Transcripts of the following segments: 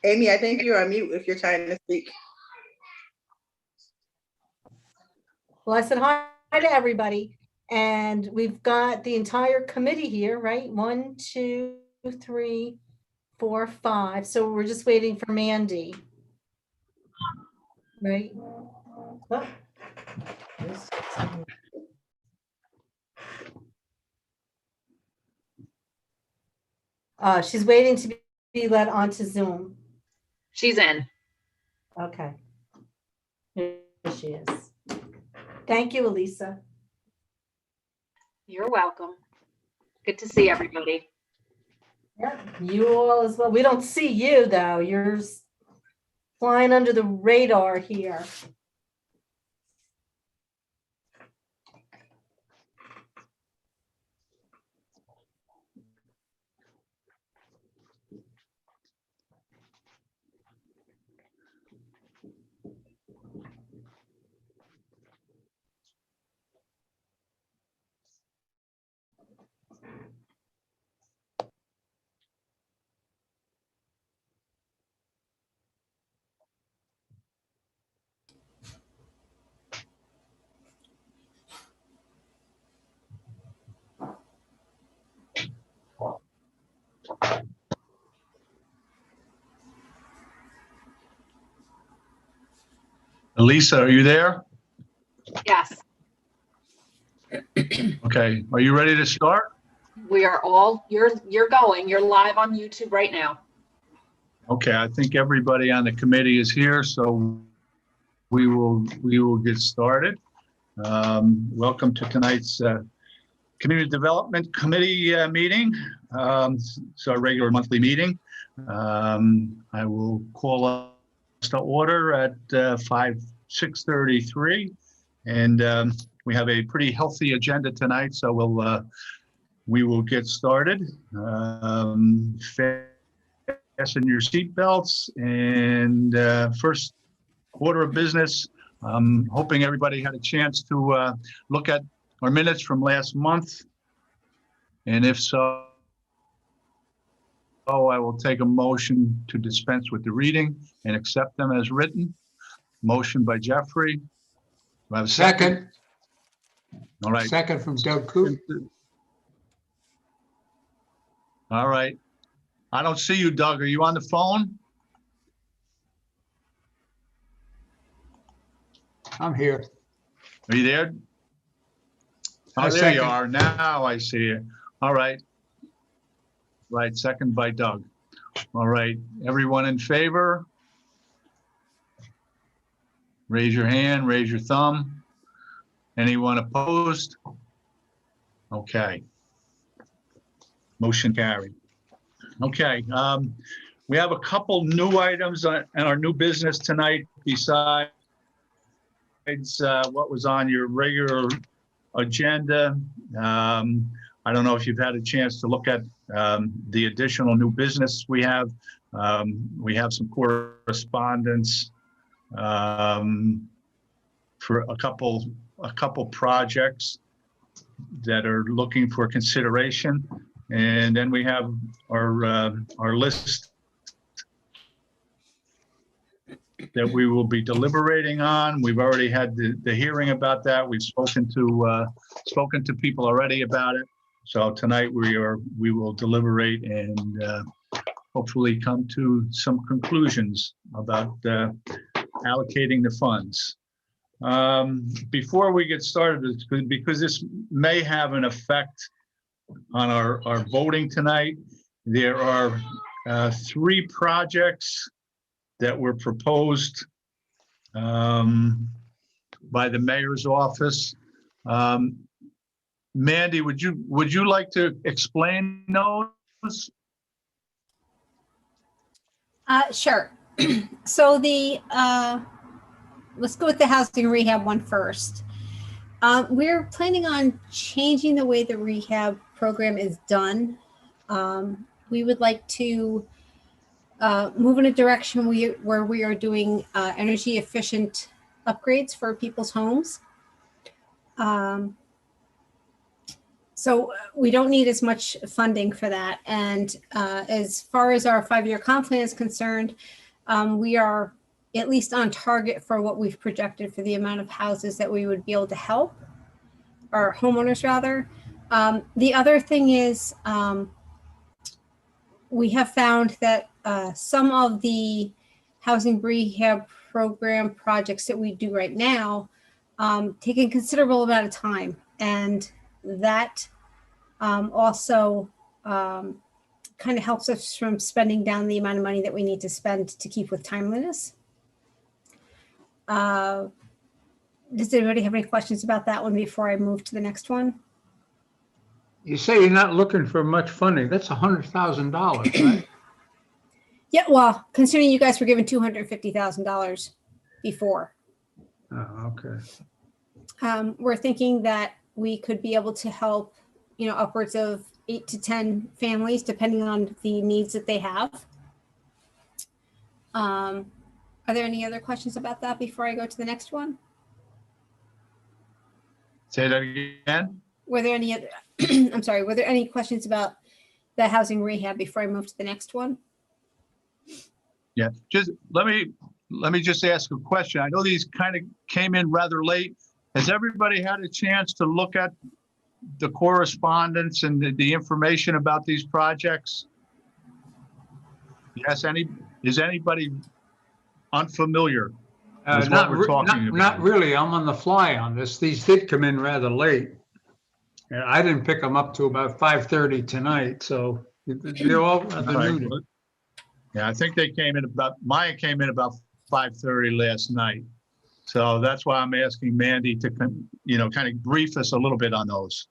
Amy, I think you're on mute if you're trying to speak. Well, I said hi to everybody, and we've got the entire committee here, right? 1, 2, 3, 4, 5. So we're just waiting for Mandy. Right? Oh. She's waiting to be let onto Zoom. She's in. Okay. Here she is. Thank you, Elisa. You're welcome. Good to see everybody. Yeah, you all as well. We don't see you though. You're flying under the radar here. Elisa, are you there? Yes, Okay, are you ready to start? we are all, you're going. You're live on YouTube right now. Okay, I think everybody on the committee is here, so we will get started. Welcome to tonight's Community Development Committee meeting. It's our regular monthly meeting. I will call us to order at 6:33, and we have a pretty healthy agenda tonight, so we will get started. Fasten your seatbelts, and first order of business. I'm hoping everybody had a chance to look at our minutes from last month, and if so, I will take a motion to dispense with the reading and accept them as written. Motion by Jeffrey. Do I have a second? All right. Second from Doug Coop. All right. I don't see you, Doug. Are you on the phone? I'm here. Are you there? Oh, I there you second. are. Now I see you. All right. Right, second by Doug. All right. Everyone in favor? Raise your hand, raise your thumb. Anyone opposed? Okay. Motion carried. Okay, we have a couple new items on our new business tonight besides what was on your regular agenda. I don't know if you've had a chance to look at the additional new business we have. We have some correspondence for a couple projects that are looking for consideration. And then we have our list that we will be deliberating on. We've already had the hearing about that. We've spoken to people already about it. So tonight we will deliberate and hopefully come to some conclusions about allocating the funds. Before we get started, because this may have an effect on our voting tonight, there are 3 projects that were proposed by the mayor's office. Mandy, would you like to explain those? Sure. So let's go with the housing rehab one first. We're planning on changing the way the rehab program is done. We would like to move in a direction where we are doing energy efficient upgrades for people's homes. So we don't need as much funding for that. And as far as our 5-year comp plan is concerned, we are at least on target for what we've projected for the amount of houses that we would be able to help, or homeowners rather. The other thing is we have found that some of the housing rehab program projects that we do right now take a considerable amount of time. And that also kind of helps us from spending down the amount of money that we need to spend to keep with timeliness. Does anybody have any questions about that one before I move to the next one? You say you're not looking for much funding. That's $100,000, right? Yeah, well, considering you guys were given $250,000 before. Oh, okay. We're thinking that we could be able to help, upwards of 8 to 10 families, depending on the needs that they have. Are there any other questions about that before I go to the next one? Say that again. Were there any other, I'm sorry, were there any questions about the housing rehab before I move to the next one? Yeah, just let me just ask a question. I know these kind of came in rather late. Has everybody had a chance to look at the correspondence and the information about these projects? Yes, is anybody unfamiliar with what we're talking about? Not really. I'm on the fly on this. These did come in rather late. And I didn't pick them up to about 5:30 tonight. So they're all rather new. Right. Yeah, I think mine came in about 5:30 last night. So that's why I'm asking Mandy to, kind of brief us a little bit on those.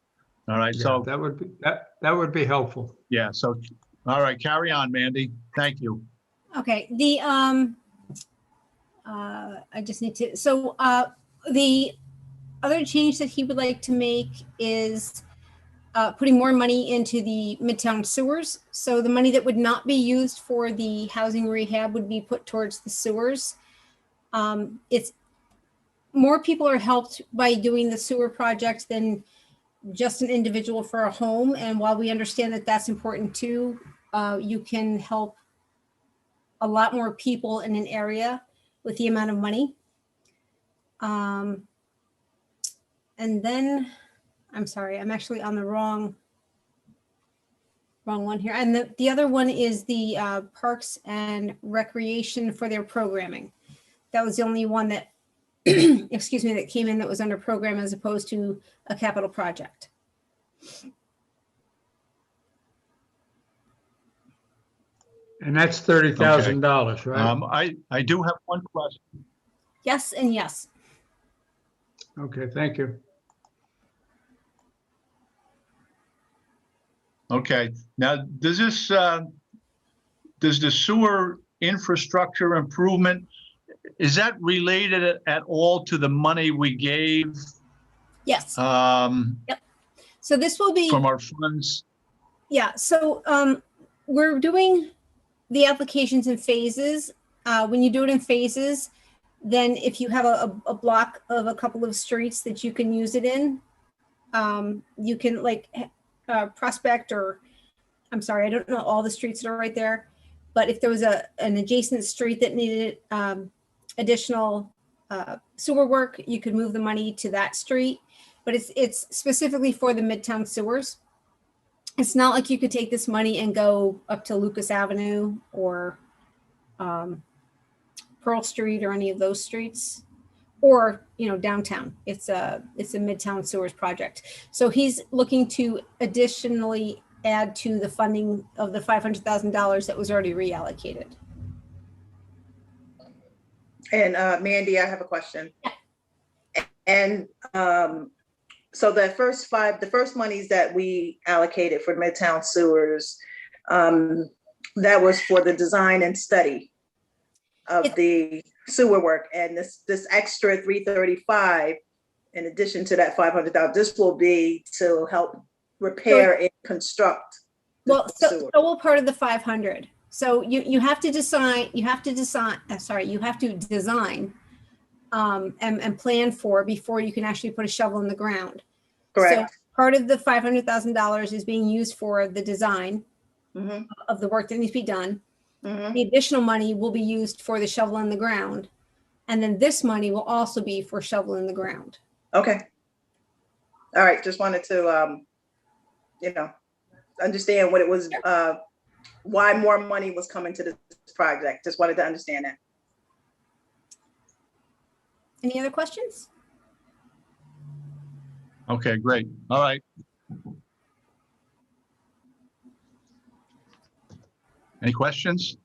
All right. Yeah, So that would be helpful. yeah. So, all right, carry on, Mandy. Thank you. Okay. I just need to, so the other change that he would like to make is putting more money into the Midtown sewers. So the money that would not be used for the housing rehab would be put towards the sewers. It's more people are helped by doing the sewer project than just an individual for a home. And while we understand that that's important too, you can help a lot more people in an area with the amount of money. And then, I'm sorry, I'm actually on the wrong one here. And the other one is the Parks and Recreation for their programming. That was the only one that, excuse me, that came in that was under program as opposed to a capital project. And that's $30,000, right? I do have one question. Yes and yes. Okay, thank you. Okay, now, does this, does the sewer infrastructure improvement, is that related at all to the money we gave Yes. from So this will be, our funds? yeah, so we're doing the applications in phases. When you do it in phases, then if you have a block of a couple of streets that you can use it in, you can like Prospect, or I'm sorry, I don't know all the streets that are right there, but if there was an adjacent street that needed additional sewer work, you could move the money to that street. But it's specifically for the Midtown sewers. It's not like you could take this money and go up to Lucas Avenue or Pearl Street or any of those streets, or downtown. It's a Midtown sewers project. So he's looking to additionally add to the funding of the $500,000 that was already reallocated. And Mandy, I have a question. And so the first monies that we allocated for Midtown sewers, that was for the design and study of the sewer work. And this extra 335, in addition to that 500,000, this will be to help repair and construct. Well, so all part of the 500. So you have to design, and plan for before you can actually put a shovel in the ground. Correct. So part of the $500,000 is being used for the design of the work that needs to be done. The additional money will be used for the shovel in the ground. And then this money will also be for shovel in the ground. Okay. All right. Just wanted to, understand what it was, why more money was coming to this project. Just wanted to understand that. Any other questions? Okay, great. All right. Any questions?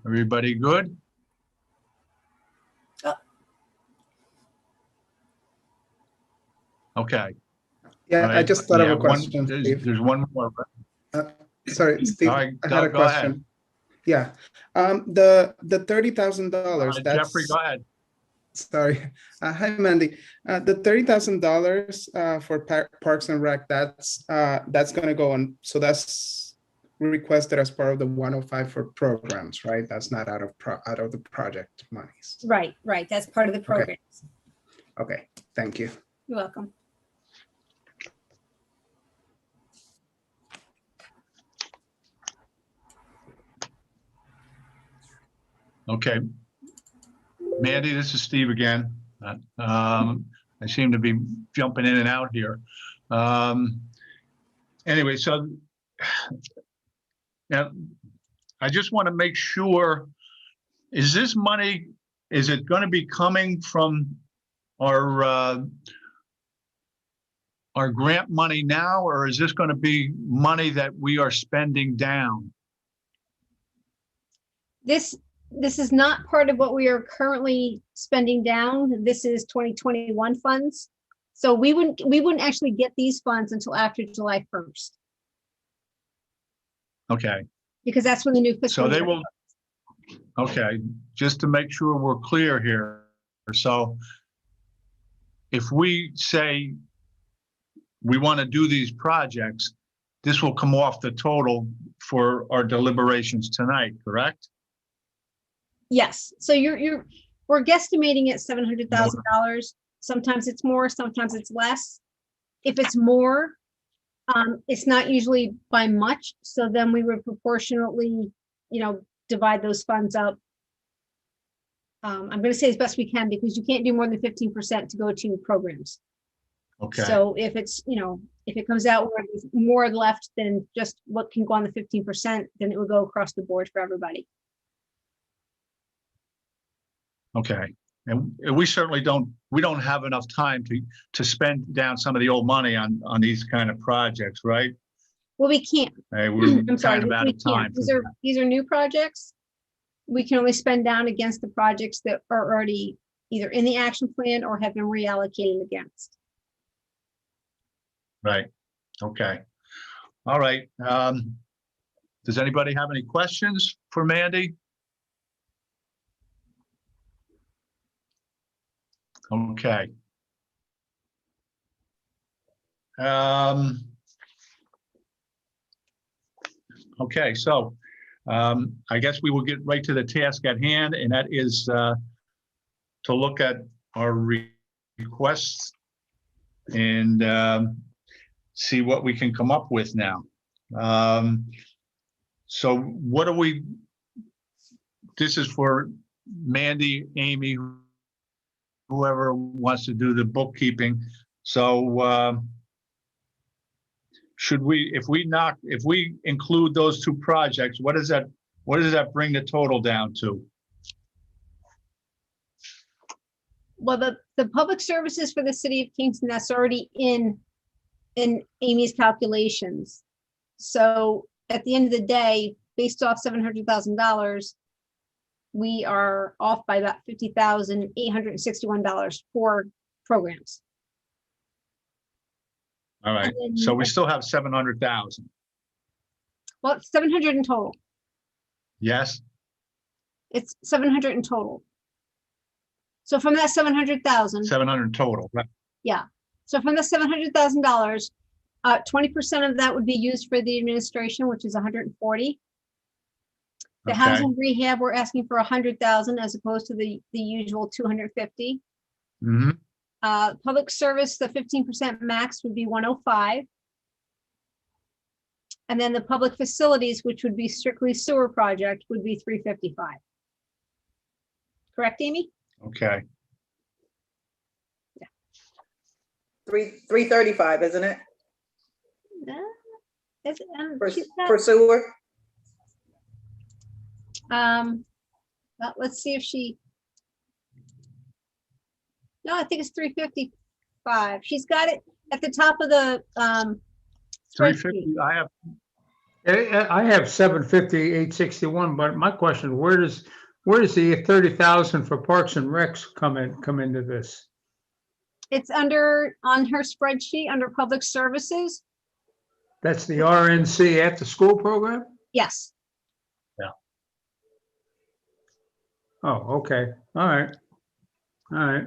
Everybody good? Okay. Yeah, All right. I just thought of Yeah, a question, Steve. There's one more. Sorry, Steve, All right, I had a go ahead. question. Yeah, the $30,000, that's. Jeffrey, go ahead. Sorry. Hi, Mandy. The $30,000 for Parks and Rec, that's going to go on. So that's requested as part of the 105 for programs, right? That's not out of the project monies. Right. That's part of the program. Okay. Thank you. You're welcome. Okay. Mandy, this is Steve again. I seem to be jumping in and out here. Anyway, so now I just want to make sure, is this money, is it going to be coming from our grant money now, or is this going to be money that we are spending down? This is not part of what we are currently spending down. This is 2021 funds. So we wouldn't actually get these funds until after July 1st. Okay. Because that's when the new fiscal So they year will, okay, just to make sure we're clear here. So if we say we want to do these projects, this will come off the total for our deliberations tonight, correct? Yes. So we're guesstimating at $700,000. Sometimes it's more, sometimes it's less. If it's more, it's not usually by much. So then we would proportionately, divide those funds up. I'm going to say as best we can, because you can't do more than 15% to go to programs. Okay. So if it's, if it comes out where there's more left than just what can go on the 15%, then it would go across the board for everybody. Okay. And we certainly don't have enough time to spend down some of the old money on these kind of projects, right? Well, we can't. Hey, we're I'm sorry, kind of out we of time. can't. These are new projects. we can only spend down against the projects that are already either in the action plan or have been reallocated against. Right, okay. All right. Does anybody have any questions for Mandy? Okay. Okay, so I guess we will get right to the task at hand, and that is to look at our requests and see what we can come up with now. So what do we, this is for Mandy, Amy, whoever wants to do the bookkeeping. So should we, if we include those two projects, what does that bring the total down to? Well, the public services for the city of Kingston, that's already in Amy's calculations. So at the end of the day, based off $700,000, we are off by about $50,861 for programs. All right, And then- so we still have 700,000. Well, it's 700 in total. Yes, It's 700 in total. So from that 700,000, 700 total, right? yeah. So from the $700,000, 20% of that would be used for the administration, which is 140. The Okay. housing rehab, we're asking for 100,000 as opposed to the usual 250. Mhm. Public service, the 15% max would be 105. And then the public facilities, which would be strictly sewer project, would be 355. Correct, Amy? Okay, 335, isn't it? Is it, she's For got- sewer? well, let's see if she. No, I think it's 355. She's got it at the top of the spreadsheet. 350, I have 750, 861, but my question, where does the 30,000 for Parks and Recs come into this? It's on her spreadsheet under public services. That's the RNC after school program? Yes, Oh, okay, all right.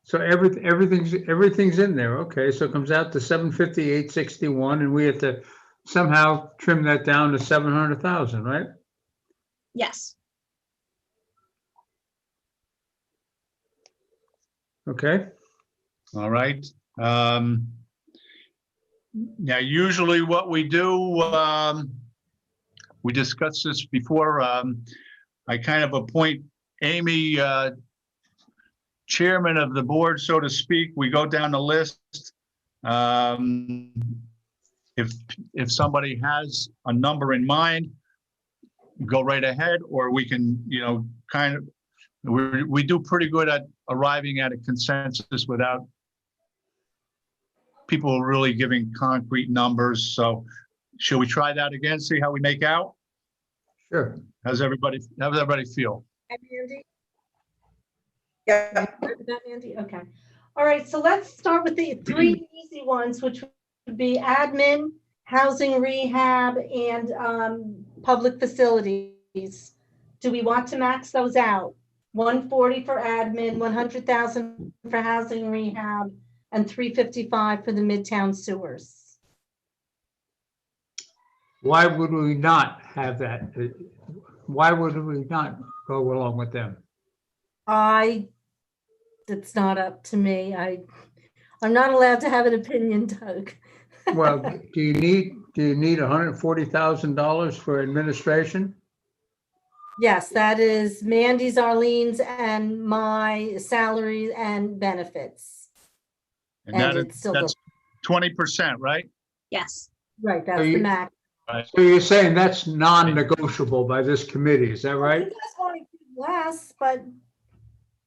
So everything's in there, okay, so it comes out to 750, 861, and we have to somehow trim that down to 700,000, right? yes. Okay, all right. Now, usually what we do, we discussed this before, I kind of appoint Amy chairman of the board, so to speak. We go down the list. If somebody has a number in mind, go right ahead, or we can, kind of, we do pretty good at arriving at a consensus without people really giving concrete numbers. So should we try that again, see how we make out? sure. How does everybody feel? Mandy? Yeah, Right with that, Mandy? Okay. All right, so let's start with the three easy ones, which would be admin, housing rehab, and public facilities. Do we want to max those out? 140 for admin, 100,000 for housing rehab, and 355 for the Midtown sewers. Why would we not have that? Why would we not go along with them? It's not up to me. I'm not allowed to have an opinion, Doug. Well, do you need $140,000 for administration? Yes, that is Mandy's, Arlene's, and my salary and benefits. And that And it's is, still that's 20%, right? Yes. Right, that's So the you- max. So you're saying that's non-negotiable by this committee, is that You right? guys want to do less, but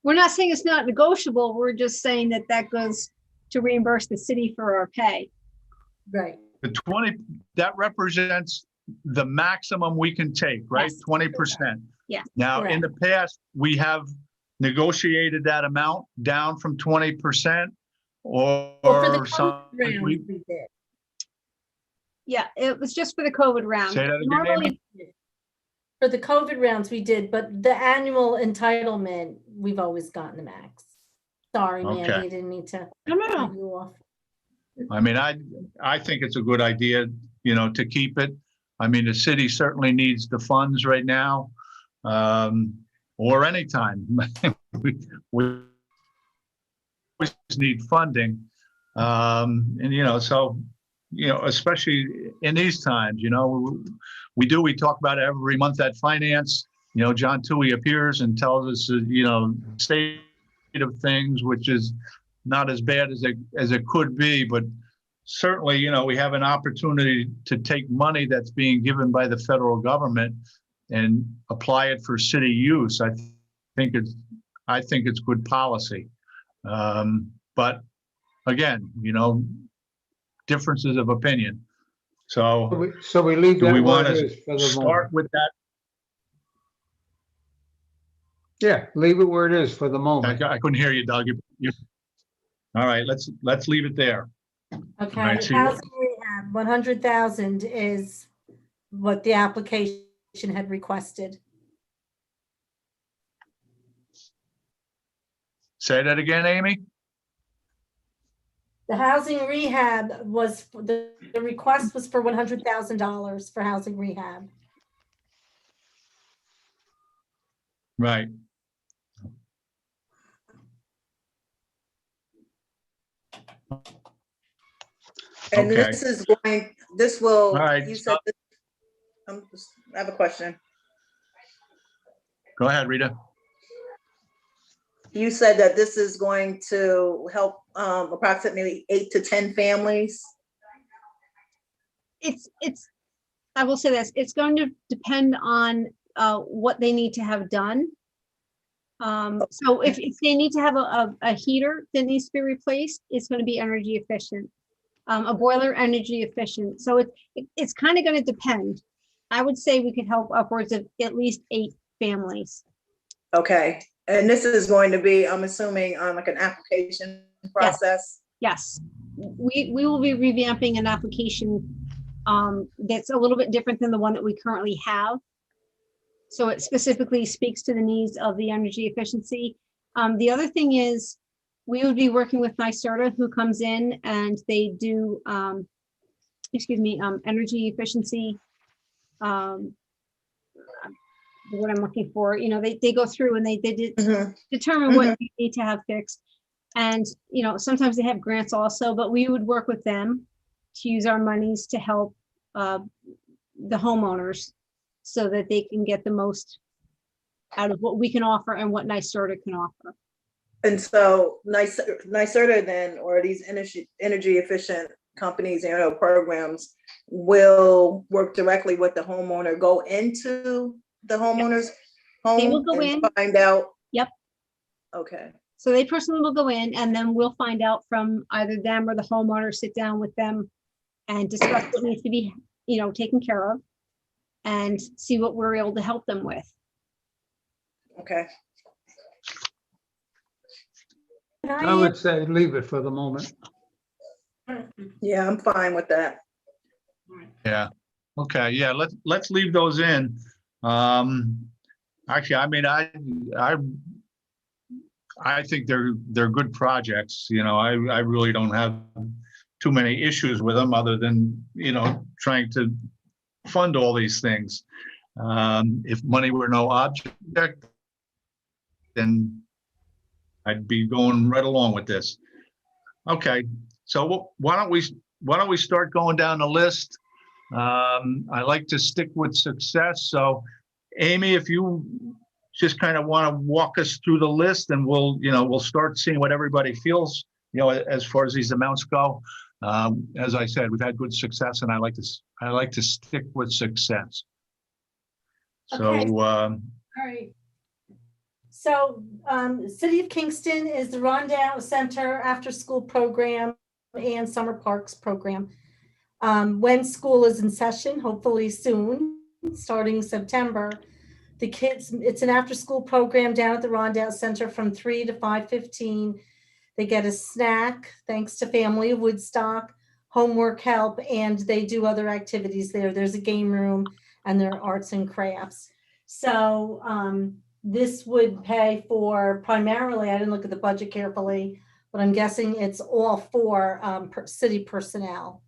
We're not saying it's not negotiable. We're just saying that goes to reimburse the city for our pay. right. The 20, that represents the maximum we can take, right? Yes. 20%. Now, in the past, we have negotiated that amount down from 20% Well, for the or COVID something. round, we did. Yeah, it was just for the COVID round. Say that again, Normally, For the COVID rounds, we did, but the annual entitlement, we've always gotten the max. Sorry, Mandy, Okay. I didn't mean to no, no, cut no. you off. I mean, I think it's a good idea, to keep it. I mean, the city certainly needs the funds right now, or anytime. We always need funding. And, so, especially in these times, we talk about it every month at finance. John Toohey appears and tells us, state of things, which is not as bad as it could be, but certainly, we have an opportunity to take money that's being given by the federal government and apply it for city use. I think it's good policy. But again, differences of opinion. So So we leave do that we where want it to is for the start moment. with that? Yeah, leave it where it is for the moment. I couldn't hear you, Doug. All right, let's leave it there. Okay, Right, so housing rehab, 100,000 is what the application had requested. Say that again, Amy? The housing rehab was, the request was for $100,000 for housing rehab. Right. And Okay. this will, All right, you said, I have a question. Go ahead, Rita. You said that this is going to help approximately 8 to 10 families. I will say this, it's going to depend on what they need to have done. So if they need to have a heater that needs to be replaced, it's going to be energy efficient. A boiler, energy efficient. So it's kind of going to depend. I would say we could help upwards of at least 8 families. Okay, and this is going to be, I'm assuming, like an application process? Yes, we will be revamping an application that's a little bit different than the one that we currently have. So it specifically speaks to the needs of the energy efficiency. The other thing is we would be working with NYSERDA, who comes in and they do, energy efficiency. What I'm looking for, they go through and they determine what you need to have fixed. And, sometimes they have grants also, but we would work with them to use our monies to help the homeowners so that they can get the most out of what we can offer and what NYSERDA can offer. And so NYSERDA then, or these energy efficient companies, programs will work directly with the homeowner, go into the homeowner's home. They will go in. Find out. Yep. Okay. So they personally will go in and then we'll find out from either them or the homeowner, sit down with them and discuss what needs to be, taken care of and see what we're able to help them with. Okay. I would say leave it for the moment. Yeah, I'm fine with that. Yeah. Okay. Yeah. Let's leave those in. Actually, I mean, I think they're good projects. I really don't have too many issues with them other than, trying to fund all these things. If money were no object, then I'd be going right along with this. Okay, so why don't we start going down the list? I like to stick with success. So, Amy, if you just kind of want to walk us through the list, and we'll start seeing what everybody feels, as far as these amounts go. As I said, we've had good success, and I like to stick with success. Okay. So, All right. So, City of Kingston is the Rondout Center after-school program and summer parks program. When school is in session, hopefully soon, starting September, The kids, it's an after-school program down at the Rondell Center from 3 to 5:15. They get a snack, thanks to Family of Woodstock, homework help, and they do other activities there. There's a game room and there are arts and crafts. So this would pay for primarily, I didn't look at the budget carefully, but I'm guessing it's all for city personnel.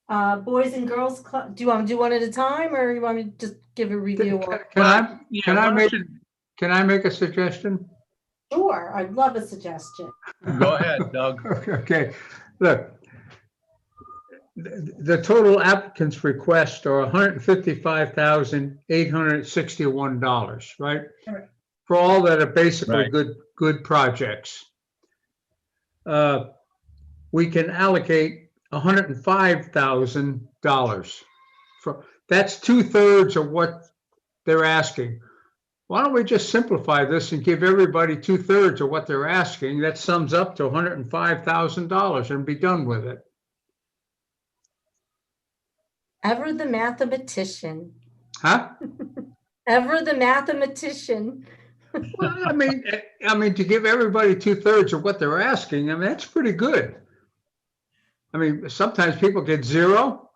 Boys and Girls Club, do you want to do one at a time, or you want me to just give a review? Can I make a suggestion? Sure, I'd love a suggestion. Go ahead, Doug. Okay, look. The total applicants' request are $155,861, right? Correct. For all that are basically Right. good projects. We can allocate $105,000 for, that's 2/3 of what they're asking. Why don't we just simplify this and give everybody 2/3 of what they're asking? That sums up to $105,000 and be done with it. Ever the mathematician. Huh? Ever the mathematician. Well, I mean, to give everybody 2/3 of what they're asking, I mean, that's pretty good. I mean, sometimes people get 0.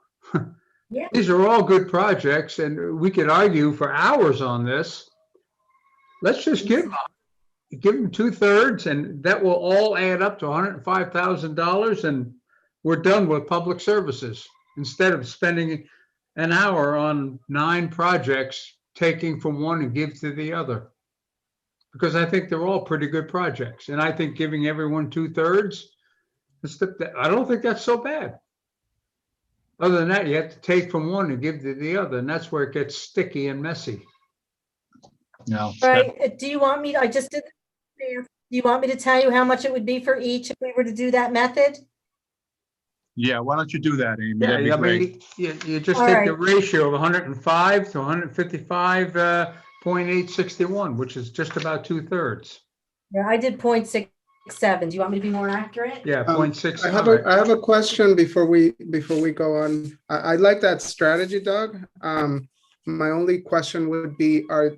Yeah. These are all good projects, and we could argue for hours on this. Let's just give them 2/3, and that will all add up to $105,000, and we're done with public services. Instead of spending an hour on 9 projects, taking from one and give to the other. Because I think they're all pretty good projects. And I think giving everyone 2/3, I don't think that's so bad. Other than that, you have to take from one and give to the other. And that's where it gets sticky and messy. No. Right, do you want me, I just did, do you want me to tell you how much it would be for each if we were to do that method? Yeah, why don't you do that, Amy? Yeah, That'd be I great. mean, you just All take the right. ratio of 105 to 155.861, which is just about 2/3. Yeah, I did 0.67. Do you want me to be more accurate? Yeah, 0.6. I have a question before we go on. I like that strategy, Doug. My only question would be, are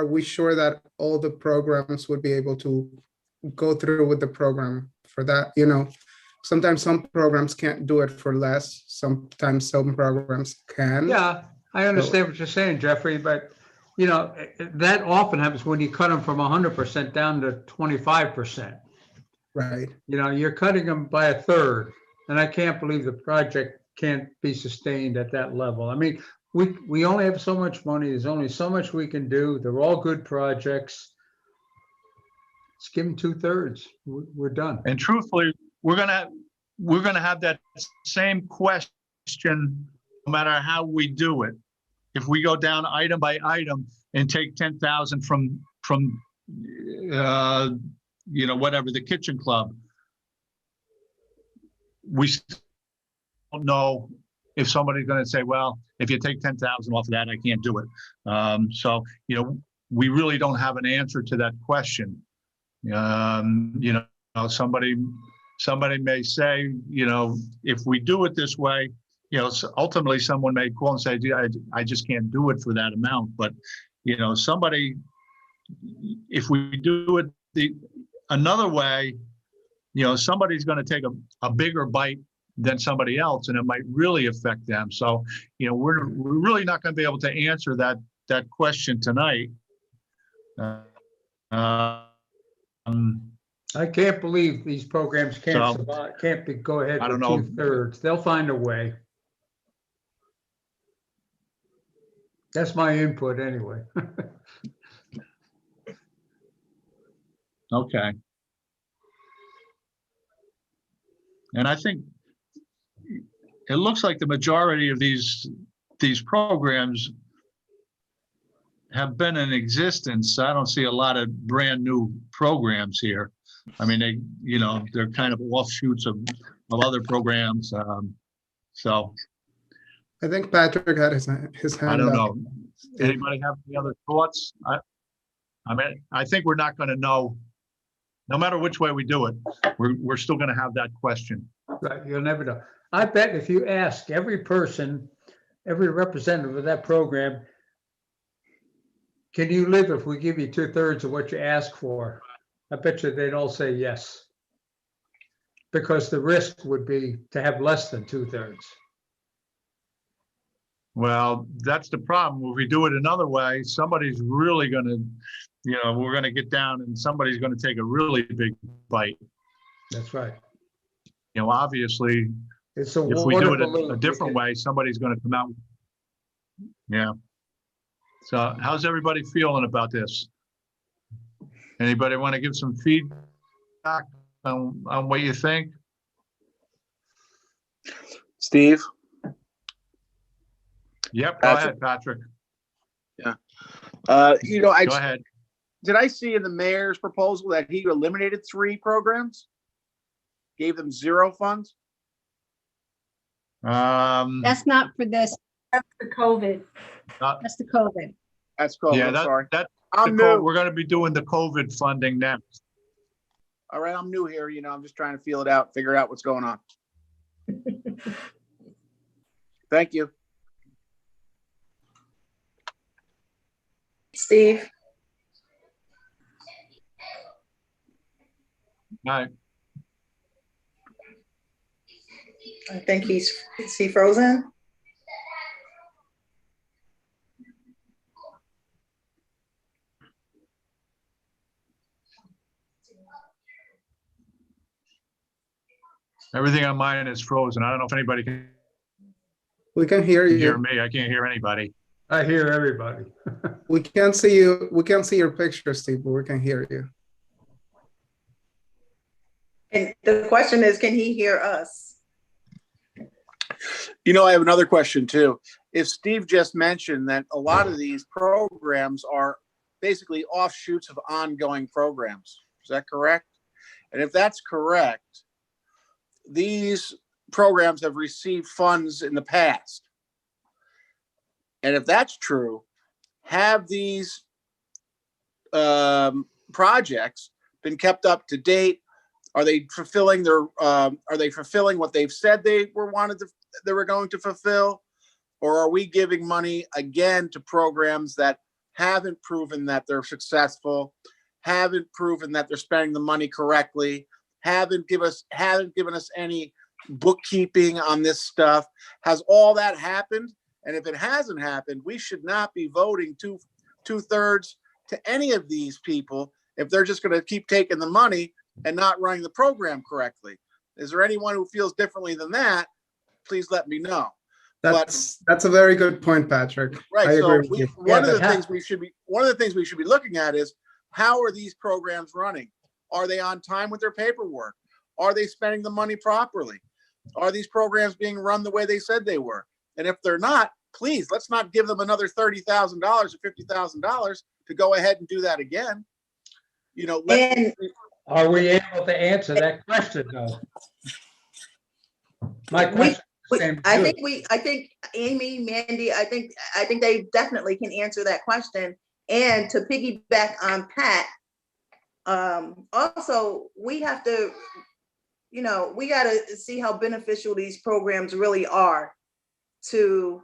we sure that all the programs would be able to go through with the program for that? You know, sometimes some programs can't do it for less. Sometimes some programs can. Yeah, I understand what you're saying, Jeffrey, but you know, that often happens when you cut them from 100% down to 25%. Right. You know, you're cutting them by 1/3, and I can't believe the project can't be sustained at that level. I mean, we only have so much money. There's only so much we can do. They're all good projects. Let's give them 2/3. We're done. And truthfully, we're gonna have that same question no matter how we do it. If we go down item by item and take 10,000 from you know, whatever, the kitchen club, we still don't know if somebody's going to say, well, if you take 10,000 off of that, I can't do it. So, you know, we really don't have an answer to that question. You know, somebody may say, you know, if we do it this way, you know, so ultimately someone may call and say, I just can't do it for that amount. But, you know, if we do it another way, you know, somebody's going to take a bigger bite than somebody else, and it might really affect them. So, you know, we're really not going to be able to answer that question tonight. I can't believe these programs can't survive, go ahead I don't with know. 2/3. They'll find a way. That's my input anyway. Okay. And I think it looks like the majority of these programs have been in existence. I don't see a lot of brand new programs here. I mean, you know, they're kind of offshoots of other programs. So I think Patrick had his hand I don't up. know. Anybody have any other thoughts? I mean, I think we're not going to know. No matter which way we do it, we're still going to have that question. Right, you'll never know. I bet if you ask every person, every representative of that program, can you live if we give you 2/3 of what you ask for? I bet you they'd all say yes. Because the risk would be to have less than 2/3. Well, that's the problem. If we do it another way, somebody's really gonna, we're gonna get down and somebody's gonna take a really big bite. That's right. Obviously, It's a if we do it wonderful a different way, somebody's gonna come out. Yeah. So how's everybody feeling about this? Anybody want to give some feedback on what you think? Steve? Yep, go ahead, Patrick. I Go ahead. did I see in the mayor's proposal that he eliminated 3 programs? Gave them 0 funds? That's not for this. That's the COVID. That's the COVID. That's cool. Yeah, I'm sorry. I'm new. We're going to be doing the COVID funding next. All right, I'm new here. I'm just trying to feel it out, figure out what's going on. Thank you. Steve? All right. I think is he frozen? Everything on mine is frozen. I don't know if anybody can We can hear hear you. me. I can't hear anybody. I hear everybody. We can't see you. We can't see your picture, Steve, but we can hear you. And the question is, can he hear us? I have another question too. If Steve just mentioned that a lot of these programs are basically offshoots of ongoing programs, is that correct? And if that's correct, these programs have received funds in the past. And if that's true, have these projects been kept up to date? Are they fulfilling what they've said they were going to fulfill? Or are we giving money again to programs that haven't proven that they're successful, haven't proven that they're spending the money correctly, haven't given us any bookkeeping on this stuff? Has all that happened? And if it hasn't happened, we should not be voting 2/3 to any of these people if they're just going to keep taking the money and not running the program correctly. Is there anyone who feels differently than that? Please let me know. That's a very good point, Patrick. Right. I So agree with you. one of the things we should be looking at is, how are these programs running? Are they on time with their paperwork? Are they spending the money properly? Are these programs being run the way they said they were? And if they're not, please, let's not give them another $30,000 or $50,000 to go ahead and do that again. Are we able to answer that question though? My question. I think Amy, Mandy, I think they definitely can answer that question. And to piggyback on Pat, also we have to, we got to see how beneficial these programs really are to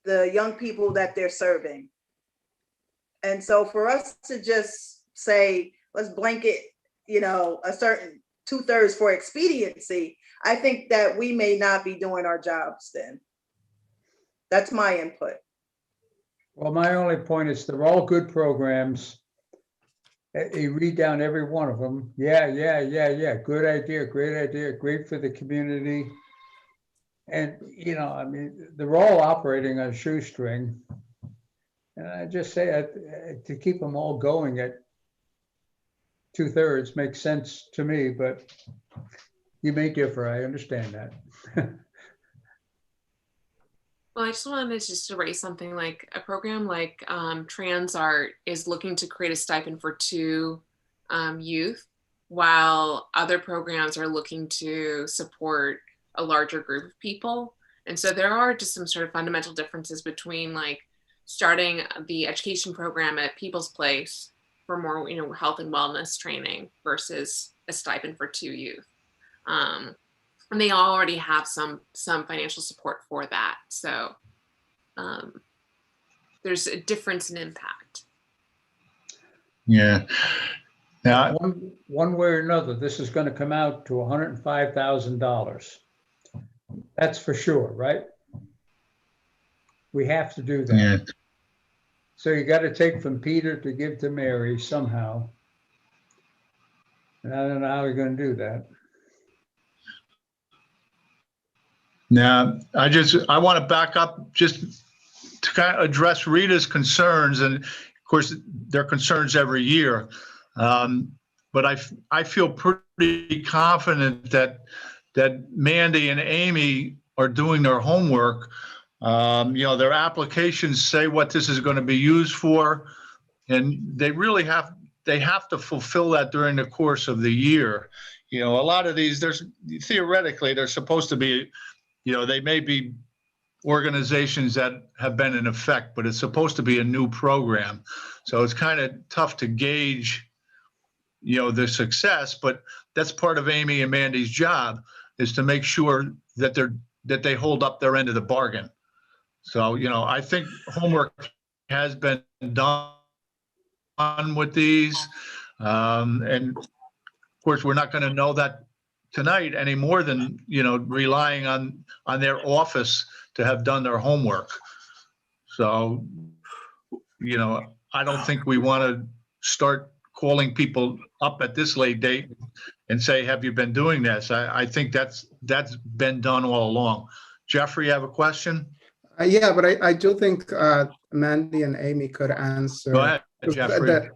the young people that they're serving. And so for us to just say, let's blanket, a certain 2/3 for expediency, I think that we may not be doing our jobs then. That's my input. Well, my only point is they're all good programs. You read down every one of them. Yeah. Good idea, great idea, great for the community. And, they're all operating on a shoestring. And I just say to keep them all going at 2/3 makes sense to me, but you may differ. I understand that. Well, I just wanted to raise something like a program like TransArt is looking to create a stipend for 2 youth, while other programs are looking to support a larger group of people. And so there are just some sort of fundamental differences between like starting the education program at People's Place for more, health and wellness training versus a stipend for 2 youth. And they already have some financial support for that. So there's a difference in impact. Yeah. Now, One way or another, this is going to come out to $105,000. That's for sure, right? We have to do that. yeah, So you got to take from Peter to give to Mary somehow. And I don't know how you're going to do that. now I want to back up just to kind of address Rita's concerns, and of course, their concerns every year. But I feel pretty confident that Mandy and Amy are doing their homework. Their applications say what this is going to be used for, and they really have to fulfill that during the course of the year. A lot of these, theoretically, they're supposed to be, they may be organizations that have been in effect, but it's supposed to be a new program. So it's kind of tough to gauge, the success, but that's part of Amy and Mandy's job, is to make sure that they hold up their end of the bargain. So, I think homework has been done with these. And of course, we're not going to know that tonight any more than, relying on their office to have done their homework. So, I don't think we want to start calling people up at this late date and say, have you been doing this? I think that's been done all along. Jeffrey, you have a question? Yeah, but I do think Mandy and Amy could answer. Go ahead, Jeffrey.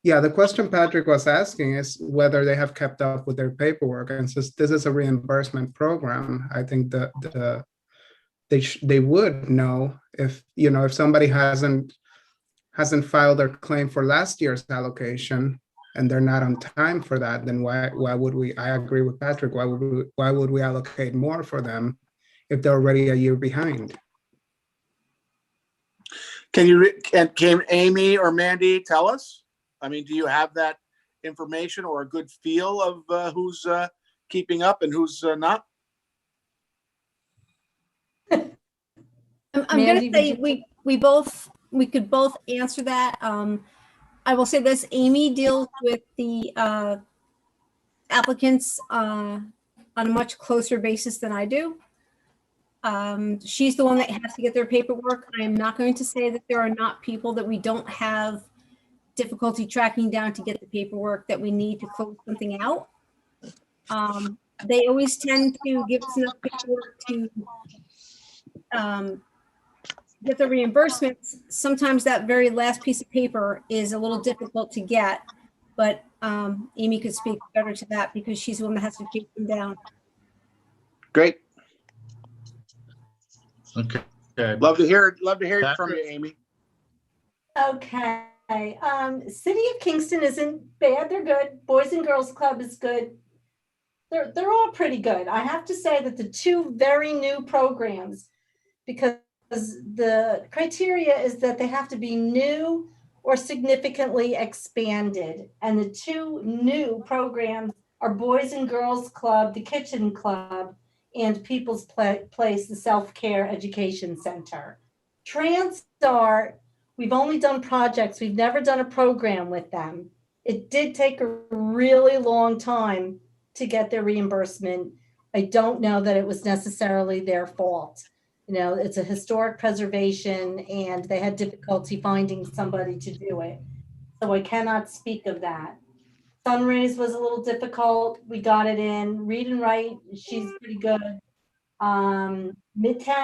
The question Patrick was asking is whether they have kept up with their paperwork. And since this is a reimbursement program, I think that they would know if somebody hasn't filed their claim for last year's allocation and they're not on time for that, then why would we? I agree with Patrick. Why would we allocate more for them if they're already a year behind? Can Amy or Mandy tell us? I mean, do you have that information or a good feel of who's keeping up and who's not? I'm Mandy, gonna say would we could both answer that. I will say this: Amy deals with the applicants on a much closer basis than I do. She's the one that has to get their paperwork. I am not going to say that there are not people that we don't have difficulty tracking down to get the paperwork that we need to close something out. They always tend to give us enough paperwork to get the reimbursements. Sometimes that very last piece of paper is a little difficult to get, but Amy could speak better to that because she's the one that has to take them down. Great. Okay. Love to hear it from you, Amy. Okay. City of Kingston isn't bad. They're good. Boys and Girls Club is good. They're all pretty good. I have to say that the two very new programs, because the criteria is that they have to be new or significantly expanded. And the two new programs are Boys and Girls Club, the Kitchen Club, and People's Place, the Self-Care Education Center. TransStart, we've only done projects. We've never done a program with them. It did take a really long time to get their reimbursement. I don't know that it was necessarily their fault. It's a historic preservation and they had difficulty finding somebody to do it. So I cannot speak of that. Sunrays was a little difficult. We got it in. Read and Write, she's pretty good. Midtown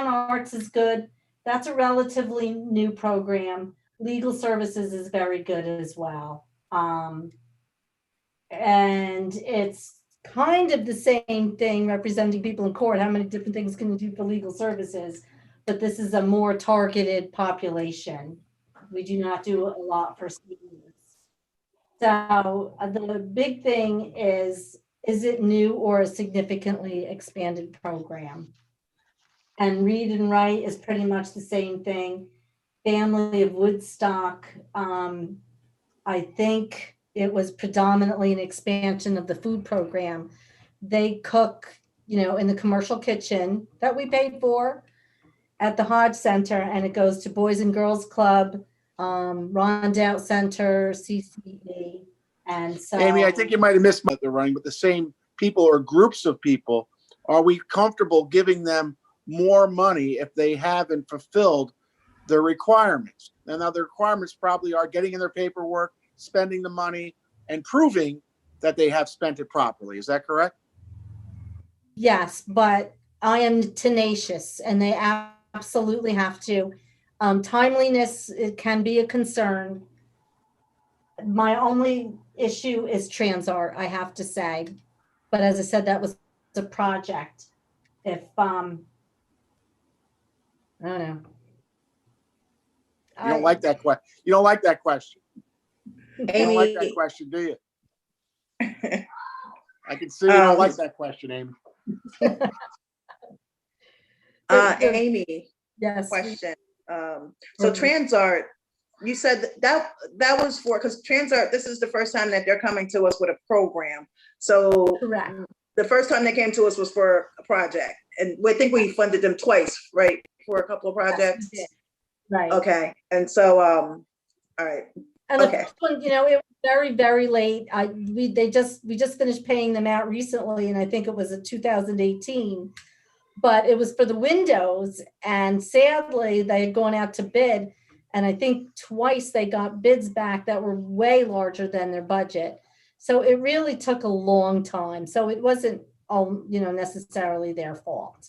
Arts is good. That's a relatively new program. Legal Services is very good as well. And it's kind of the same thing, representing people in court. How many different things can you do for legal services? But this is a more targeted population. We do not do a lot for seniors. So the big thing is it new or a significantly expanded program? And Read and Write is pretty much the same thing. Family of Woodstock, I think it was predominantly an expansion of the food program. They cook, in the commercial kitchen that we paid for at the Hodge Center, and it goes to Boys and Girls Club, Rondout Center, CCE, and so. Amy, I think you might have missed what they're running, but the same people or groups of people, are we comfortable giving them more money if they haven't fulfilled their requirements? And now the requirements probably are getting in their paperwork, spending the money, and proving that they have spent it properly. Is that correct? Yes, but I am tenacious and they absolutely have to. Timeliness, it can be a concern. My only issue is Transart, I have to say. But as I said, that was a project. If, I don't know. You don't like that question. You don't like that question. You don't like that Amy, question, do you? I can see you don't like that question, Amy. Amy, Yes. question. So Transart, you said that was for, because Transart, this is the first time that they're coming to us with a program. So Correct. the first time they came to us was for a project, and I think we funded them twice, right, for a couple of projects. Yes, right. Okay, and so all right. And the Okay. first one, it was very, very late. We just finished paying them out recently, and I think it was in 2018. But it was for the windows, and sadly, they had gone out to bid, and I think twice they got bids back that were way larger than their budget. So it really took a long time. So it wasn't necessarily their fault.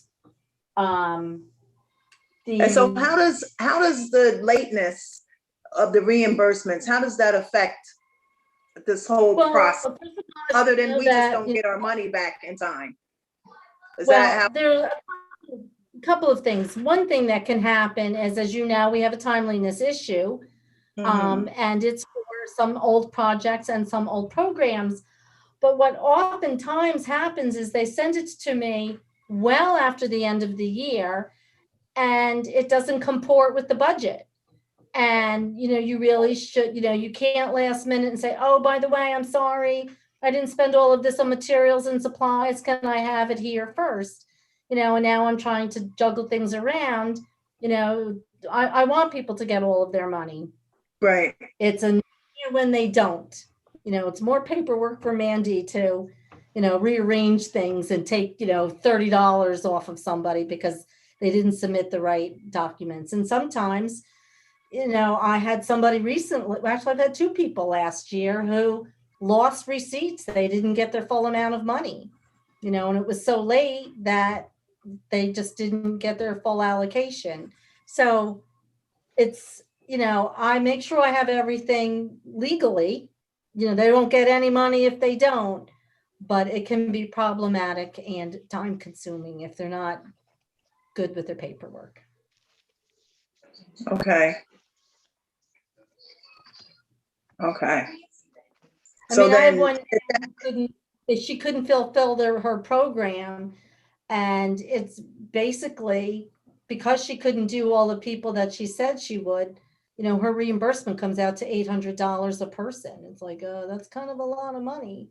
And so how does the lateness of the reimbursements, how does that affect this whole process? Other than we just don't get our money back in time? Is that how? There are a couple of things. One thing that can happen is, as you know, we have a timeliness issue, and it's for some old projects and some old programs. But what oftentimes happens is they send it to me well after the end of the year, and it doesn't comport with the budget. And, you really should, you can't last minute and say, oh, by the way, I'm sorry, I didn't spend all of this on materials and supplies. Can I have it here first? And now I'm trying to juggle things around. I want people to get all of their money. Right. It's a when they don't. It's more paperwork for Mandy to, rearrange things and take, $30 off of somebody because they didn't submit the right documents. And sometimes, I had somebody recently, actually I've had two people last year who lost receipts. They didn't get their full amount of money, and it was so late that they just didn't get their full allocation. So it's, I make sure I have everything legally. They don't get any money if they don't, but it can be problematic and time consuming if they're not good with their paperwork. Okay. So I had one she couldn't fulfill her program, and it's basically because she couldn't do all the people that she said she would. Her reimbursement comes out to $800 a person. It's like, that's kind of a lot of money,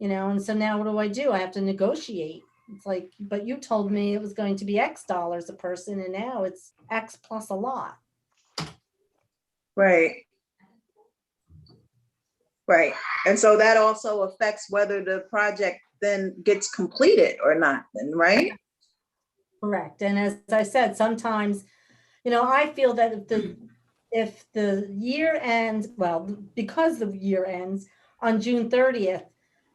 and so now what do? I have to negotiate. It's like, but you told me it was going to be X dollars a person, and now it's X plus a lot. Right. And so that also affects whether the project then gets completed or not, then, right? Correct. And as I said, sometimes, I feel that if the year ends, because the year ends on June 30th,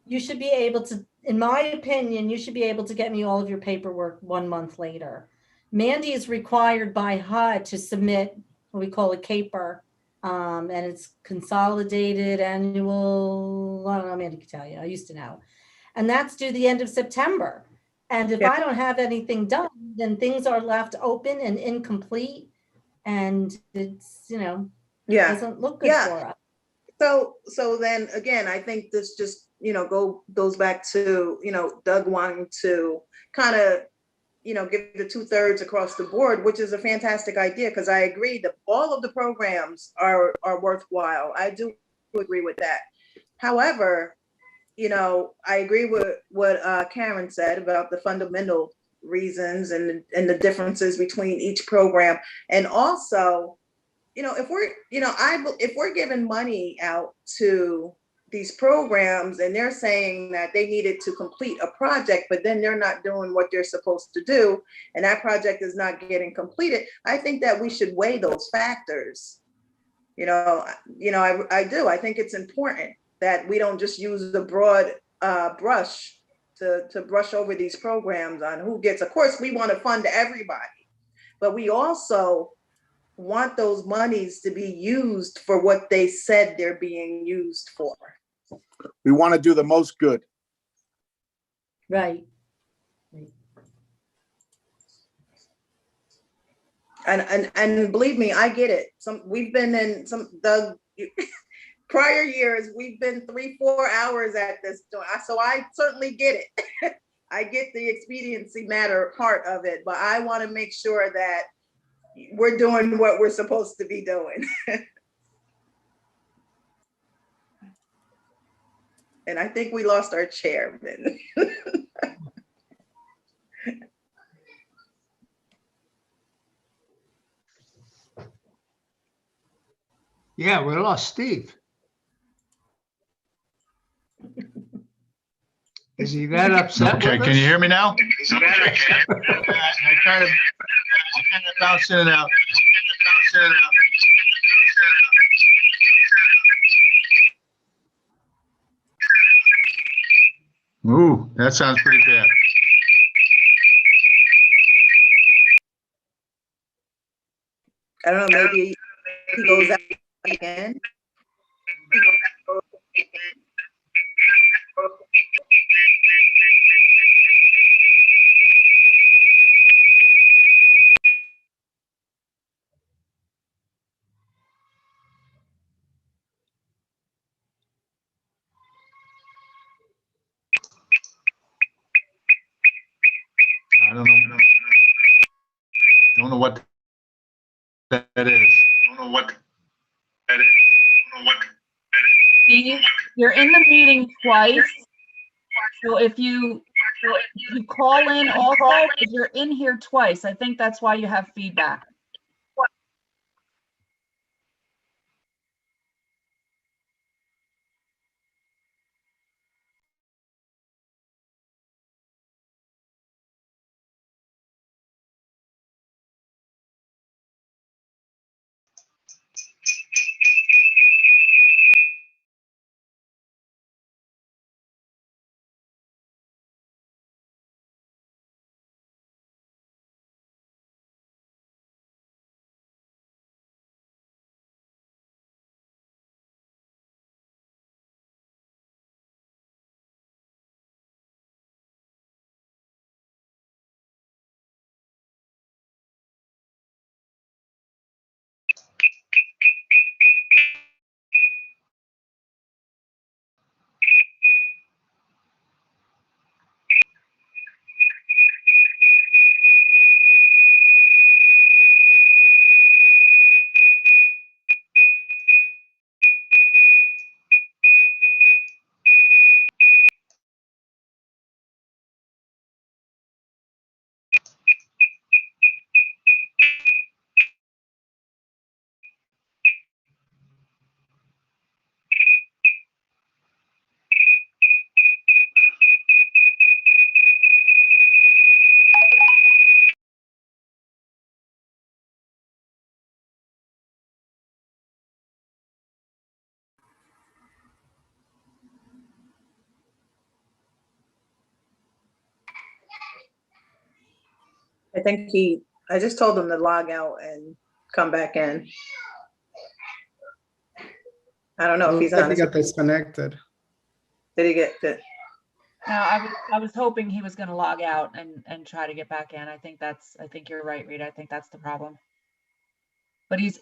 you should be able to, in my opinion, you should be able to get me all of your paperwork 1 month later. Mandy is required by HUD to submit what we call a CAPER, and it's consolidated annual, I don't know, Mandy can tell you, I used to know. And that's due the end of September. And if I don't have anything done, then things are left open and incomplete. And it's, doesn't look good for us. So then again, I think this just, goes back to, Doug wanting to kind of, give the 2/3 across the board, which is a fantastic idea, because I agree that all of the programs are worthwhile. I do agree with that. However, I agree with what Karen said about the fundamental reasons and the differences between each program. And also, if we're giving money out to these programs and they're saying that they needed to complete a project, but then they're not doing what they're supposed to do, and that project is not getting completed, I think that we should weigh those factors. I do. I think it's important that we don't just use the broad brush to brush over these programs on who gets. Of course, we want to fund everybody, but we also want those monies to be used for what they said they're being used for. We want to do the most good. Right. And believe me, I get it. We've been in the prior years, we've been 3-4 hours at this, so I certainly get it. I get the expediency matter part of it, but I want to make sure that we're doing what we're supposed to be doing. And I think we lost our chairman. Yeah, we lost Steve. Is he that upset? Okay, with can us? you hear me now? I kind of bounce in and out. Ooh, that sounds pretty bad. I don't know, maybe he goes out again. I don't know. Don't know what that is. Steve, you're in the meeting twice. So if you call in also, if you're in here twice, I think that's why you have feedback. I just told him to log out and come back in. I don't know if he's Looks like on. he got disconnected. Did he get it? No, I was hoping he was going to log out and try to get back in. I think you're right, Rita. I think that's the problem. But he is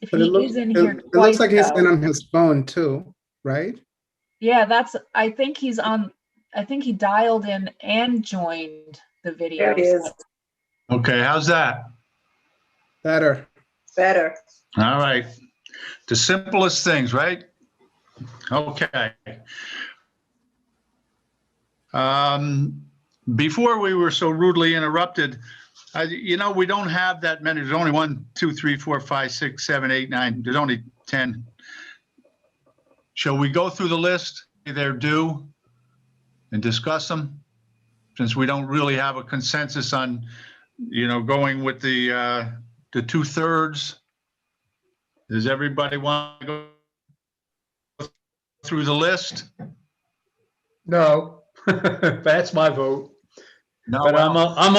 in here twice. It looks like he's though. been on his phone too, right? Yeah, I think he dialed in and joined the video. There it is. Okay, how's that? Better. All right. The simplest things, right? Okay. Before we were so rudely interrupted, we don't have that many. There's only 1, 2, 3, 4, 5, 6, 7, 8, 9. There's only 10. Shall we go through the list? They're due and discuss them? Since we don't really have a consensus on, going with the 2/3. Does everybody want to go through the list? No, that's my vote. No, But well, I'm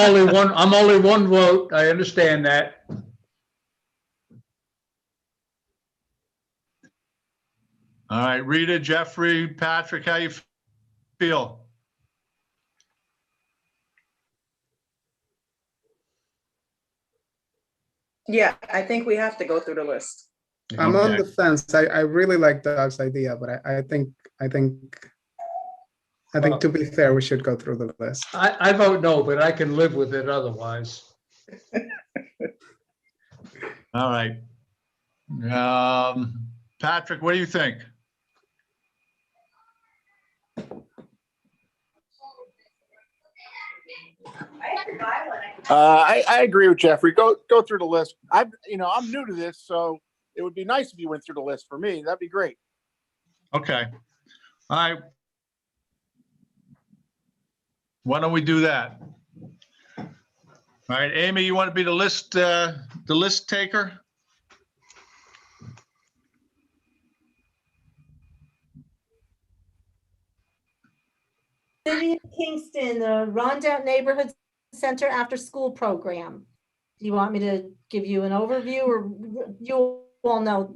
only one vote. I understand that. all right, Rita, Jeffrey, Patrick, how you feel? Yeah, I think we have to go through the list. I'm on Okay. the fence. I really like Doug's idea, but I think Well, to be fair, we should go through the list. I vote no, but I can live with it otherwise. All right. Patrick, what do you think? I agree with Jeffrey. Go through the list. I'm new to this, so it would be nice if you went through the list for me. That'd be great. Okay. All right. Why don't we do that? All right, Amy, you want to be the list taker? City of Kingston, the Rondout Neighborhood Center After School Program. Do you want me to give you an overview, or you all know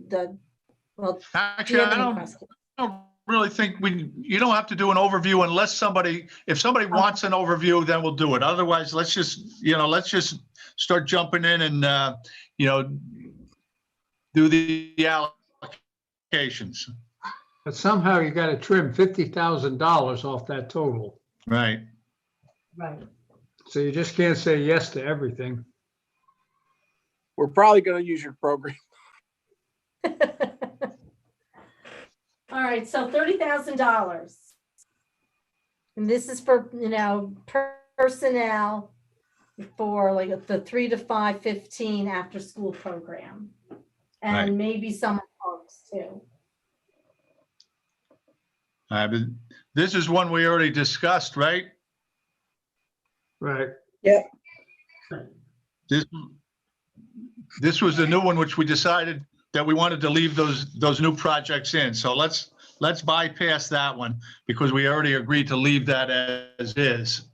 well, do you Actually, have I any don't questions? really think you don't have to do an overview unless if somebody wants an overview, then we'll do it. Otherwise, let's just start jumping in and, do the allocations. But somehow you got to trim $50,000 off that total. Right. Right. So you just can't say yes to everything. We're probably going to use your program. All right, so $30,000. And this is for, personnel for like the 3 to 5:15 after school program. And Right. maybe some folks too. But this is one we already discussed, right? Right. Yep. This was the new one, which we decided that we wanted to leave those new projects in. So let's bypass that one because we already agreed to leave that as is.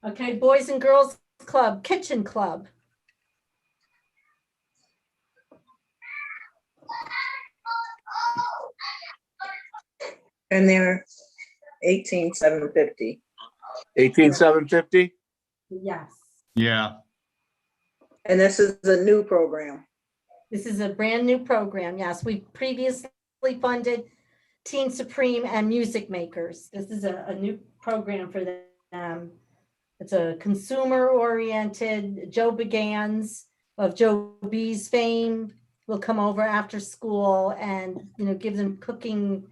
Okay, Boys and Girls Club, Kitchen Club. And they're 18,750. 18,750. Yes. Yeah. And this is a new program. This is a brand new program. Yes, we previously funded Teen Supreme and Music Makers. This is a new program for them. It's a consumer-oriented. Joe Begans of Joe B's fame will come over after school and give them cooking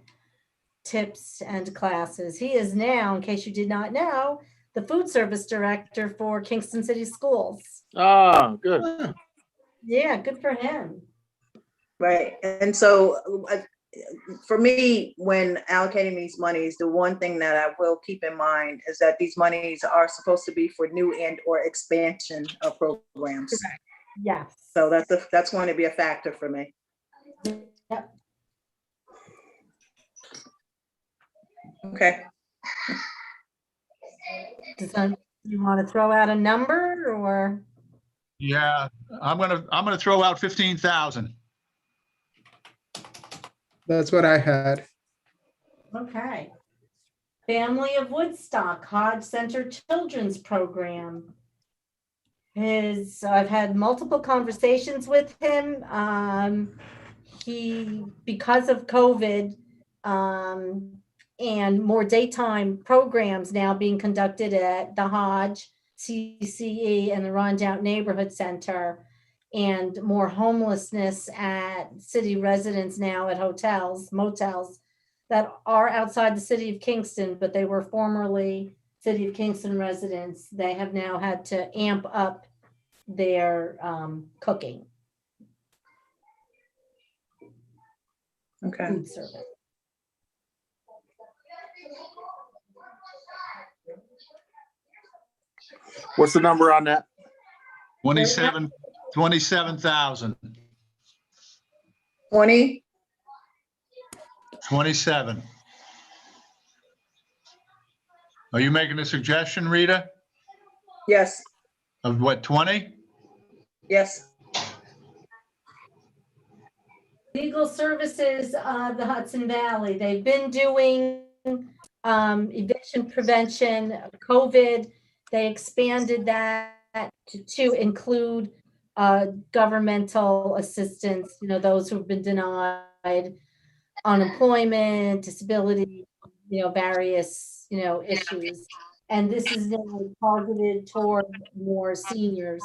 tips and classes. He is now, in case you did not know, the food service director for Kingston City Schools. Oh, good. Yeah, good for him. Right. And so for me, when allocating these monies, the one thing that I will keep in mind is that these monies are supposed to be for new and or expansion of programs. Yes. So that's going to be a factor for me. Yep. Okay. You want to throw out a number or? Yeah, I'm gonna throw out 15,000. That's what I had. Okay. Family of Woodstock, Hodge Center Children's Program. I've had multiple conversations with him. Because of COVID, and more daytime programs now being conducted at the Hodge, CCE, and the Rondout Neighborhood Center, and more homelessness at city residents now at hotels, motels that are outside the city of Kingston, but they were formerly City of Kingston residents, they have now had to amp up their cooking, Okay. food service. What's the number on that? 27,000. 20? 27. Are you making a suggestion, Rita, Yes, of what, 20? yes. Legal services, the Hudson Valley, they've been doing eviction prevention, COVID. They expanded that to include governmental assistance, those who've been denied unemployment, disability, various, issues. And this is now targeted toward more seniors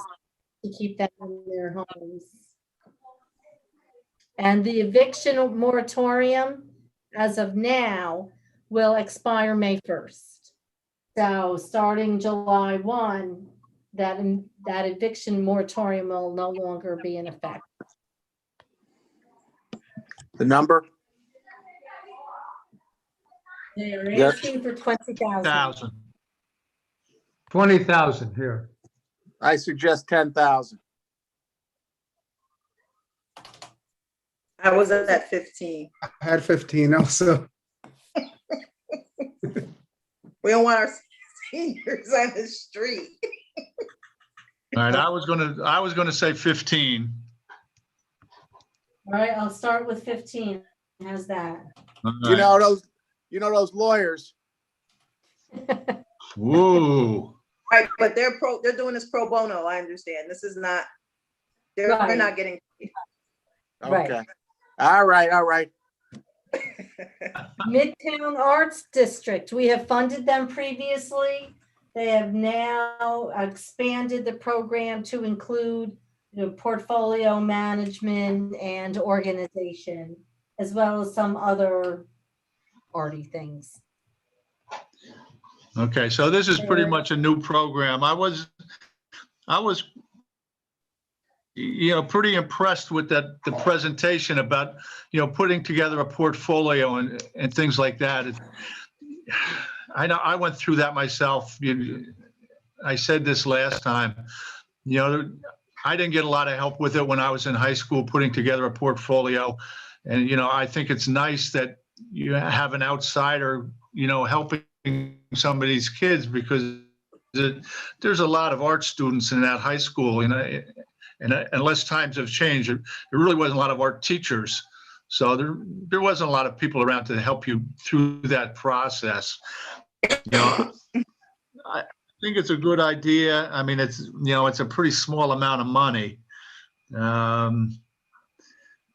to keep them in their homes. And the eviction moratorium, as of now, will expire May 1st. So starting July 1, that eviction moratorium will no longer be in effect. The number? They are Yes. asking for 20,000. 1,000. 20,000 here. I suggest 10,000. I was at 15. I had 15 also. We don't want our seniors on the street. All right, I was gonna say 15. All right, I'll start with 15. How's that? All You right. know those lawyers. Whoa. Right, but they're doing this pro bono, I understand. This is not, they're Right. not getting. Right. Okay. All right. Midtown Arts District, we have funded them previously. They have now expanded the program to include portfolio management and organization, as well as some other arty things. Okay, so this is pretty much a new program. I was pretty impressed with the presentation about, putting together a portfolio and things like that. I know I went through that myself. I said this last time, I didn't get a lot of help with it when I was in high school, putting together a portfolio. And, I think it's nice that you have an outsider, helping some of these kids, because there's a lot of art students in that high school, and unless times have changed, there really wasn't a lot of art teachers. So there wasn't a lot of people around to help you through that process. I think it's a good idea. I mean, it's a pretty small amount of money. I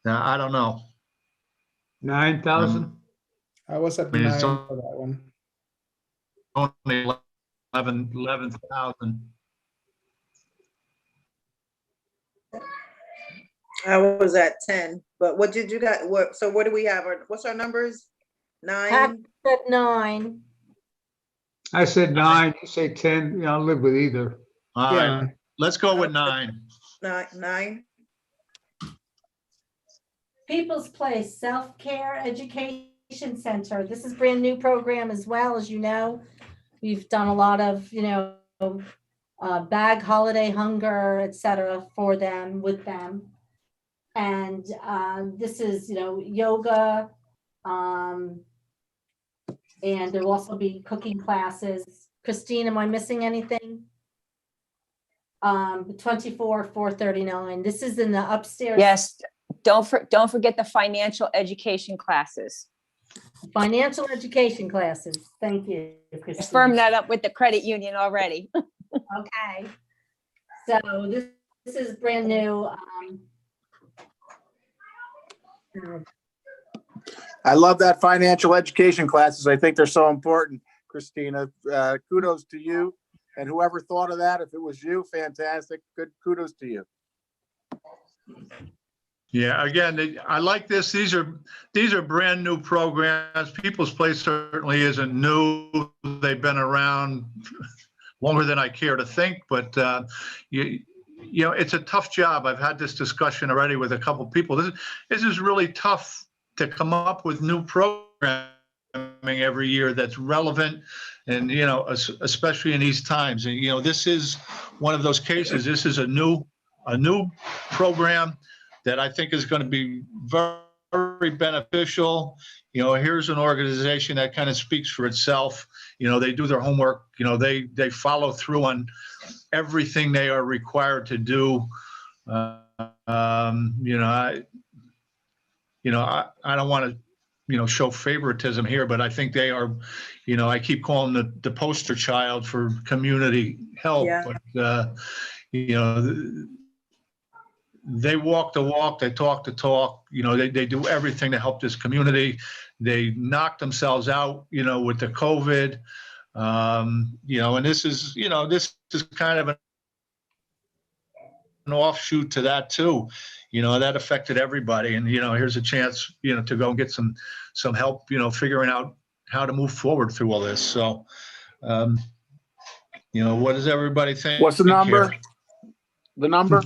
don't know. 9,000. I was at I mean, 9 it's for that one. only 11,000. I was at 10, but what did you got? So what do we have? What's our numbers? 9? At 9. I said 9, you say 10, I'll live with either. All Yeah. right, let's go with 9. 9. People's Place Self-Care Education Center. This is brand new program as well, as you know. We've done a lot of, bag holiday hunger, etc. for them, with them. And this is, yoga, and there will also be cooking classes. Christine, am I missing anything? 24,439. This is in the upstairs. Yes, don't forget the financial education classes. Financial education classes. Thank you, I Christine. firmed that up with the credit union already. Okay. So this is brand new. I love that financial education classes. I think they're so important, Christina. Kudos to you. And whoever thought of that, if it was you, fantastic. Good kudos to you. Yeah, again, I like this. These are brand new programs. People's Place certainly isn't new. They've been around longer than I care to think, but you know, it's a tough job. I've had this discussion already with a couple people. This is really tough to come up with new programming every year that's relevant, and you know, especially in these times. And you know, this is one of those cases. This is a new program that I think is going to be very, very beneficial. You know, here's an organization that kind of speaks for itself. You know, they do their homework. You know, they follow through on everything they are required to do. You know, I don't want to, show favoritism here, but I think they are, I keep calling the poster child for community help. Yeah. But, they walk the walk, they talk the talk, they do everything to help this community. They knock themselves out, with the COVID, and this is kind of an offshoot to that too. That affected everybody. And, here's a chance, to go and get some help, figuring out how to move forward through all this. So, what does everybody think? What's the number? The number?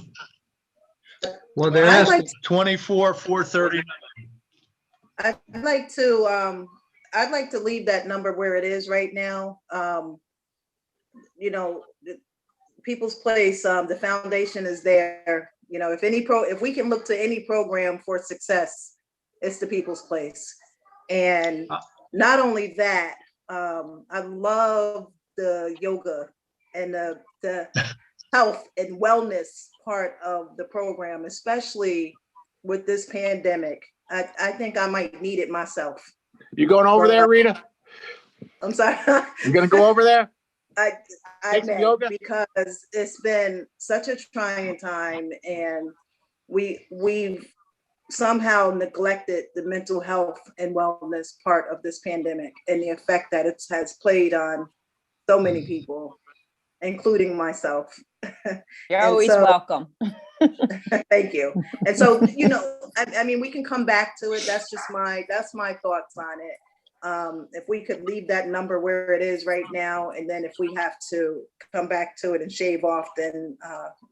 Well, they're I'd asking, like 24,439. I'd like to leave that number where it is right now. People's Place, the foundation is there. If we can look to any program for success, it's the People's Place. And not only that, I love the yoga and the health and wellness part of the program, especially with this pandemic. I think I might need it myself. You going over there, Rita? I'm sorry. You gonna go over there? I Take some may, yoga? because it's been such a trying time, and we've somehow neglected the mental health and wellness part of this pandemic and the effect that it has played on so many people, including myself. You're And always so- welcome. Thank you. And so, I mean, we can come back to it. That's my thoughts on it. If we could leave that number where it is right now, and then if we have to come back to it and shave off, then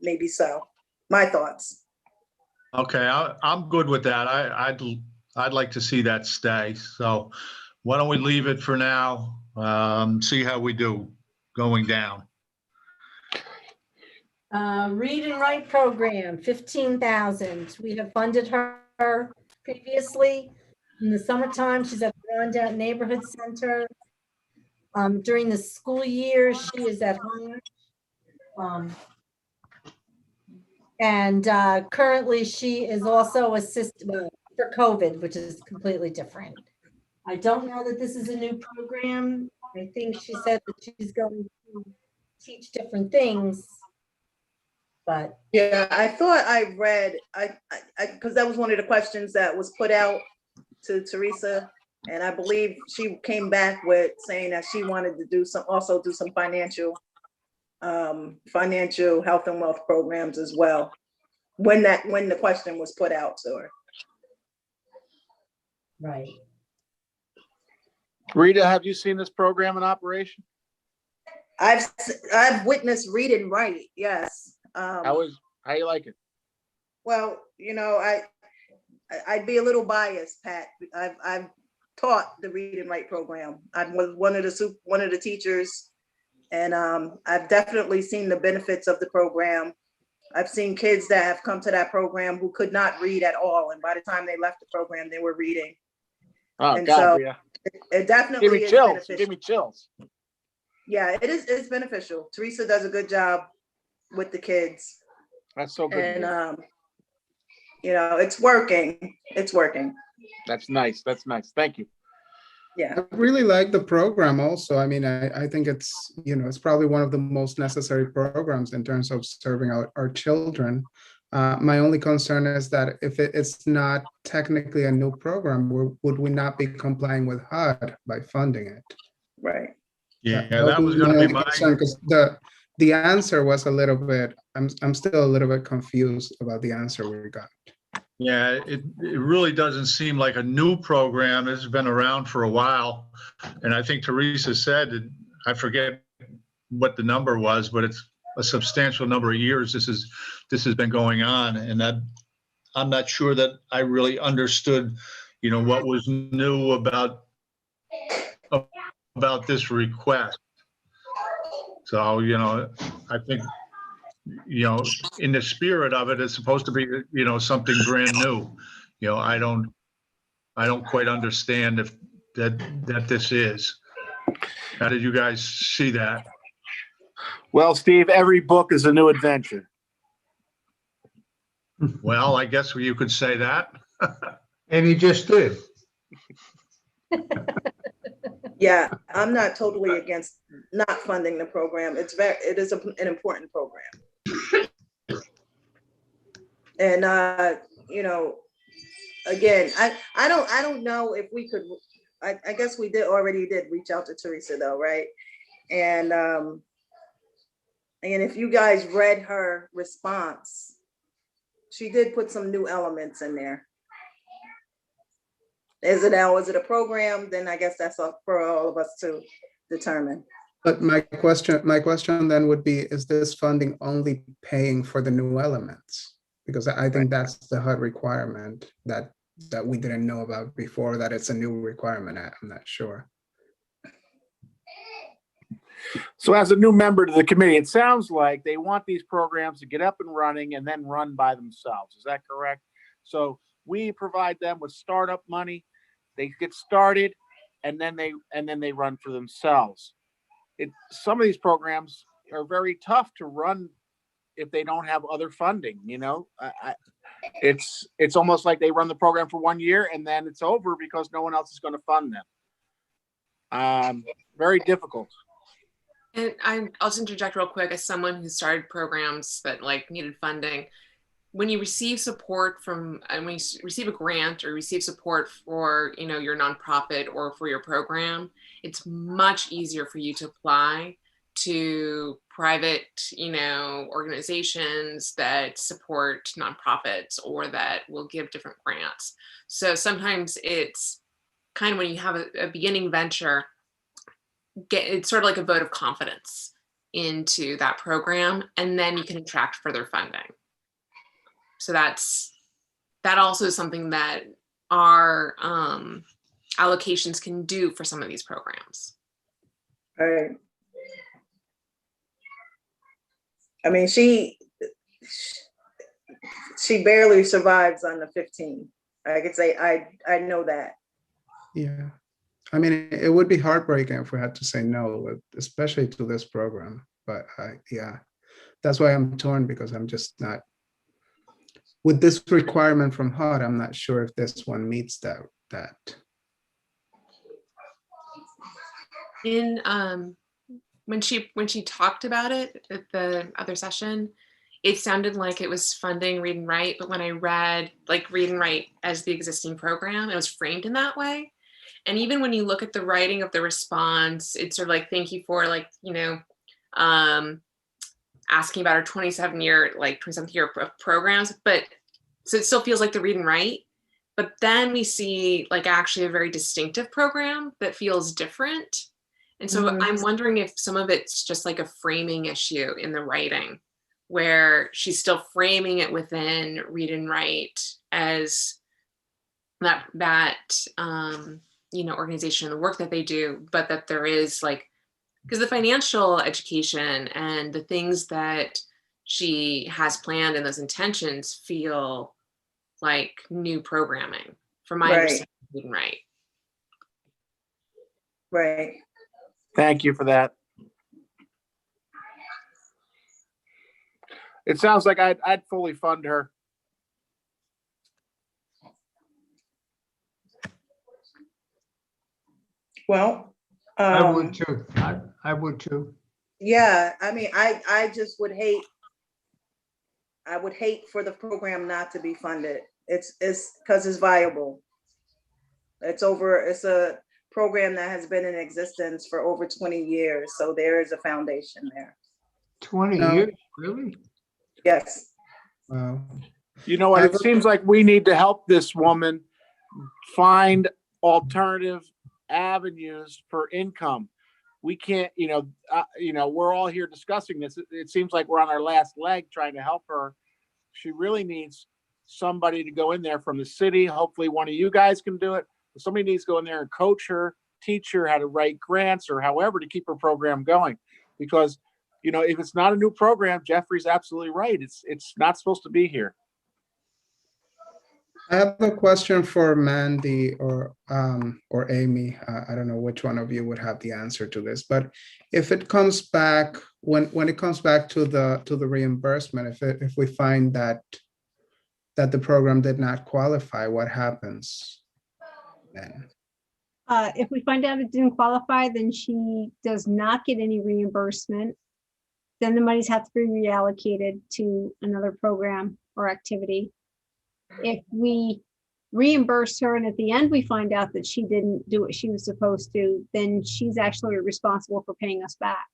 maybe so. My thoughts. Okay, I'm good with that. I'd like to see that stay. So why don't we leave it for now? See how we do going down. Read and write program, 15,000. We have funded her previously. In the summertime, she's at the Rondout Neighborhood Center. During the school year, she is at home. And currently, she is also assisted for COVID, which is completely different. I don't know that this is a new program. I think she said that she's going to teach different things. But Yeah, I thought I read, because that was one of the questions that was put out to Teresa, and I believe she came back with saying that she wanted to do some financial health and wealth programs as well, when the question was put out to her. right. Rita, have you seen this program in operation? I've witnessed Read and Write, yes. How you like it? Well, I'd be a little biased, Pat. I've taught the Read and Write program. I was one of the teachers, and I've definitely seen the benefits of the program. I've seen kids that have come to that program who could not read at all, and by the time they left the program, they were reading. Oh And God, so Rita. It definitely Give me is chills. beneficial. Give me chills. Yeah, it's beneficial. Teresa does a good job with the kids, That's so good. and it's working. It's working. That's nice. That's nice. Thank you. Yeah. I really like the program also. I mean, I think it's, it's probably one of the most necessary programs in terms of serving our children. My only concern is that if it's not technically a new program, would we not be complying with HUD by funding it? Right. Yeah, that was going to be my concern, because the answer was a little bit, I'm still a little bit confused about the answer we got. Yeah, it really doesn't seem like a new program. It's been around for a while. And I think Teresa said, I forget what the number was, but it's a substantial number of years this has been going on. And I'm not sure that I really understood, what was new about this request. So, I think, in the spirit of it, it's supposed to be, something brand new. I don't quite understand if that this is. How did you guys see that? Well, Steve, every book is a new adventure. Well, I guess you could say that. And he just did. Yeah, I'm not totally against not funding the program. It is an important program. And again, I don't know if we could. I guess we already did reach out to Teresa though, right? And if you guys read her response, she did put some new elements in there. Is it a program? Then I guess that's up for all of us to determine. But my question then would be, is this funding only paying for the new elements? Because I think that's the HUD requirement that we didn't know about before, that it's a new requirement. I'm not sure. So as a new member to the committee, it sounds like they want these programs to get up and running and then run by themselves. Is that correct? So we provide them with startup money. They get started and then they run for themselves. Some of these programs are very tough to run if they don't have other funding, it's almost like they run the program for 1 year and then it's over because no one else is going to fund them. Very difficult. And I'll just interject real quick as someone who started programs that needed funding. When you receive support when you receive a grant or receive support for, your nonprofit or for your program, it's much easier for you to apply to private, organizations that support nonprofits or that will give different grants. So sometimes it's kind of when you have a beginning venture, it's sort of like a vote of confidence into that program, and then you can attract further funding. So that also is something that our allocations can do for some of these programs. All right. I mean, she barely survives on the 15. I could say I know that. Yeah. I mean, it would be heartbreaking if we had to say no, especially to this program. But yeah, that's why I'm torn, because I'm just not, with this requirement from HUD, I'm not sure if this one meets that. When she talked about it at the other session, it sounded like it was funding Read and Write, but when I read Read and Write as the existing program, it was framed in that way. And even when you look at the writing of the response, it's sort of thank you for asking about our 27th year of programs, but so it still feels like the Read and Write. But then we see actually a very distinctive program that feels different. And so I'm wondering if some of it's just a framing issue in the writing, where she's still framing it within Read and Write as that organization and the work that they do, but that there is because the financial education and the things that she has planned and those intentions feel like new programming from my understanding of Read and Write. Right. Thank you for that. It sounds like I'd fully fund her. Well, I would too. I would too. Yeah, I mean, I just would hate. I would hate for the program not to be funded. It's because it's viable. It's a program that has been in existence for over 20 years. So there is a foundation there. 20 years, really? Yes. Wow. You know what? It seems like we need to help this woman find alternative avenues for income. We can't, we're all here discussing this. It seems like we're on our last leg trying to help her. She really needs somebody to go in there from the city. Hopefully one of you guys can do it. Somebody needs to go in there and coach her, teach her how to write grants or however to keep her program going. Because, if it's not a new program, Jeffrey's absolutely right. It's not supposed to be here. I have a question for Mandy or Amy. I don't know which one of you would have the answer to this, but if it comes back, when it comes back to the reimbursement, if we find that the program did not qualify, what happens then? If we find out it didn't qualify, then she does not get any reimbursement. Then the monies have to be reallocated to another program or activity. If we reimburse her and at the end we find out that she didn't do what she was supposed to, then she's actually responsible for paying us back.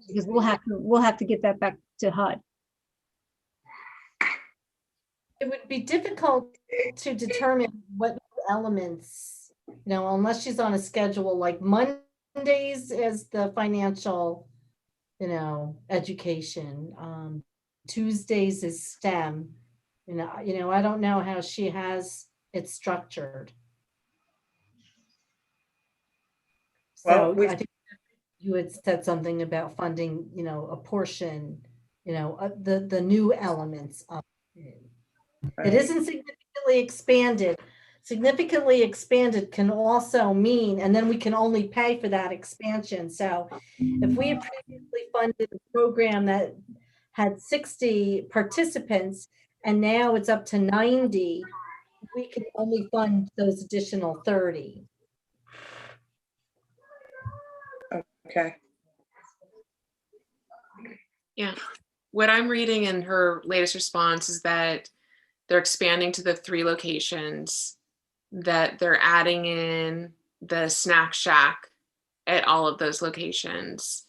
Because we'll have to get that back to HUD. It would be difficult to determine what elements, unless she's on a schedule, like Mondays is the financial, education. Tuesdays is STEM. I don't know how she has it structured. So Well, I think you had said something about funding, a portion, the new elements of it. It isn't significantly expanded. Significantly expanded can also mean, and then we can only pay for that expansion. So if we had previously funded a program that had 60 participants and now it's up to 90, we can only fund those additional 30. Okay. Yeah. What I'm reading in her latest response is that they're expanding to the 3 locations, that they're adding in the snack shack at all of those locations.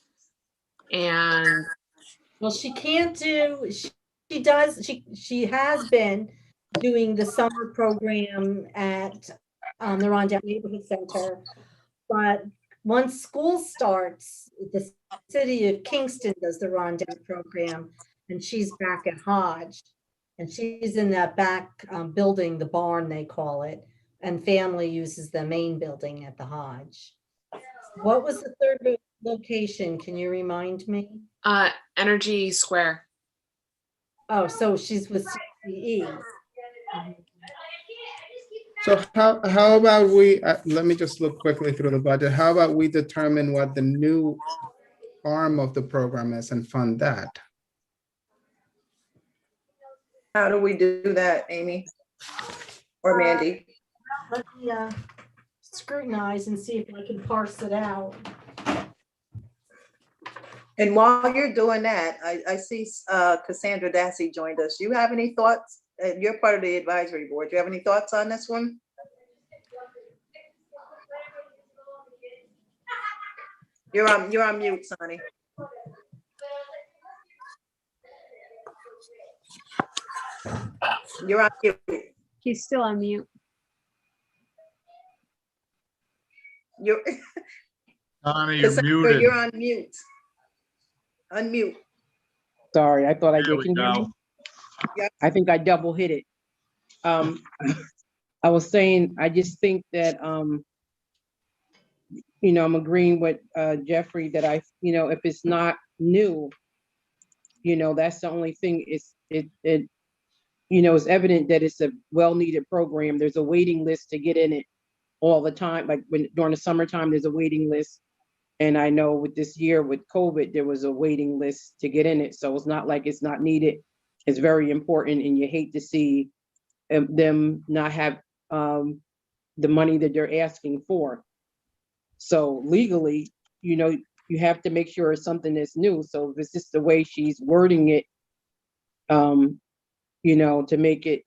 And well, she can't do, she has been doing the summer program at the Rondout Neighborhood Center, but once school starts, the city of Kingston does the Rondout program, and she's back at Hodge, and she's in that back building, the barn they call it, and family uses the main building at the Hodge. What was the third location? Can you remind me? Energy Square. Oh, so she's with CCE. So how about we, let me just look quickly through the budget. How about we determine what the new arm of the program is and fund that? How do we do that, Amy or Mandy? Let me scrutinize and see if I can parse it out. And while you're doing that, I see Cassandra Dassey joined us. You have any thoughts? You're part of the advisory board. Do you have any thoughts on this one? You're on mute, Sonny. You're on mute. He's still on mute. Connie, you're Cassandra, muted. you're on mute. Unmute. Sorry, I thought I There did. we Can you hear me? go. Yep. I think I double hit it. I was saying, I just think that, I'm agreeing with Jeffrey that if it's not new, that's the only thing. It's evident that it's a well-needed program. There's a waiting list to get in it all the time. Like during the summertime, there's a waiting list. And I know with this year with COVID, there was a waiting list to get in it. So it's not like it's not needed. It's very important, and you hate to see them not have the money that they're asking for. So legally, you have to make sure it's something that's new. So if it's just the way she's wording it, to make it,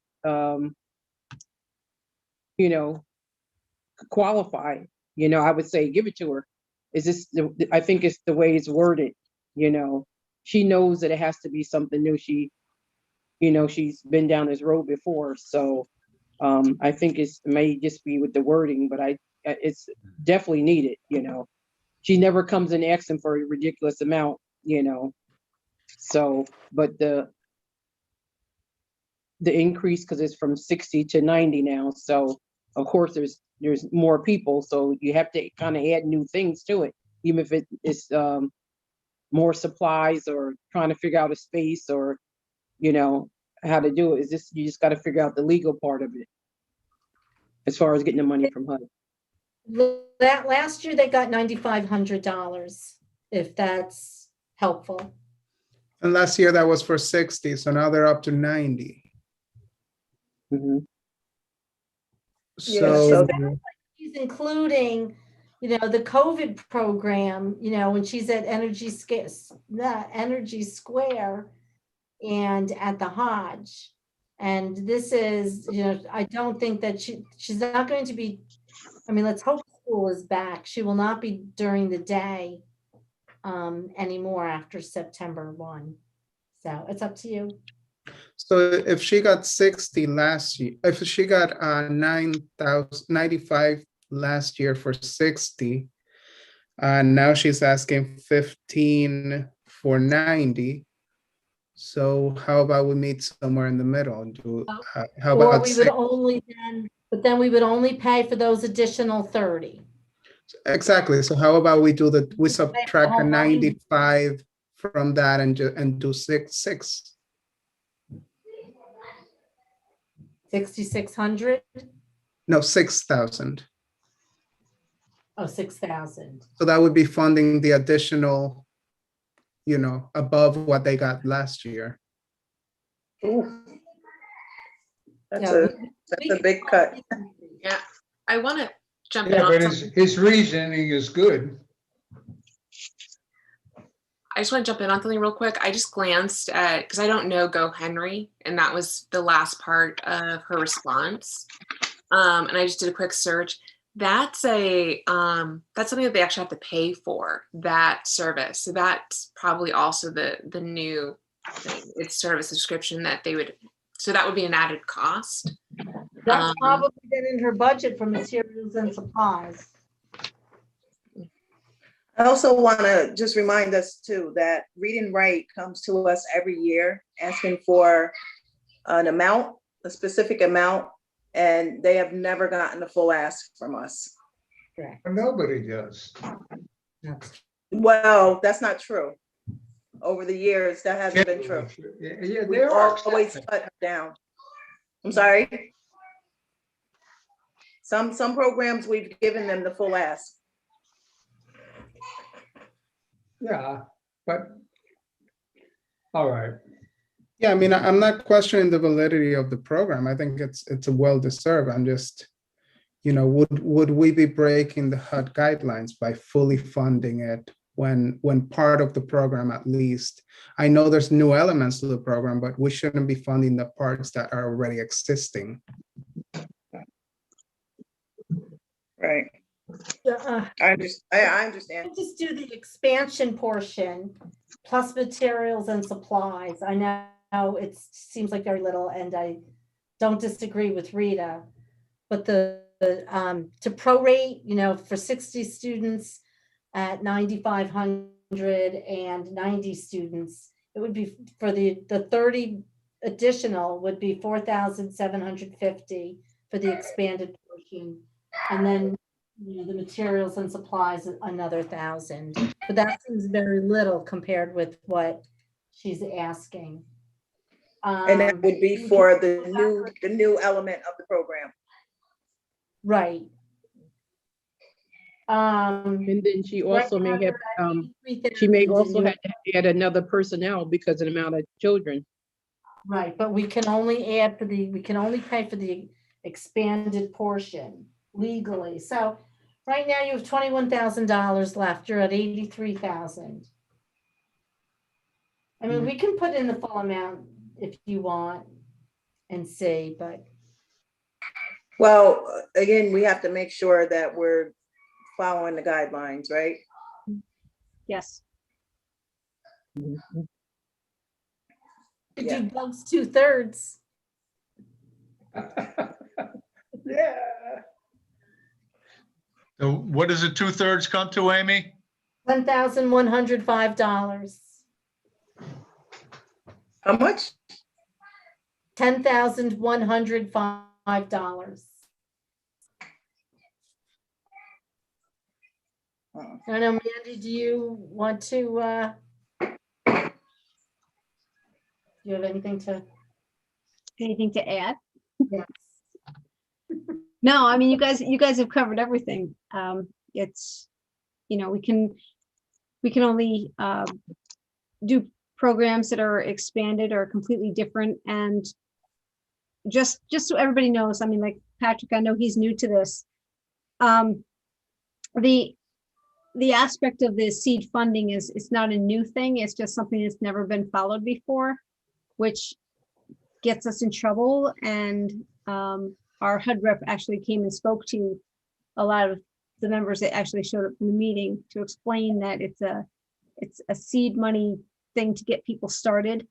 qualify, I would say give it to her. Is this? I think it's the way it's worded. She knows that it has to be something new. You know, she's been down this road before, so I think it may just be with the wording, but it's definitely needed, you know. She never comes in asking for a ridiculous amount, you know. So, but the increase, because it's from 60 to 90 now, so of course there's more people, so you have to kind of add new things to it, even if it's more supplies or trying to figure out a space or, you know, how to do it. Is this, you just got to figure out the legal part of it as far as getting the money from HUD. That last year they got $9,500, if that's helpful. And last year that was for 60, so now they're up to 90. Mhm. Yeah, So, so She's including, you know, the COVID program, you know, when she's at Energy Square and at the Hodge. And this is, you know, I don't think that she's not going to be, I mean, let's hope school is back. She will not be during the day anymore after September 1. So it's up to you. so if she got 60 last year, if she got 9,095 last year for 60, now she's asking 15 for 90. So how about we meet somewhere in the middle and do, how Or about we would only then, but then we would only pay for those additional 30. exactly. So how about we do we subtract the whole 95 from that and do 6. 6,600? No, 6,000. Oh, 6,000. So that would be funding the additional, you know, above what they got last year. ooh, that's Yeah, a big cut. Yeah, I want to jump in Yeah, on but something. his reasoning is good. I just want to jump in on something real quick. I just glanced at, because I don't know Go Henry, and that was the last part of her response. And I just did a quick search. That's something that they actually have to pay for, that service. So that's probably also the new thing. It's sort of a subscription that they would, so that would be an added cost. That's probably been in her budget for materials and supplies. I also want to just remind us too that Read and Write comes to us every year asking for an amount, a specific amount, and they have never gotten a full ask from us. Nobody does. Well, that's not true. Over the years, that hasn't been true. Yeah, We there are always cut her down. I'm sorry. Some programs we've given them the full ask. Yeah, but, all right. Yeah, I mean, I'm not questioning the validity of the program. I think it's a well-deserved. I'm just, you know, would we be breaking the HUD guidelines by fully funding it when part of the program, at least, I know there's new elements to the program, but we shouldn't be funding the parts that are already existing. Right. I understand. Just do the expansion portion plus materials and supplies. I know it seems like very little, and I don't disagree with Rita, but to prorate, you know, for 60 students at 9,500 and 90 students, it would be for the 30 additional would be 4,750 for the expanded portion, and then, you know, the materials and supplies another 1,000. But that seems very little compared with what she's asking. And that would be for the new element of the program. Right. And then she also right may have, now, she may 3,000 also in have to add another personnel because of the amount of children. Right, but we can only pay for the expanded portion legally. So right now you have $21,000 left. You're at 83,000. I mean, we can put in the full amount if you want and see, but. Well, again, we have to make sure that we're following the guidelines, right? Yes. Could Yeah. do Doug's 2/3. Yeah. So what does the 2/3 come to, Amy? $10,105. How much? $10,105. I don't know, Mandy, do you want to, do you have anything to? Anything to add? Yes. No, I mean, you guys have covered everything. It's, we can only do programs that are expanded or completely different. And just so everybody knows, I mean, like Patrick, I know he's new to this. The aspect of the seed funding is, it's not a new thing. It's just something that's never been followed before, which gets us in trouble. And our HUD rep actually came and spoke to a lot of the members that actually showed up in the meeting to explain that it's a seed money thing to get people started.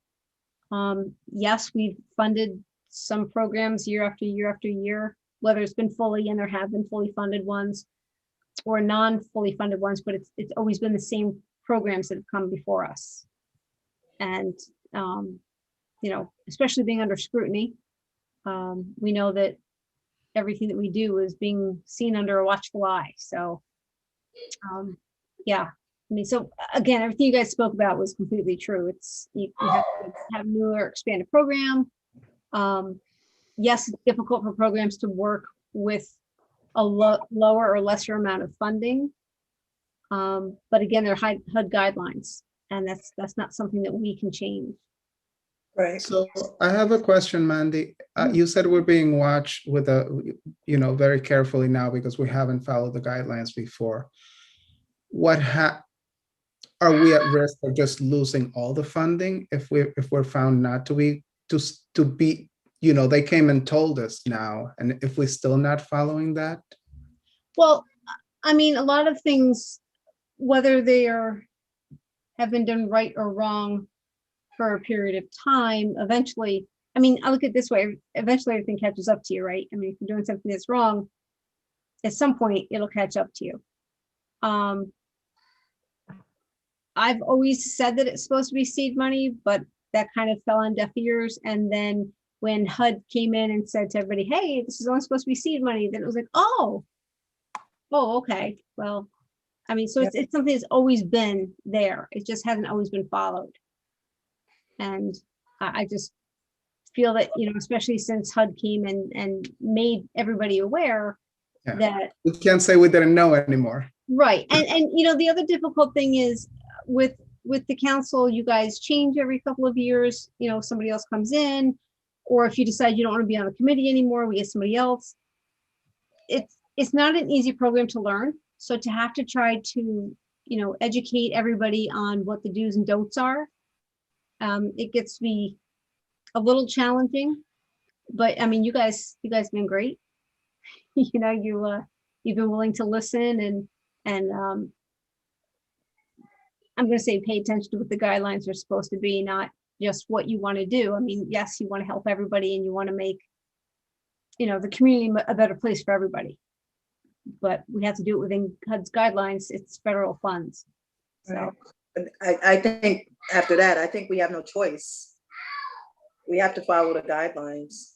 Yes, we've funded some programs year after year after year, whether it's been fully, and there have been fully funded ones or non-fully funded ones, but it's always been the same programs that have come before us. And especially being under scrutiny, we know that everything that we do is being seen under a watchful eye. So, yeah, I mean, so again, everything you guys spoke about was completely true. It's, you have to have a newer expanded program. Yes, it's difficult for programs to work with a lower or lesser amount of funding. But again, they're HUD guidelines, and that's not something that we can change. Right. So I have a question, Mandy. You said we're being watched with very carefully now because we haven't followed the guidelines before. Are we at risk of just losing all the funding if we're found not to be, they came and told us now, and if we're still not following that? Well, I mean, a lot of things, whether they have been done right or wrong for a period of time, eventually, I mean, I look at it this way, eventually everything catches up to you, right? I mean, if you're doing something that's wrong, at some point it'll catch up to you. I've always said that it's supposed to be seed money, but that kind of fell on deaf ears. And then when HUD came in and said to everybody, hey, this is only supposed to be seed money, then it was like, oh, okay. Well, I mean, so it's something that's always been there. It just hasn't always been followed. And I just feel that, especially since HUD came and made everybody aware that we can't say we didn't know anymore. Right. And the other difficult thing is with the council, you guys change every couple of years, somebody else comes in, or if you decide you don't want to be on the committee anymore, we get somebody else. It's not an easy program to learn. So to have to try to, educate everybody on what the do's and don'ts are, it gets to be a little challenging, but I mean, you guys have been great. You've been willing to listen and I'm going to say pay attention to what the guidelines are supposed to be, not just what you want to do. I mean, yes, you want to help everybody and you want to make, the community a better place for everybody. But we have to do it within HUD's guidelines. It's federal funds. So I think after that, I think we have no choice. We have to follow the guidelines.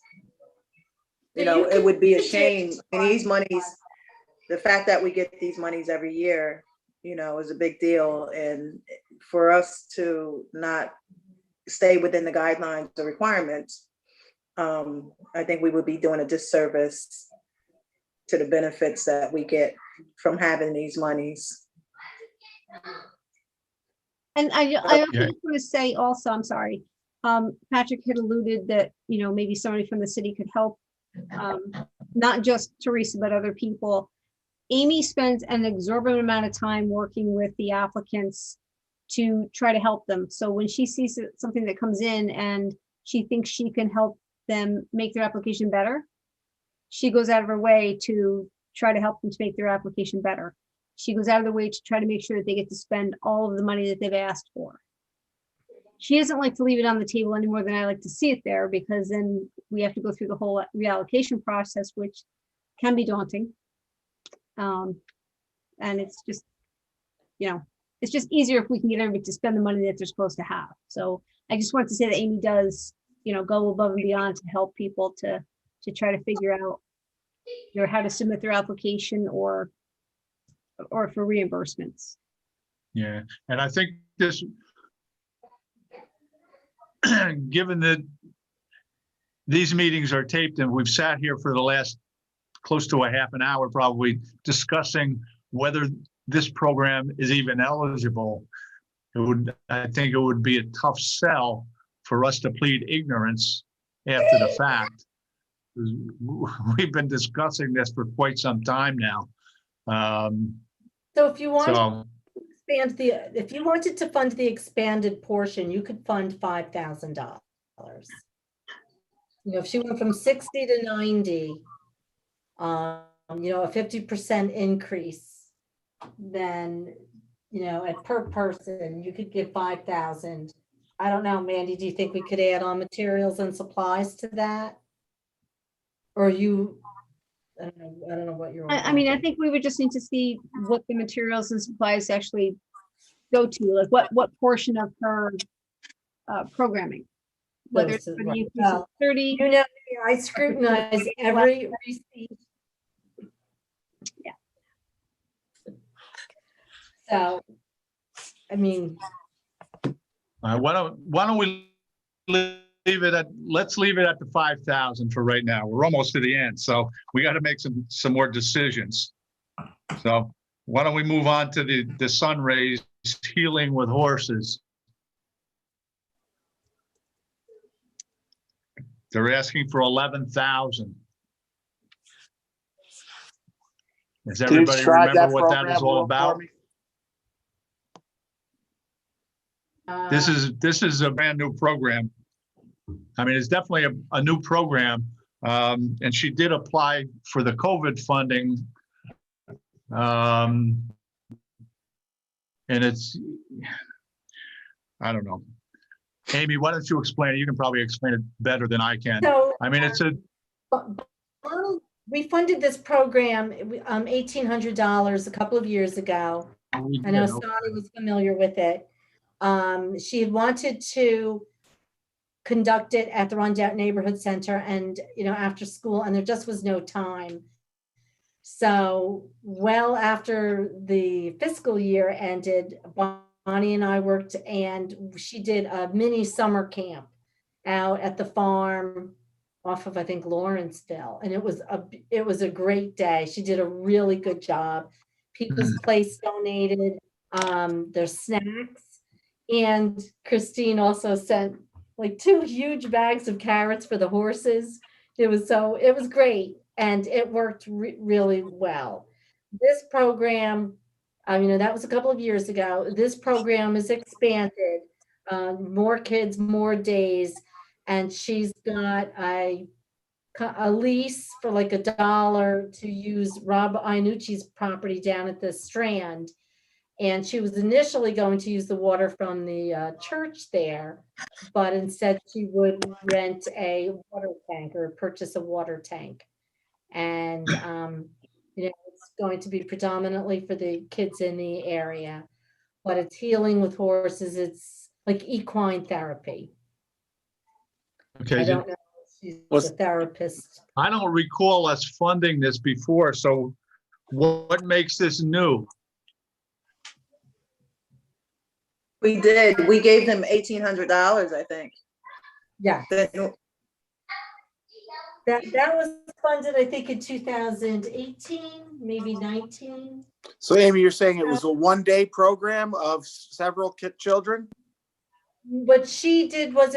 It would be a shame. And these monies, the fact that we get these monies every year, is a big deal. And for us to not stay within the guidelines or requirements, I think we would be doing a disservice to the benefits that we get from having these monies. And I also just want to say also, I'm sorry, Patrick had alluded that, maybe somebody from the city could help, not just Teresa, but other people. Amy spends an exorbitant amount of time working with the applicants to try to help them. So when she sees something that comes in and she thinks she can help them make their application better, she goes out of her way to try to help them to make their application better. She goes out of the way to try to make sure that they get to spend all of the money that they've asked for. she doesn't like to leave it on the table any more than I like to see it there, because then we have to go through the whole reallocation process, which can be daunting. And it's just, it's just easier if we can get everybody to spend the money that they're supposed to have. So I just want to say that Amy does, go above and beyond to help people to try to figure out, how to submit their application or for reimbursements. Yeah, and I think this, given that these meetings are taped and we've sat here for the last close to a half an hour, probably discussing whether this program is even eligible, I think it would be a tough sell for us to plead ignorance after the fact. We've been discussing this for quite some time now. So if you want So, to expand if you wanted to fund the expanded portion, you could fund $5,000. If she went from 60 to 90, a 50% increase, then, at per person, you could give 5,000. I don't know, Mandy, do you think we could add on materials and supplies to that? Or I don't know what you're. I mean, I think we would just need to see what the materials and supplies actually go to, like what portion of her programming, whether it's for the increase of 30. I scrutinize every receipt. Yeah. So, I mean. why don't we let's leave it at the 5,000 for right now. We're almost to the end, so we got to make some more decisions. So why don't we move on to the sun rays healing with horses? They're asking for 11,000. Does everybody remember what that is all about? This is a brand new program. I mean, it's definitely a new program. And she did apply for the COVID funding. And it's, I don't know. Amy, why don't you explain it? You can probably explain it better than I can. So, I mean, it's we funded this program, $1,800 a couple of years ago. I know Sonny was familiar with it. She had wanted to conduct it at the Rundown Neighborhood Center and, after school, and there just was no time. So well after the fiscal year ended, Bonnie and I worked, and she did a mini summer camp out at the farm off of, I think, Lawrenceville. And it was a great day. She did a really good job. People's Place donated their snacks. And Christine also sent like 2 huge bags of carrots for the horses. It was great. And it worked really well. This program, that was a couple of years ago. This program is expanded, more kids, more days. And she's got a lease for like $1 to use Rob Iannucci's property down at the Strand. And she was initially going to use the water from the church there, but instead she would rent a water tank or purchase a water tank. And, it's going to be predominantly for the kids in the area, but it's healing with horses. It's like equine therapy. okay. I don't know if she's a therapist. I don't recall us funding this before. So what makes this new? We did. We gave them $1,800, I think. Yeah. That was funded, I think, in 2018, maybe 19. So Amy, you're saying it was a 1-day program of several children? What she did was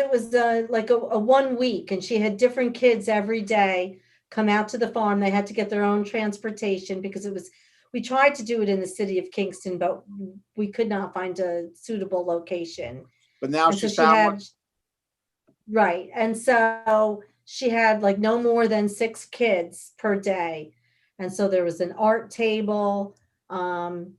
like a 1 week, and she had different kids every day come out to the farm. They had to get their own transportation because we tried to do it in the city of Kingston, but we could not find a suitable location. But now she's found one. Right. And so she had like no more than 6 kids per day. And so there was an art table, and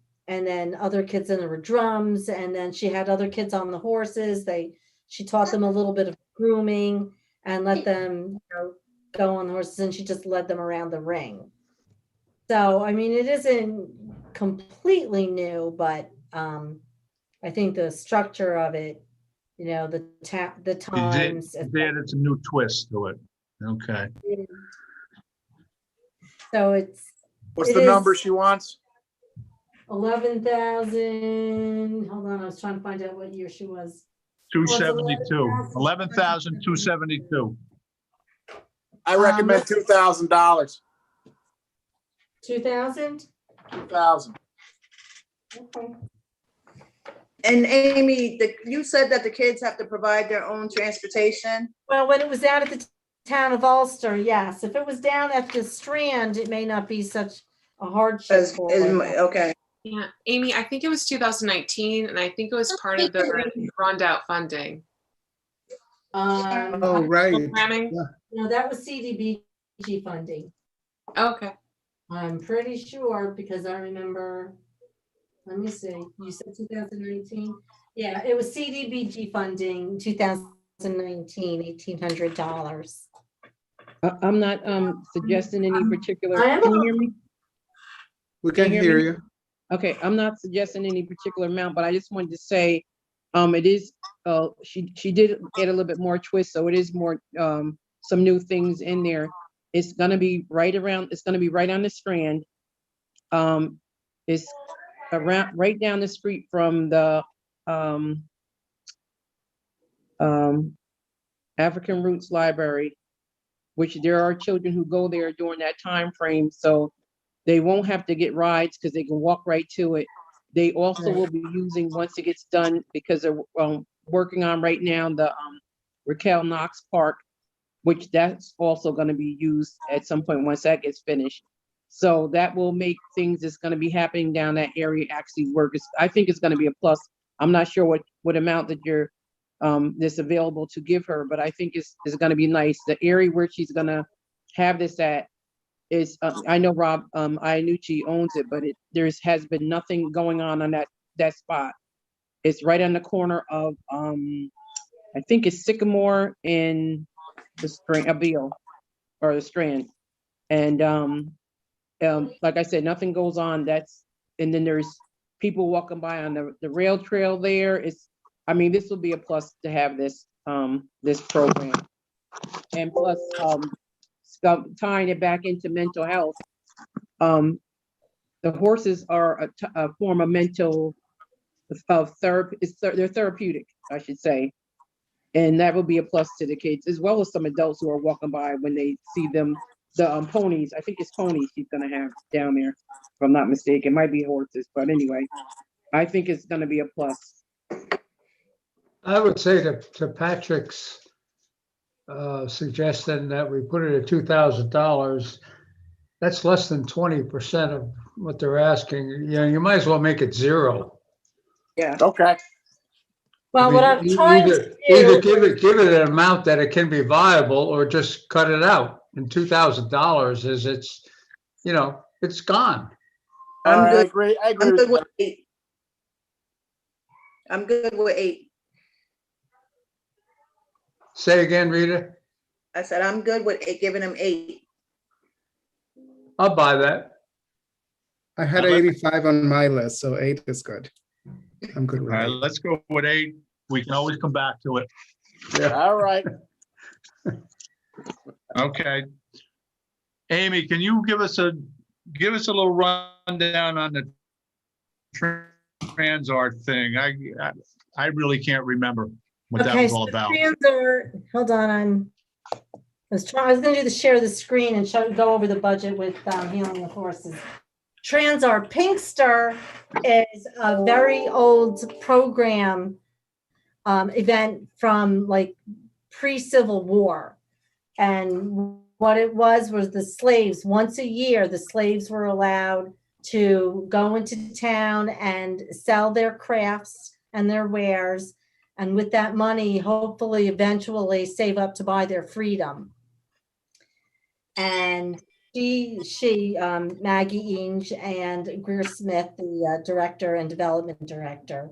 then other kids, and there were drums, and then she had other kids on the horses. They she taught them a little bit of grooming and let them, go on horses, and she just led them around the ring. So, I mean, it isn't completely new, but I think the structure of it, the times. It's a new twist to it. Okay. So What's the number she wants? 11,000. Hold on, I was trying to find out what year she was. 272. 11,272. I recommend $2,000. 2,000? 2,000. Okay. And Amy, you said that the kids have to provide their own transportation? Well, when it was out at the town of Ulster, yes. If it was down at the Strand, it may not be such a hardship for them. Okay. Yeah, Amy, I think it was 2019, and I think it was part of the Rondout funding. Oh, right. Programming? Yeah. No, that was CDBG funding. Okay. I'm pretty sure because I remember, let me see, you said 2019? Yeah, it was CDBG funding, 2019, $1,800. I'm not suggesting any particular, I am can you hear me? We can hear you. Okay, I'm not suggesting any particular amount, but I just wanted to say, it is, she did add a little bit more twist, so it is more, some new things in there. It's gonna be right on the Strand. It's right down the street from the, African Roots Library, which there are children who go there during that time frame, so they won't have to get rides because they can walk right to it. They also will be using, once it gets done, because they're working on right now the Raquel Knox Park, which that's also going to be used at some point once that gets finished. So that will make things that's going to be happening down that area actually work. I think it's going to be a plus. I'm not sure what amount that you're that's available to give her, but I think it's going to be nice. The area where she's going to have this at is, I know Rob Iannucci owns it, but has been nothing going on that spot. It's right on the corner of, I think it's Sycamore and the Strand. And like I said, nothing goes on. And then there's people walking by on the rail trail there. This will be a plus to have this program. And plus, tying it back into mental health. The horses are a form of mental therapy. They're therapeutic, I should say. And that will be a plus to the kids, as well as some adults who are walking by when they see them. The ponies, I think it's ponies she's gonna have down there, if I'm not mistaken. It might be horses, but anyway, I think it's gonna be a plus. I would say to Patrick's suggestion that we put it at $2,000, that's less than 20% of what they're asking. You might as well make it zero. Yeah. Okay. Well, what I'm trying to Either do, give it an amount that it can be viable, or just cut it out. And $2,000 it's gone. I'm good. I agree. I'm good with 8. I'm good with 8. Say again, Rita. I said, I'm good with giving him 8. I'll buy that. I had 85 on my list, so 8 is good. I'm good with All right, 8. let's go with 8. We can always come back to it. Yeah. All right. Okay. Amy, can you give us a little rundown on the TransArt thing? I really can't remember what that was all about. Hold on, I was going to do the share the screen and go over the budget with Healing the Horses. TransArt Pinkster is a very old program event from like pre-Civil War. And what it was the slaves, once a year, the slaves were allowed to go into town and sell their crafts and their wares. And with that money, hopefully, eventually save up to buy their freedom. And she Maggie Inge and Greer Smith, the director and development director,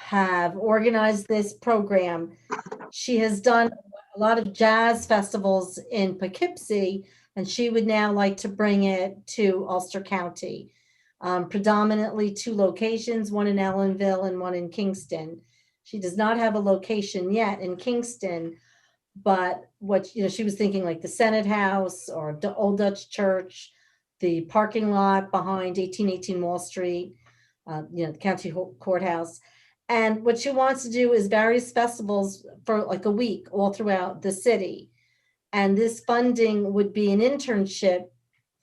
have organized this program. She has done a lot of jazz festivals in Poughkeepsie, and she would now like to bring it to Ulster County. Predominantly 2 locations, one in Ellenville and one in Kingston. She does not have a location yet in Kingston, but what, you know, she was thinking like the Senate House or the Old Dutch Church, the parking lot behind 1818 Wall Street, you know, the county courthouse. And what she wants to do is various festivals for like a week all throughout the city. And this funding would be an internship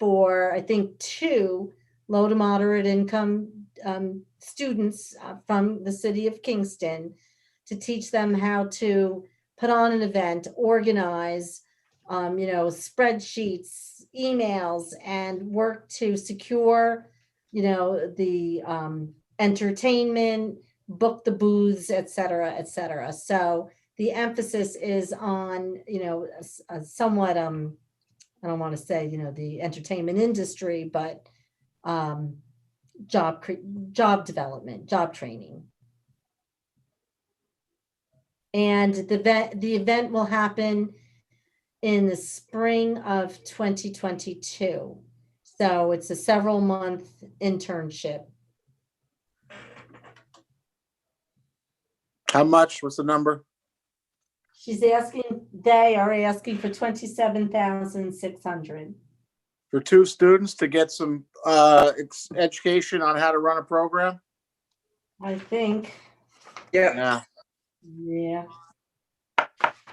for, I think, 2 low to moderate income students from the city of Kingston to teach them how to put on an event, organize, you know, spreadsheets, emails, and work to secure, you know, the entertainment, book the booths, et cetera, et cetera. So the emphasis is on, you know, a somewhat, I don't want to say, you know, the entertainment industry, but job development, job training. And the event will happen in the spring of 2022. So it's a several month internship. How much? What's the number? They are asking for 27,600. For 2 students to get some education on how to run a program? I think. Yeah. Yeah.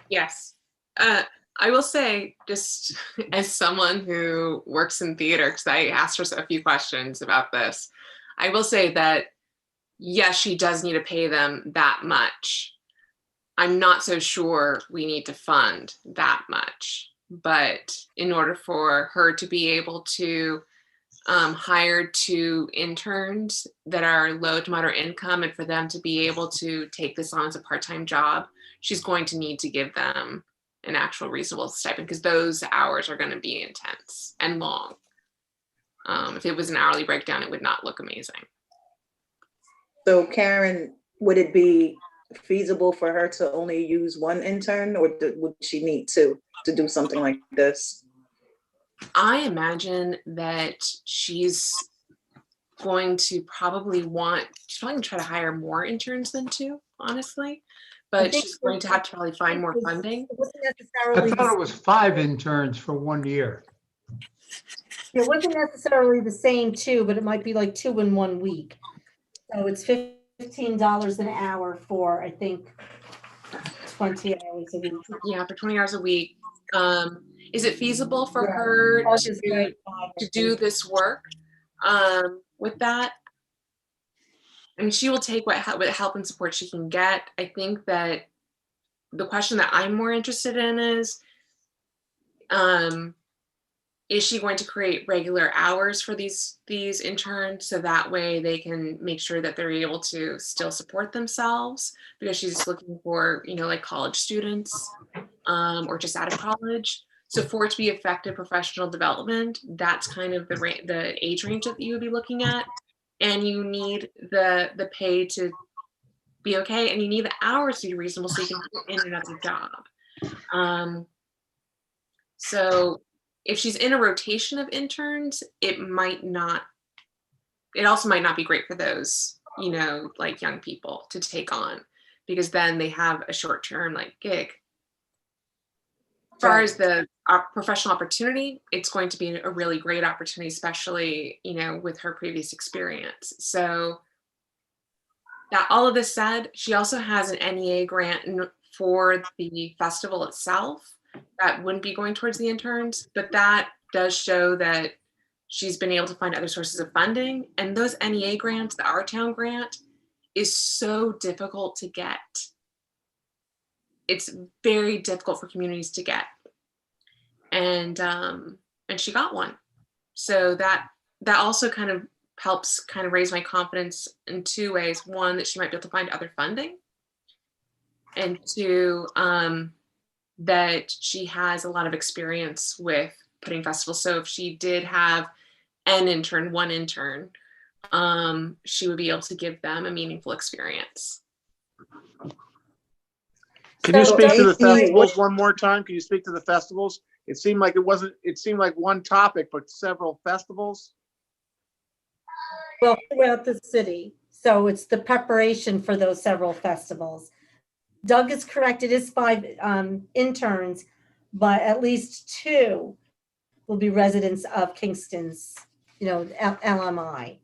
Yes. I will say, just as someone who works in theater, because I asked her a few questions about this, I will say that, yes, she does need to pay them that much. I'm not so sure we need to fund that much. But in order for her to be able to hire 2 interns that are low to moderate income, and for them to be able to take this on as a part-time job, she's going to need to give them an actual reasonable stipend, because those hours are going to be intense and long. If it was an hourly breakdown, it would not look amazing. So Karen, would it be feasible for her to only use 1 intern, or would she need to do something like this? I imagine that she's going to probably she's probably going to try to hire more interns than 2, honestly. But she's going to have to probably find more funding. It wasn't I necessarily thought it was 5 interns for 1 year. It wasn't necessarily the same 2, but it might be like 2 in 1 week. So it's $15 an hour for, I think, 20 hours a week. Yeah, for 20 hours a week. Is it feasible for her to do this work with that? I mean, she will take what help and support she can get. I think that the question that I'm more interested in is she going to create regular hours for these interns, so that way they can make sure that they're able to still support themselves, because she's looking for, you know, like college students or just out of college. So for it to be effective professional development, that's kind of the age range that you would be looking at. And you need the pay to be okay, and you need the hours to be reasonable so you can put in another job. So if she's in a rotation of interns, it also might not be great for those, you know, like young people to take on, because then they have a short-term like gig. As far as the professional opportunity, it's going to be a really great opportunity, especially, you know, with her previous experience. So that all of this said, she also has an NEA grant for the festival itself that wouldn't be going towards the interns, but that does show that she's been able to find other sources of funding. And those NEA grants, the Our Town grant, is so difficult to get. It's very difficult for communities to get. And she got one. So that also kind of helps kind of raise my confidence in 2 ways. 1, that she might be able to find other funding. And 2, that she has a lot of experience with putting festivals. So if she did have one intern, she would be able to give them a meaningful experience. Can you So speak to the Amy, festivals one more time? Can you speak to the festivals? It seemed like it seemed like one topic, but several festivals. Well, throughout the city. So it's the preparation for those several festivals. Doug is correct. It is 5 interns, but at least 2 will be residents of Kingston's, LMI.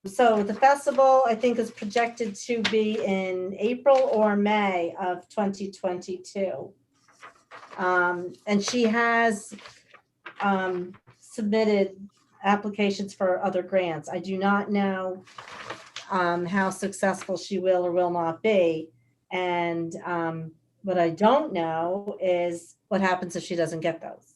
So the festival, I think, is projected to be in April or May of 2022. And she has submitted applications for other grants. I do not know how successful she will or will not be. And what I don't know is what happens if she doesn't get those.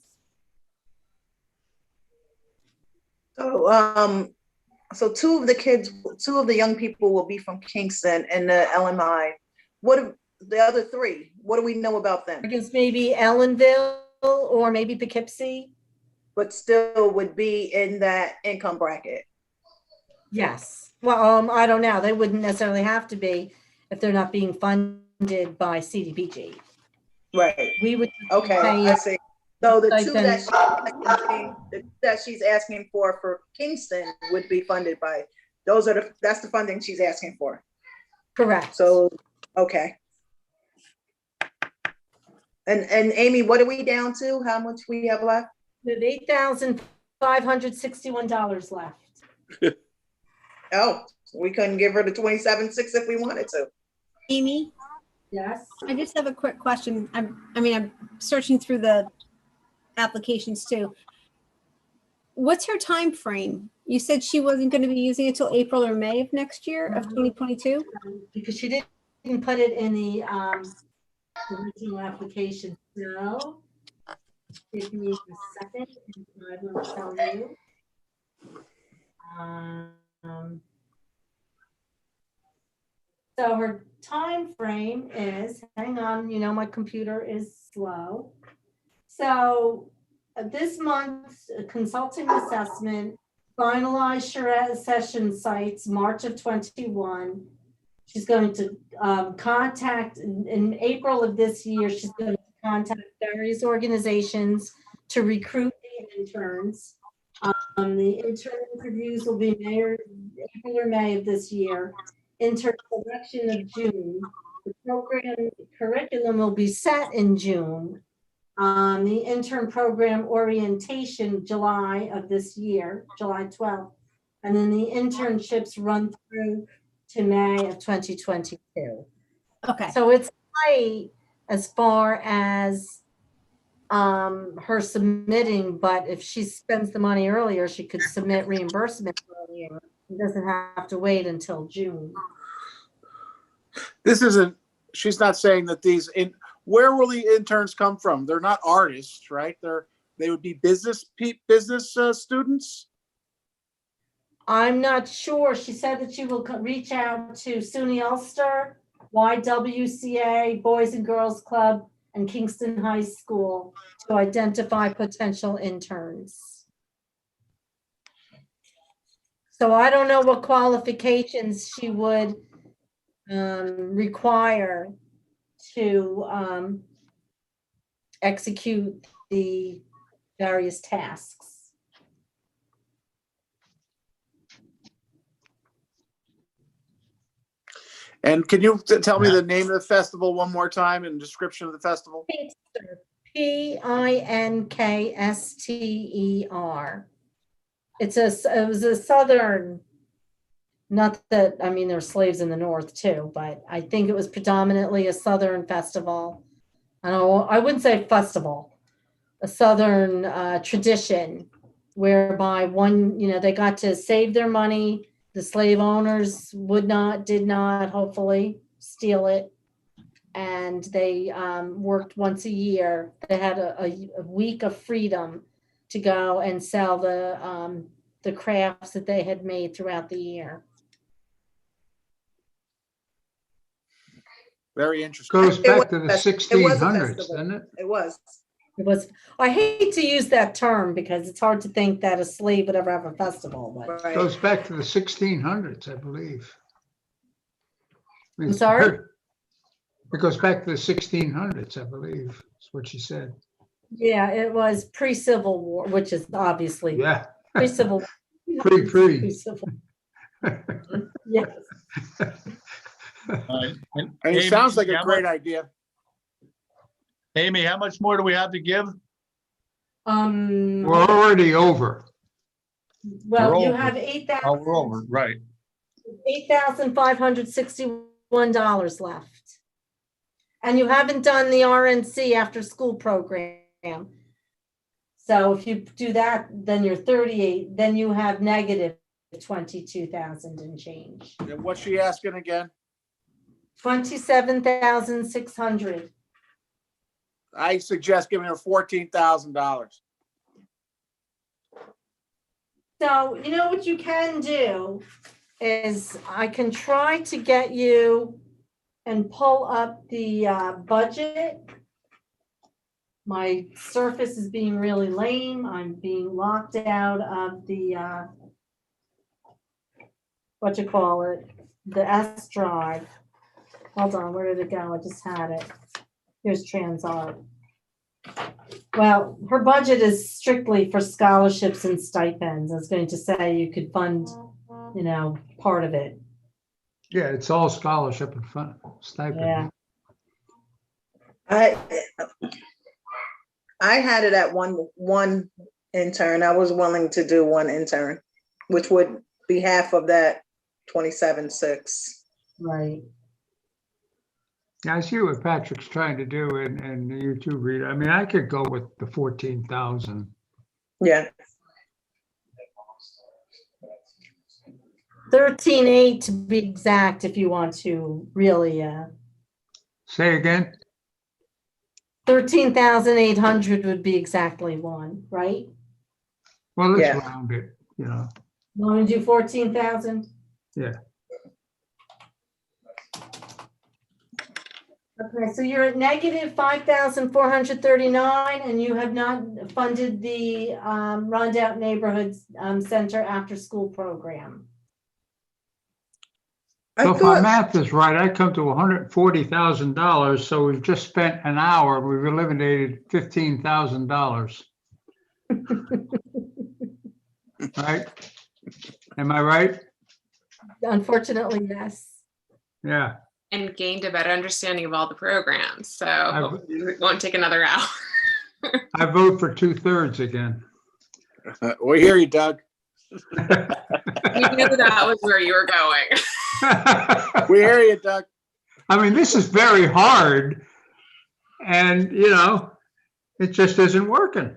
So 2 of the young people will be from Kingston and the LMI. What are the other 3? What do we know about them? I guess maybe Ellenville or maybe Poughkeepsie. But still would be in that income bracket. Yes. Well, I don't know. They wouldn't necessarily have to be if they're not being funded by CDBG. Right. We would. Okay, pay I see. So the 2 stipend. that she's asking for Kingston would be funded by, that's the funding she's asking for. Correct. So, okay. And Amy, what are we down to? How much we have left? We have $8,561 left. Oh, we couldn't give her the 27.6 if we wanted to. Amy, Yes. I just have a quick question. I'm searching through the applications too. What's her time frame? You said she wasn't going to be using it till April or May of next year of 2022? Because she didn't put it in the original application. So give me a second and I will tell you. So her time frame is, hang on, my computer is slow. So this month's consulting assessment, finalized charrette session sites, March of 21. She's going to contact, in April of this year, she's going to contact various organizations to recruit the interns. The intern interviews will be April or May of this year. Intern selection of June. The program curriculum will be set in June. The intern program orientation, July of this year, July 12th. And then the internships run through to May of 2022. Okay. So it's late as far as her submitting, but if she spends the money earlier, she could submit reimbursement earlier. She doesn't have to wait until June. She's not saying that where will the interns come from? They're not artists, right? They would be business students. I'm not sure. She said that she will reach out to SUNY Ulster, YWCA, Boys and Girls Club, and Kingston High School to identify potential interns. So I don't know what qualifications she would require to execute the various tasks. And can you tell me the name of the festival one more time and description of the festival? Pinkster. It was a southern, not that, I mean, there's slaves in the north too, but I think it was predominantly a southern festival. I wouldn't say festival, a southern tradition whereby they got to save their money. The slave owners did not hopefully steal it. And they worked once a year. They had a week of freedom to go and sell the crafts that they had made throughout the year. Very interesting. Goes back to the 1600s, doesn't it? It was. I hate to use that term because it's hard to think that a slave would ever have a festival, but Right. Goes back to the 1600s, I believe. I'm sorry? It goes back to the 1600s, I believe, is what she said. Yeah, it was pre-Civil War, which is obviously Yeah. pre-Civil. Pre. Pre-Civil. Yes. And And it Amy, sounds like a how great much- idea. Amy, how much more do we have to give? We're already over. Well, We're you over. have Oh, we're over, right. $8,561 left. And you haven't done the RNC after school program. So if you do that, then you're 38, then you have negative 22,000 and change. And what's she asking again? 27,600. I suggest giving her $14,000. So you know what you can do is I can try to get you and pull up the budget. My Surface is being really lame. I'm being locked out of the what you call it, the S drive. Hold on, where did it go? I just had it. Here's Transart. Well, her budget is strictly for scholarships and stipends. I was going to say you could fund, you know, part of it. Yeah, it's all scholarship and fun stipend. Yeah. I had it at one intern. I was willing to do one intern, which would be half of that 27,600. Right. Yeah, I see what Patrick's trying to do, and you too, Rita. I mean, I could go with the 14,000. Yeah. 13,800 to be exact, if you want to really. Say again? 13,800 would be exactly one, right? Well, let's Yeah. round it, you know. You want to do 14,000? Yeah. Okay, so you're at negative 5,439, and you have not funded the Rondout Neighborhoods Center after school program. So if my math is right, I come to $140,000. So we've just spent an hour. We've eliminated $15,000. Right? Am I right? Unfortunately, yes. Yeah. And gained a better understanding of all the programs. So I've- hopefully it won't take another hour. I vote for 2/3 again. We hear you, Doug. We knew that was where you were going. We hear you, Doug. I mean, this is very hard. And, you know, it just isn't working.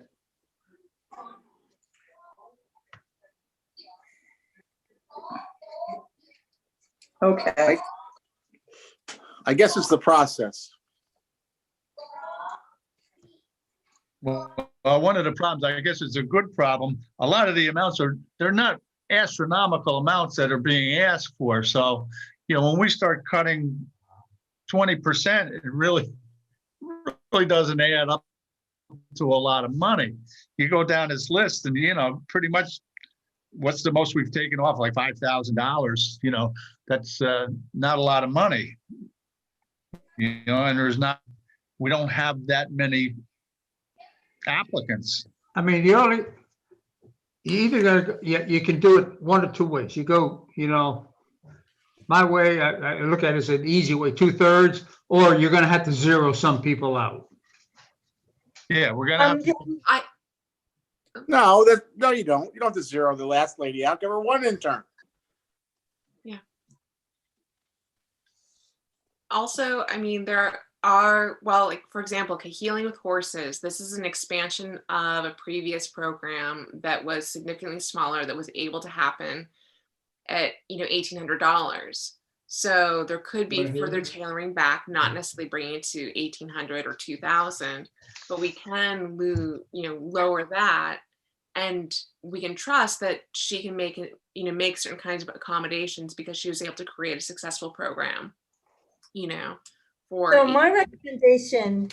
Okay. I guess it's the process. Well, one of the problems, I guess it's a good problem. A lot of the amounts they're not astronomical amounts that are being asked for. So, you know, when we start cutting 20%, it really doesn't add up to a lot of money. You go down this list and, you know, pretty much what's the most we've taken off? Like $5,000, you know, that's not a lot of money, you know, and we don't have that many applicants. I mean, you either gotta, you can do it one or two ways. You go, you know, my way, I look at it as an easy way, 2/3, or you're gonna have to zero some people out. Yeah, we're gonna have to. No, no, you don't. You don't have to zero the last lady out. Give her one intern. Yeah. Also, I mean, there are, well, like, for example, Healing with Horses. This is an expansion of a previous program that was significantly smaller that was able to happen at, you know, $1,800. So there could be further tailoring back, not necessarily bringing it to 1,800 or 2,000, but we can lower that, and we can trust that she can make it, you know, make certain kinds of accommodations because she was able to create a successful program, you know. So my recommendation,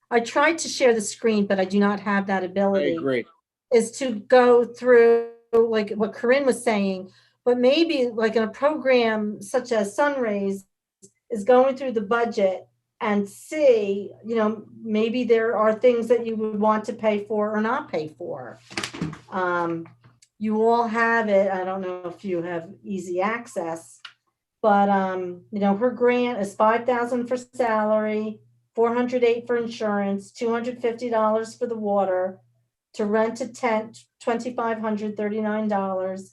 I tried to share the screen, but I do not have that I ability. agree. Is to go through like what Corinne was saying, but maybe like in a program such as Sunrays, is going through the budget and see, maybe there are things that you would want to pay for or not pay for. You all have it. I don't know if you have easy access, but her grant is $5,000 for salary, $408 for insurance, $250 for the water, to rent a tent, $2,539,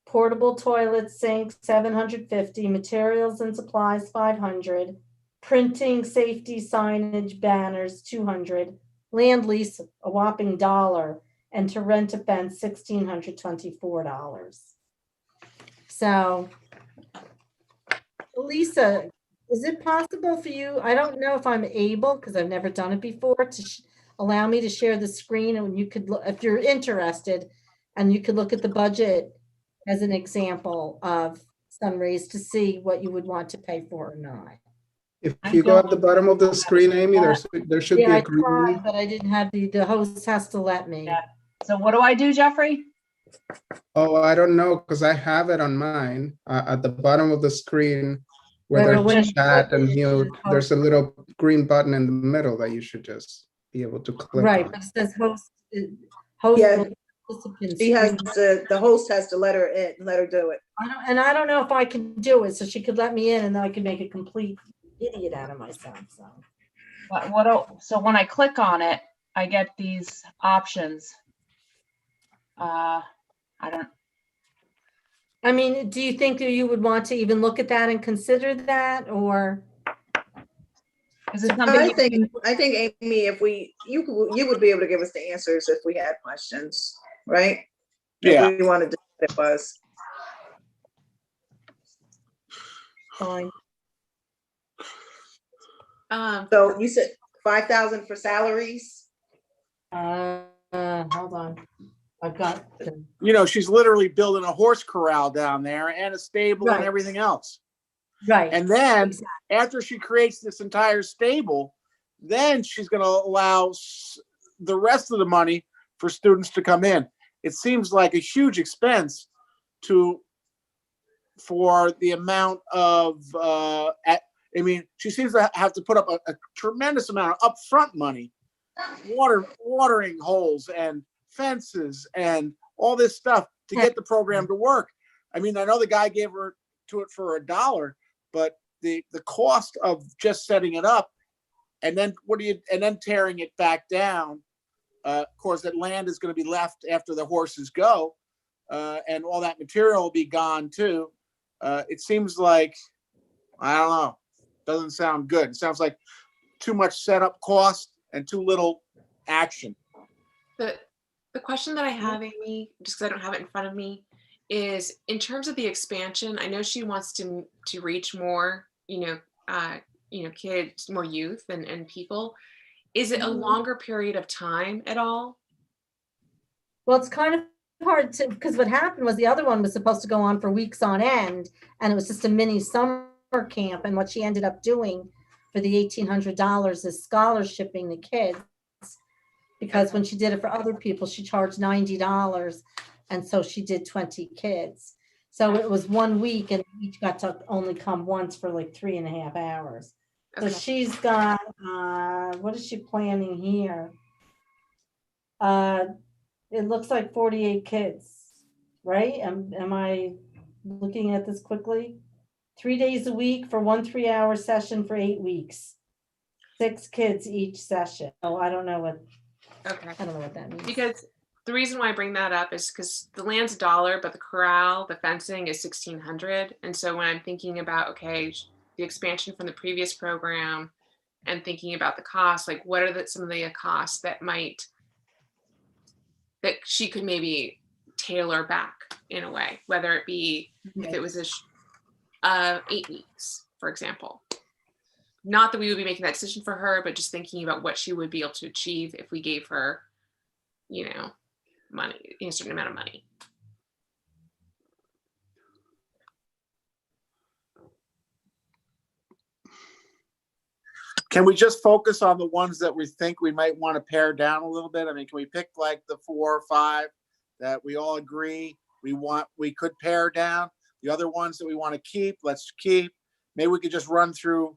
portable toilet sink, $750, materials and supplies, $500, printing, safety, signage, banners, $200, land lease, a whopping $1, and to rent a fence, $1,624. So, Lisa, is it possible for you? I don't know if I'm able, because I've never done it before, to allow me to share the screen, and you could look, if you're interested, and you could look at the budget as an example of Sunrays to see what you would want to pay for or not. If you go at the bottom of the screen, Amy, there should be Yeah, a I green. tried, but I didn't have the host has to let me. Yeah. So what do I do, Jeffrey? Oh, I don't know, because I have it on mine. At the bottom of the screen where Right, but when there's you chat click and it, mute, it's there's a little green button in the middle that you should just be able to click Right, on. but it says host Yeah. participants. She has the host has to let her in, let her do it. I don't know if I can do it, so she could let me in, and then I could make a complete idiot out of myself. So. So when I click on it, I get these options. I mean, do you think that you would want to even look at that and consider that, or? Is it something? I think Amy, if you would be able to give us the answers if we had questions, right? Yeah. If we wanted to, it was Fine. So you said 5,000 for salaries. Hold on. I've got. She's literally building a horse corral down there and a stable and Right. everything else. Right. And then after she creates this entire stable, then she's going to allow the rest of the money for students to come in. It seems like a huge expense for the amount of, she seems to have to put up a tremendous amount of upfront money, watering holes and fences and all this stuff to get the program to work. I know the guy gave her to it for $1, but the cost of just setting it up and then tearing it back down, of course that land is going to be left after the horses go, and all that material will be gone too. It seems like, I don't know, doesn't sound good. It sounds like too much setup cost and too little action. The question that I have, Amy, just because I don't have it in front of me, is in terms of the expansion. I know she wants to reach more, kids, more youth and people. Is it a longer period of time at all? Well, it's kind of hard to, because what happened was the other one was supposed to go on for weeks on end, and it was just a mini summer camp. And what she ended up doing for the $1,800 is scholarshiping the kids, because when she did it for other people, she charged $90, and so she did 20 kids. So it was 1 week, and each got to only come once for like 3.5 hours. So she's got, what is she planning here? It looks like 48 kids, right? Am I looking at this quickly? 3 days a week for 1 3-hour session for 8 weeks. 6 kids each session. Oh, I don't know what that means. Because the reason why I bring that up is because the land's $1, but the corral, the fencing is $1,600. And so when I'm thinking about, the expansion from the previous program and thinking about the cost, like what are some of the costs that she could maybe tailor back in a way, whether it be if it was 8 weeks, for example. Not that we would be making that decision for her, but just thinking about what she would be able to achieve if we gave her, money, a certain amount of money. Can we just focus on the ones that we think we might want to pare down a little bit? Can we pick like the 4 or 5 that we all agree we could pare down? The other ones that we want to keep, let's keep. maybe we could just run through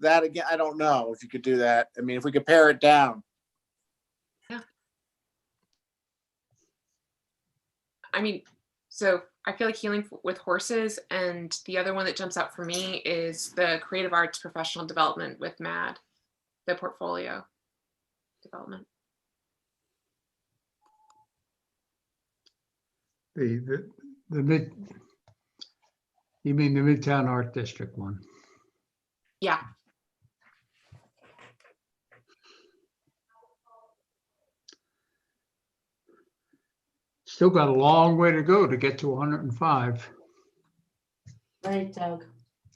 that again. I don't know if you could do that. I mean, if we could pare it down. I mean, so I feel like healing with horses, and the other one that jumps out for me is the creative arts professional development with MAD, the portfolio development. The mid, you mean the Midtown Art District one? Yeah. Still got a long way to go to get to 105. Right, Doug?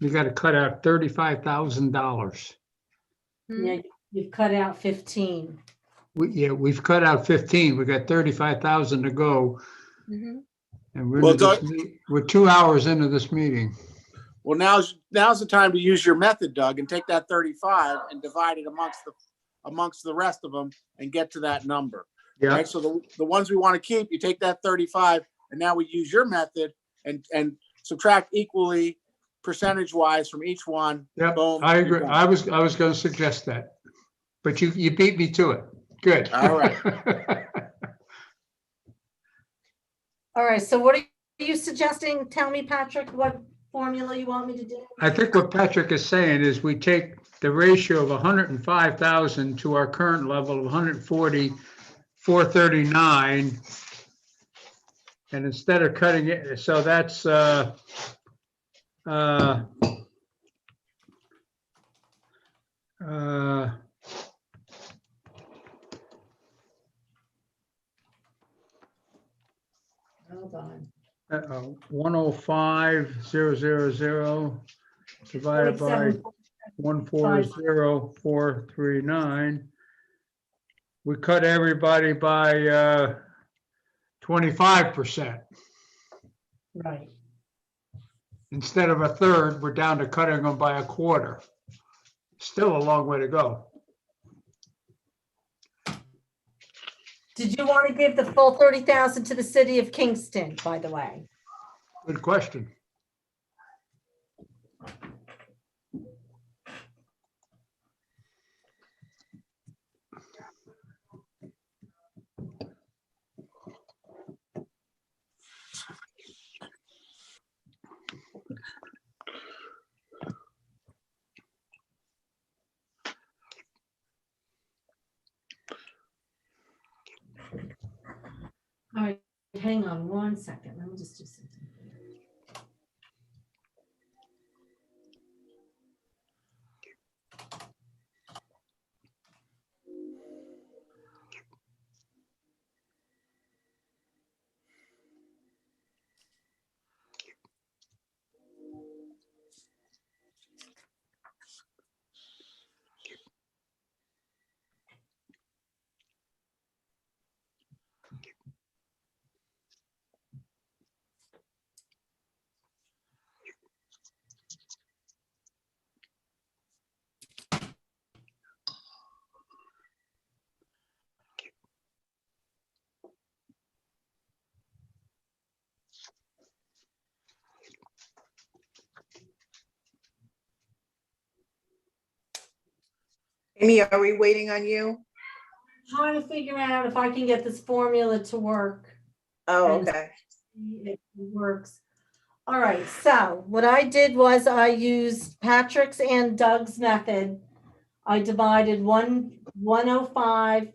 You got to cut out $35,000. Yeah, you've cut out 15. We've cut out 15. We got 35,000 to go. Mm-hmm. And we're, Well, we're 2 hours into this meeting. Well, now's the time to use your method, Doug, and take that 35 and divide it amongst the rest of them and get to that number. Yeah. Right. So the ones we want to keep, you take that 35, and now we use your method and subtract equally percentage wise from each one. Yep, Boom, I you're agree. done. I was going to suggest that, but you beat me to it. Good. All right. All right, so what are you suggesting? Tell me, Patrick, what formula you want me to do? I think what Patrick is saying is we take the ratio of 105,000 to our current level of 140,439, and instead of cutting it, so that's Hold on. 105,000 divided by 140,439. We cut everybody by 25%. Right. Instead of a third, we're down to cutting them by a quarter. Still a long way to go. Did you want to give the full 30,000 to the city of Kingston, by the way? Good question. All right, hang on 1 second. Let me just do something. Amy, are we waiting on you? Trying to figure out if I can get this formula to work. Oh, And okay. see if it works. All right, so what I did was I used Patrick's and Doug's method. I divided 105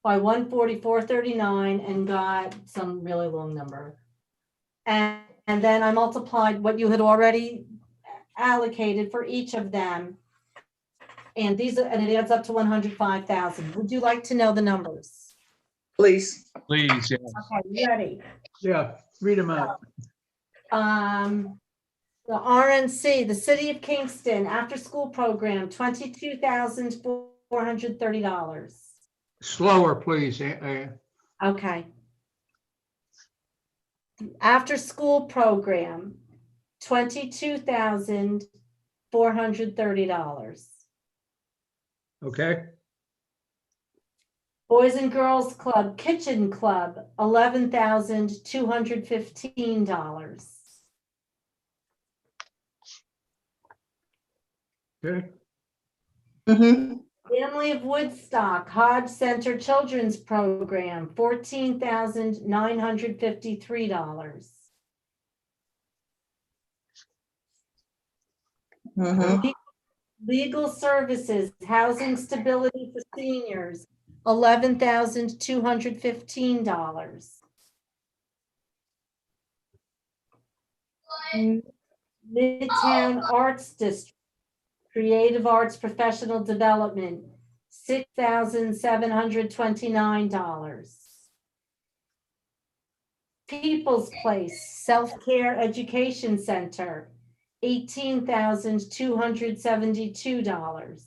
by 144.39 and got some really long number. And then I multiplied what you had already allocated for each of them. And it adds up to 105,000. Would you like to know the numbers? Please. Please, yes. Okay, you ready? Yeah, read them out. The RNC, the City of Kingston After School Program, $22,430. Slower, please. Okay. After School Program, $22,430. Okay. Boys and Girls Club Kitchen Club, $11,215. Okay, Mhm. Family of Woodstock, Hodge Center Children's Program, $14,953. Mhm. Legal Services, Housing Stability for Seniors, $11,215. Midtown Arts District, Creative Arts Professional Development, $6,729. People's Place, Self-Care Education Center, $18,272.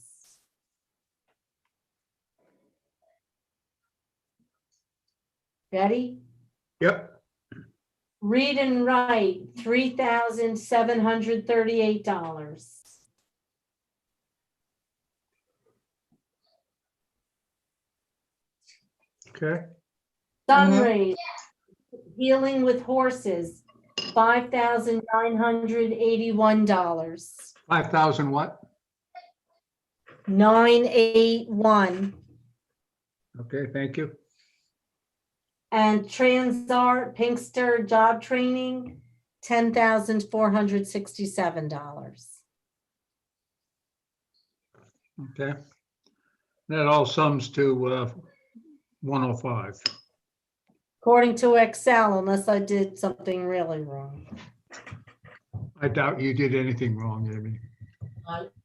Ready? yep, Read and Write, $3,738. okay, Sunrays, Healing with Horses, $5,981. 5,000 what? 981. Okay, thank you. And Transart Pinkster Job Training, $10,467. Okay. That all sums to 105. According to Excel, unless I did something really wrong. I doubt you did anything wrong, Amy.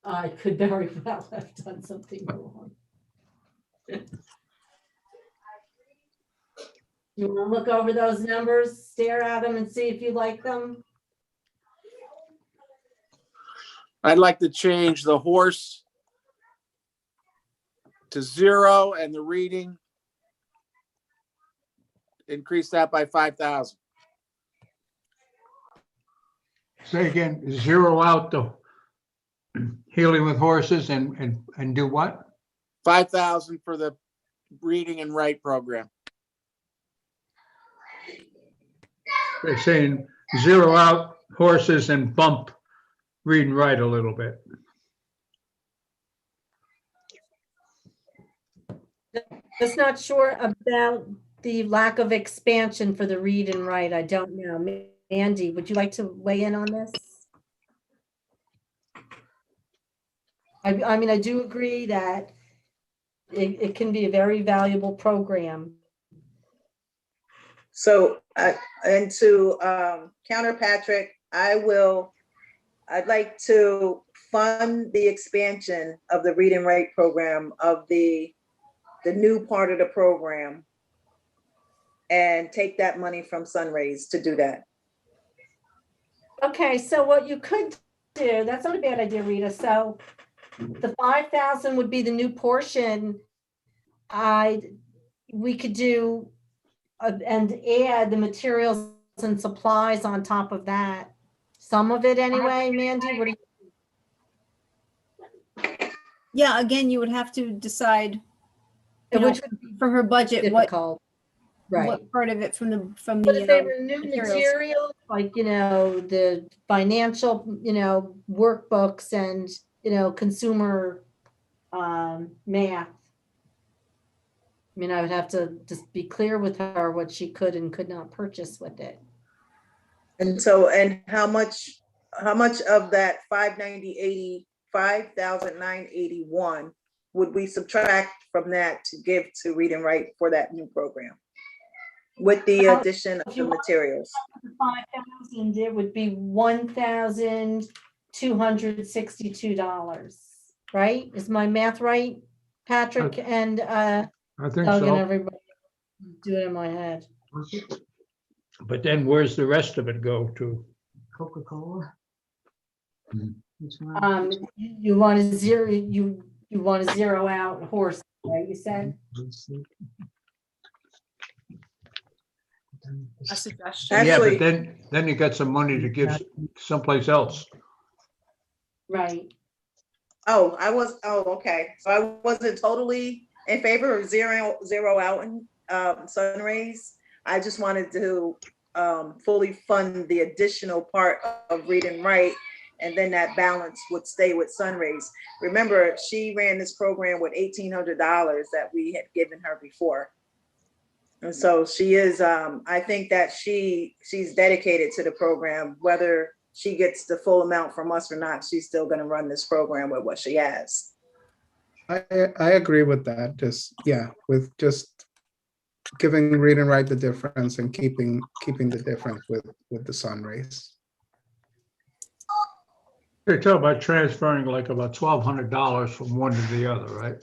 I could very well have done something wrong. You want to look over those numbers, stare at them and see if you like them? I'd like to change the horse to 0 and the reading, increase that by 5,000. Say again, zero out the Healing with Horses and do what? 5,000 for the reading and write program. They're saying zero out horses and bump read and write a little bit. Just not sure about the lack of expansion for the read and write. I don't know. Andy, would you like to weigh in on this? I mean, I do agree that it can be a very valuable program. So, and to counter Patrick, I'd like to fund the expansion of the read and write program of the new part of the program and take that money from Sunrays to do that. Okay, so what you could do, that's not a bad idea, Rita. So the 5,000 would be the new portion. We could do and add the materials and supplies on top of that. Some of it anyway, Mandy, what do you? Yeah, again, you would have to decide, you know, Which would be for her budget, difficult, right? what part of it from the But if they were new materials. materials, like, you know, the financial, you know, workbooks and, you know, consumer math. I mean, I would have to just be clear with her what she could and could not purchase with it. And so, and how much of that 5,981 would we subtract from that to give to read and write for that new program? With the addition of the materials. 5,000, it would be $1,262, right? Is my math right, Patrick and I think Doug and so. everybody? Do it in my head. But then where's the rest of it go to? Coca-Cola. You want to zero, you want to zero out horse, right? You said. A suggestion. Yeah, Actually- but then you got some money to give someplace else. Right. Oh, okay. So I wasn't totally in favor of zero out in Sunrays. I just wanted to fully fund the additional part of read and write and then that balance would stay with Sunrays. Remember, she ran this program with $1,800 that we had given her before. And so she is, I think that she's dedicated to the program, whether she gets the full amount from us or not, she's still gonna run this program with what she has. I agree with that. Just, yeah, with just giving read and write the difference and keeping the difference with the sun rays. You're talking about transferring like about $1,200 from one to the other, right?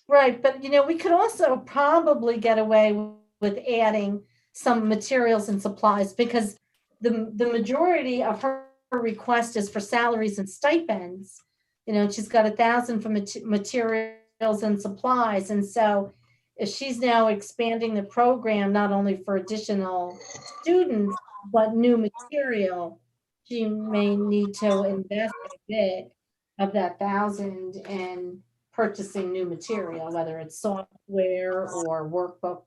Right, but we could also probably get away with adding some materials and supplies, because the majority of her request is for salaries and stipends. She's got 1,000 for materials and supplies. And so if she's now expanding the program, not only for additional students, but new material, she may need to invest a bit of that 1,000 in purchasing new material, whether it's software or workbook.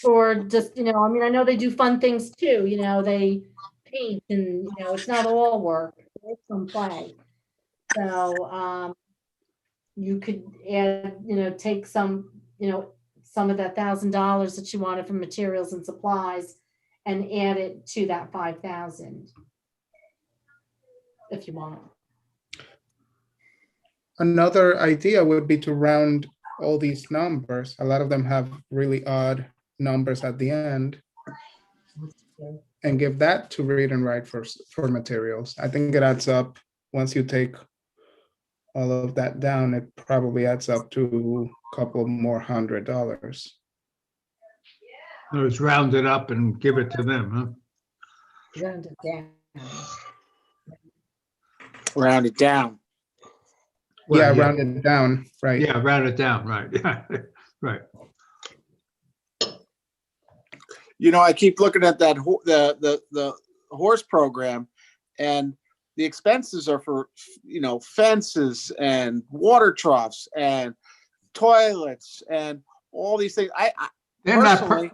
Or just, I know they do fun things too, they paint and, it's not all work, there's some play. So you could add, take some, some of that $1,000 that you wanted from materials and supplies and add it to that 5,000 if you want. Another idea would be to round all these numbers. A lot of them have really odd numbers at the end, and give that to read and write for materials. I think it adds up. Once you take all of that down, it probably adds up to a couple more $100. Let's round it up and give it to them, huh? Round it down. Round it down. Well, Yeah, round it down, right. Yeah, round it down, right. Right. I keep looking at that the horse program, and the expenses are for fences and water troughs and toilets and all these things. I personally,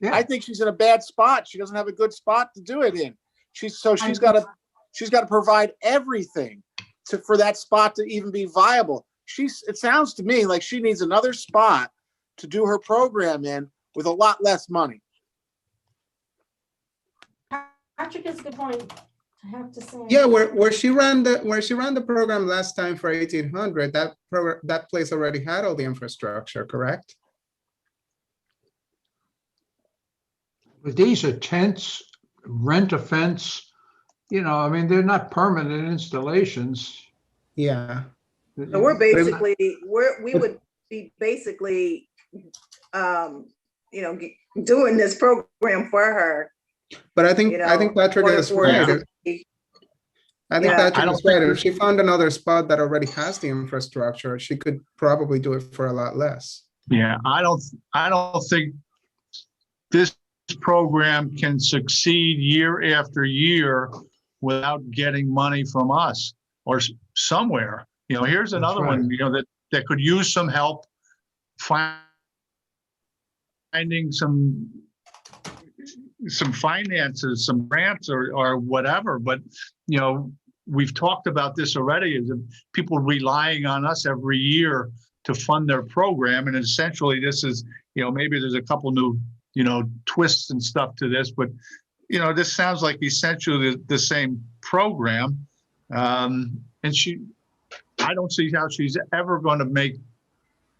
I think she's in a bad spot. She doesn't have a good spot to do it in. She's got to provide everything for that spot to even be viable. It sounds to me like she needs another spot to do her program in with a lot less money. Patrick has a good point, I have to say. Yeah, where she ran the program last time for 1,800, that place already had all the infrastructure, correct? But these are tents, rent a fence, they're not permanent installations. Yeah. So we're basically, we would be basically, doing this program for her. But I think Patrick is right. I think Patrick is right. If she found another spot that already has the infrastructure, she could probably do it for a lot less. Yeah, I don't think this program can succeed year after year without getting money from us or somewhere. Here's another one, that could use some help finding some finances, some grants or whatever. But, we've talked about this already, is people relying on us every year to fund their program. And essentially this is, maybe there's a couple new, twists and stuff to this, but, this sounds like essentially the same program. And I don't see how she's ever going to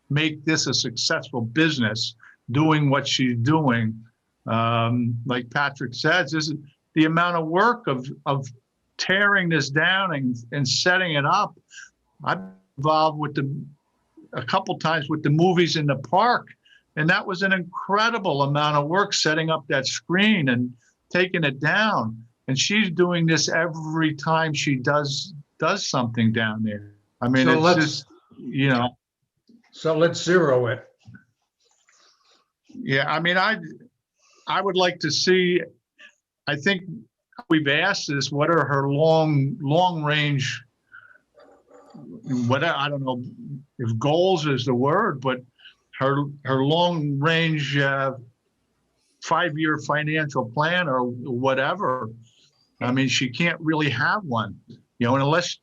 make this a successful business doing what she's doing. Like Patrick says, this is the amount of work of tearing this down and setting it up. I've been involved a couple times with the movies in the park, and that was an incredible amount of work setting up that screen and taking it down. And she's doing this every time she does something down there. I mean, So it's just, So let's zero it. Yeah, I mean, I would like to see, I think we've asked this, what are her long range, I don't know if goals is the word, but her long range 5-year financial plan or whatever. I mean, she can't really have one, unless,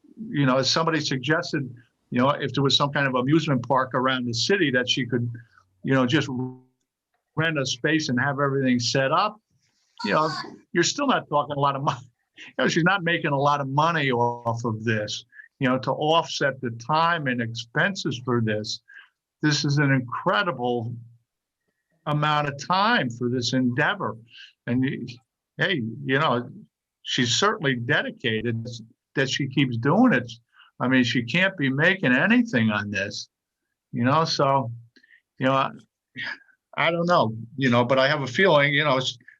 as somebody suggested, if there was some kind of amusement park around the city that she could, just rent a space and have everything set up, you're still not talking a lot of money. She's not making a lot of money off of this, to offset the time and expenses for this. This is an incredible amount of time for this endeavor. And hey, she's certainly dedicated that she keeps doing it. I mean, she can't be making anything on this, so, I don't know, but I have a feeling,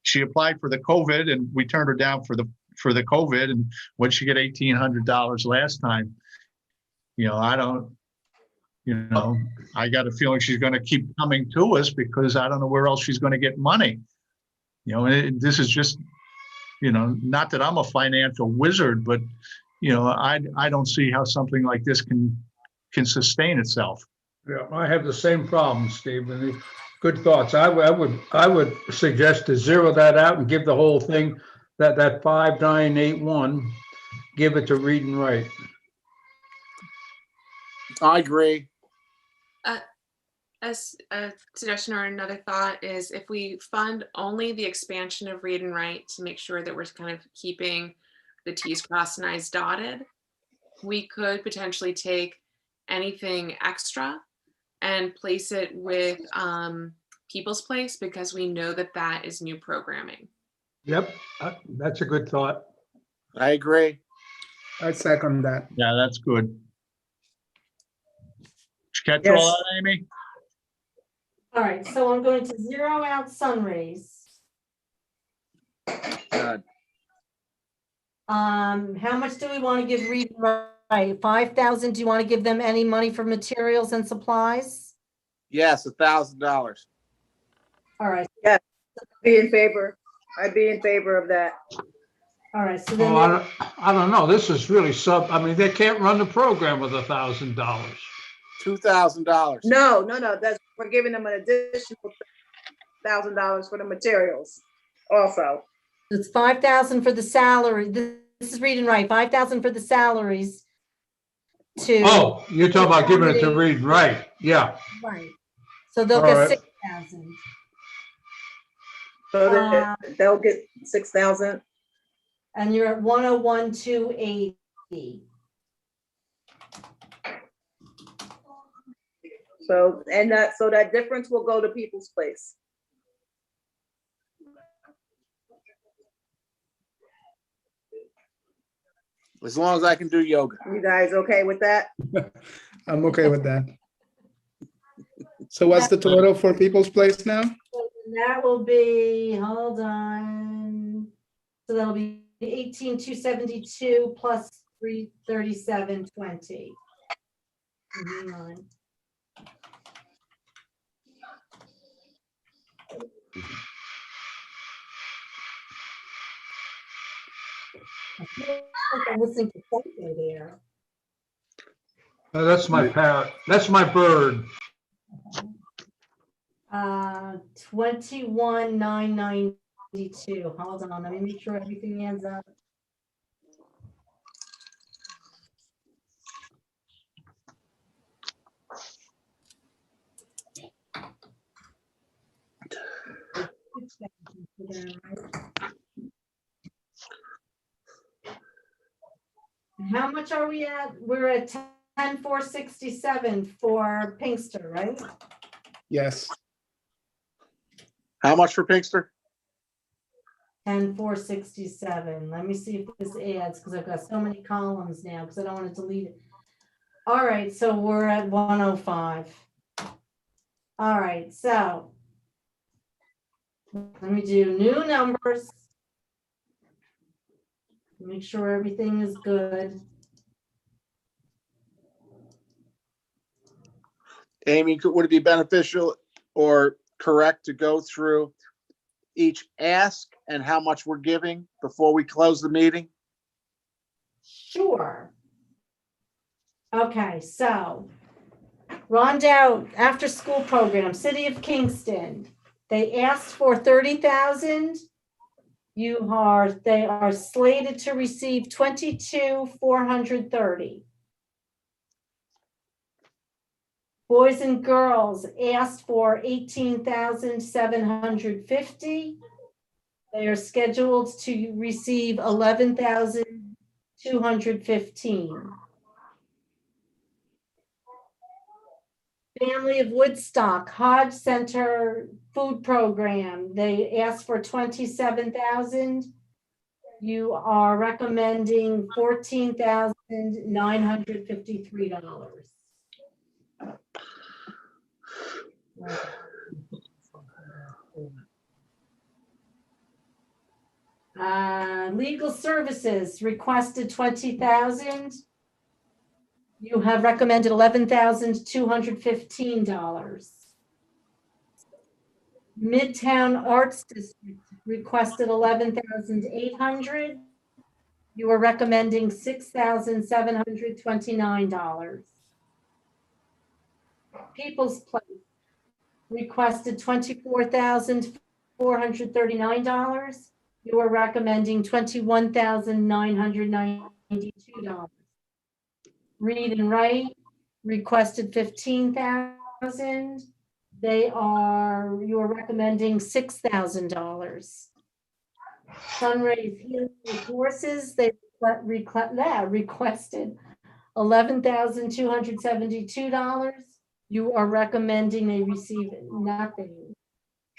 she applied for the COVID and we turned her down for the COVID, and what she get $1,800 last time. I don't, I got a feeling she's going to keep coming to us because I don't know where else she's going to get money. This is just, not that I'm a financial wizard, but I don't see how something like this can sustain itself. Yeah, I have the same problem, Steve. And good thoughts. I would suggest to zero that out and give the whole thing that 5981, give it to Read and Write. I agree. As a suggestion or another thought is if we fund only the expansion of Read and Write to make sure that we're kind of keeping the T's crossed and I's dotted, we could potentially take anything extra and place it with People's Place, because we know that is new programming. Yep, that's a good thought. I agree. I second that. Yeah, that's good. Did you catch Yes. all that, Amy? All right, so I'm going to zero out Sunrays. Good. How much do we want to give Read and Write? 5,000. Do you want to give them any money for materials and supplies? Yes, $1,000. All right, Be in favor. I'd be in favor of that. all right, so then Oh, I don't know. This is really I mean, they can't run the program with $1,000. $2,000. No, we're giving them an additional $1,000 for the materials also. it's 5,000 for the salary. This is Read and Write, 5,000 for the salaries to. Oh, you're talking about giving it to Read and Write. Yeah. Right. So they'll All get right. 6,000. So that they'll get 6,000. And you're at 101,280. So that difference will go to People's Place. As long as I can do yoga. You guys okay with that? I'm okay with that. So what's the total for People's Place now? So that will be, hold on. So that'll be 18,272 plus 337.20. Hang on. I feel like I'm listening to something there. That's my parrot. That's my bird. 21,992. Hold on, let me make sure everything ends up. How much are we at? We're at 10,467 for Pinkster, right? Yes. How much for Pinkster? 10,467. Let me see if this adds, because I've got so many columns now, because I don't want to delete it. All right, so we're at 105. All right, so let me do new numbers. Make sure everything is good. Amy, would it be beneficial or correct to go through each ask and how much we're giving before we close the meeting? Sure. Okay, so Rondout after school program, City of Kingston, They asked for 30,000. They are slated to receive 22,430. Boys and girls asked for 18,750. They are scheduled to receive 11,215. Family of Woodstock Hodge Center Food Program. They asked for 27,000. You are recommending $14,953. Legal services requested 20,000. You have recommended $11,215. Midtown Arts District requested 11,800. You are recommending $6,729. People's Place requested $24,439. You are recommending $21,992. Read and Write requested 15,000. You are recommending $6,000. Sunrays Healing Horses, they requested $11,272. You are recommending they receive nothing.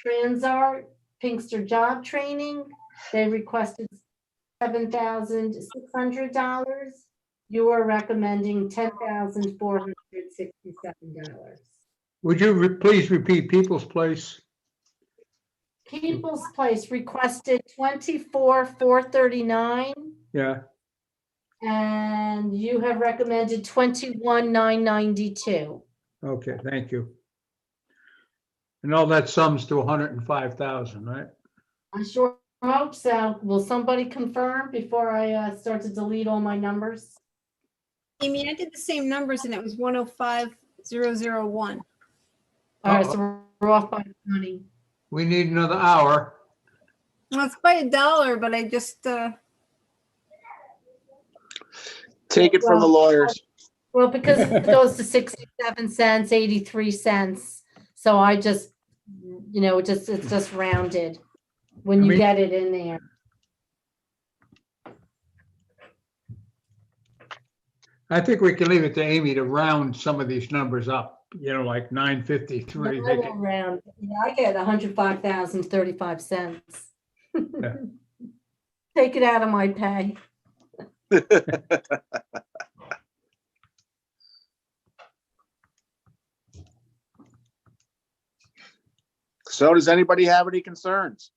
Transart Pinkster Job Training, they requested $7,600. You are recommending $10,467. Would you please repeat People's Place? People's Place requested $24,439. Yeah, And you have recommended $21,992. okay, thank you. And all that sums to 105,000, right? I sure hope so. Will somebody confirm before I start to delete all my numbers? Amy, I did the same numbers and it was 105,001. All right, so we're off by money. We need another hour. Well, it's by $1, but I just, Take it from the lawyers. Well, because it goes to 67 cents, 83 cents. So I just, it's just rounded when you get it in there. I think we can leave it to Amy to round some of these numbers up, like 953. I will round. Yeah, I get 105,035 cents. Yeah. Take it out of my pay. So does anybody have any concerns?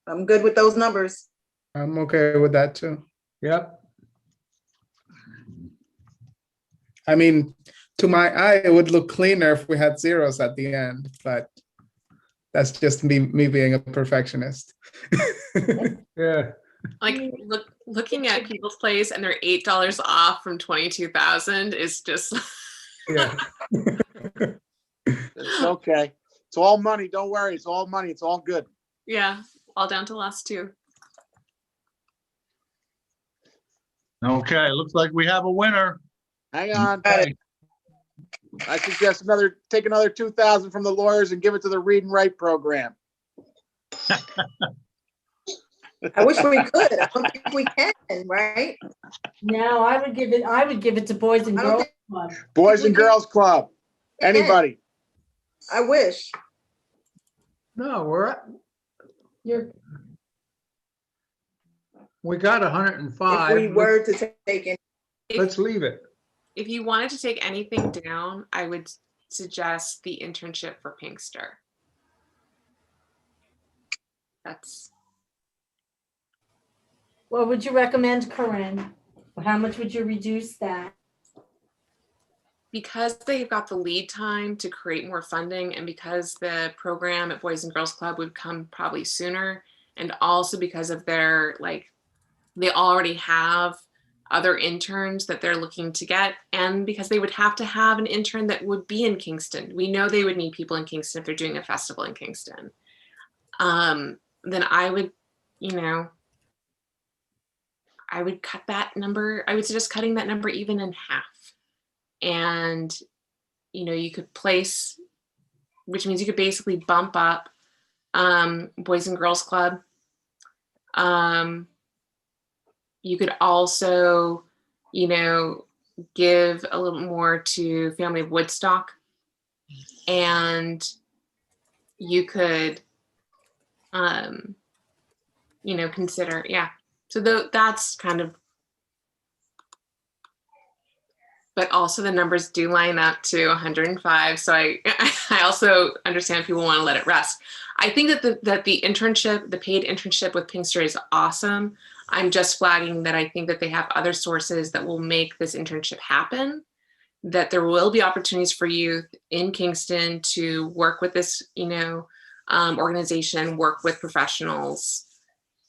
I'm good with those numbers. I'm okay with that too. Yep. I mean, to my eye, it would look cleaner if we had zeros at the end, but that's just me being a perfectionist. Yeah. Like looking at People's Place and they're $8 off from 22,000 is just. Yeah. It's okay. It's all money. Don't worry. It's all money. It's all good. Yeah, all down to last two. Okay, looks like we have a winner. Hang on. Okay. I suggest take another 2,000 from the lawyers and give it to the Read and Write program. I wish we could. I don't think we can, right? No, I would give it to Boys and I don't Girls think- Club. Boys and Girls Club. Anybody? I wish. No, we got If 105. we were to take in. Let's leave it. If you wanted to take anything down, I would suggest the internship for Pinkster. What would you recommend, Corinne? How much would you reduce that? Because they've got the lead time to create more funding, and because the program at Boys and Girls Club would come probably sooner, and also because of their, they already have other interns that they're looking to get, and because they would have to have an intern that would be in Kingston. We know they would need people in Kingston if they're doing a festival in Kingston. Then I would, I would cut that number. I would suggest cutting that number even in half. And, you could place, which means you could basically bump up Boys and Girls Club. You could also, give a little more to Family of Woodstock. And you could, consider, yeah. So that's kind of, but also the numbers do line up to 105. So I also understand people want to let it rest. I think that the internship, the paid internship with Pinkster is awesome. I'm just flagging that I think that they have other sources that will make this internship happen, that there will be opportunities for youth in Kingston to work with this, organization, work with professionals.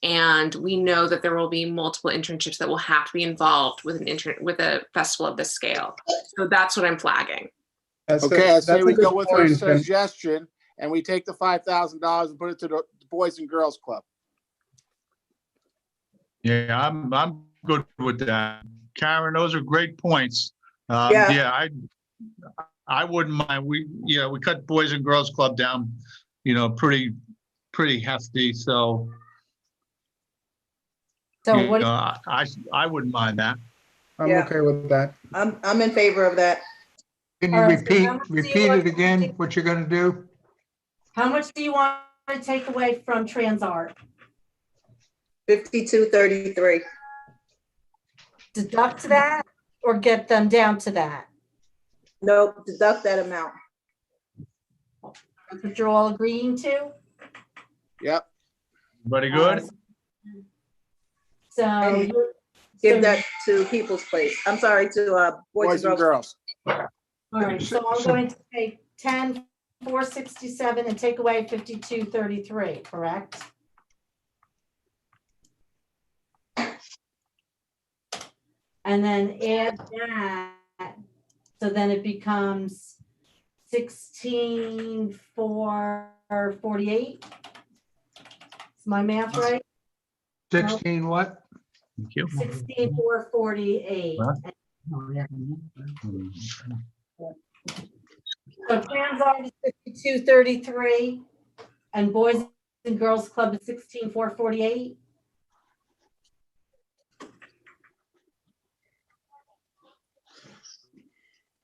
And we know that there will be multiple internships that will have to be involved with with a festival of this scale. So that's what I'm flagging. Okay, I say we go with her point, and- suggestion and we take the $5,000 and put it to the Boys and Girls Club. Yeah, I'm good with that. Karen, those are great points. Yeah. Yeah, I wouldn't mind. We cut Boys and Girls Club down, pretty hefty. So, So what, I wouldn't mind that. I'm Yeah. okay with that. I'm in favor of that. Can you All right, so repeat, how much do you repeat want it again, to- what you're gonna do? how much do you want to take away from TransArt? 5233. Deduct that or get them down to that? Nope, deduct that amount. That's what you're all agreeing to? Yep. Everybody good? So, And you're- Give so- that to People's Place. I'm sorry, to Boys and Girls. all right, so I'm going to take 10,467 and take away 5233, correct? And then add that, so then it becomes 16,448. Is my math right? 16 what? Thank you. 16,448. Huh? So TransArt is 5233 and Boys and Girls Club is 16,448.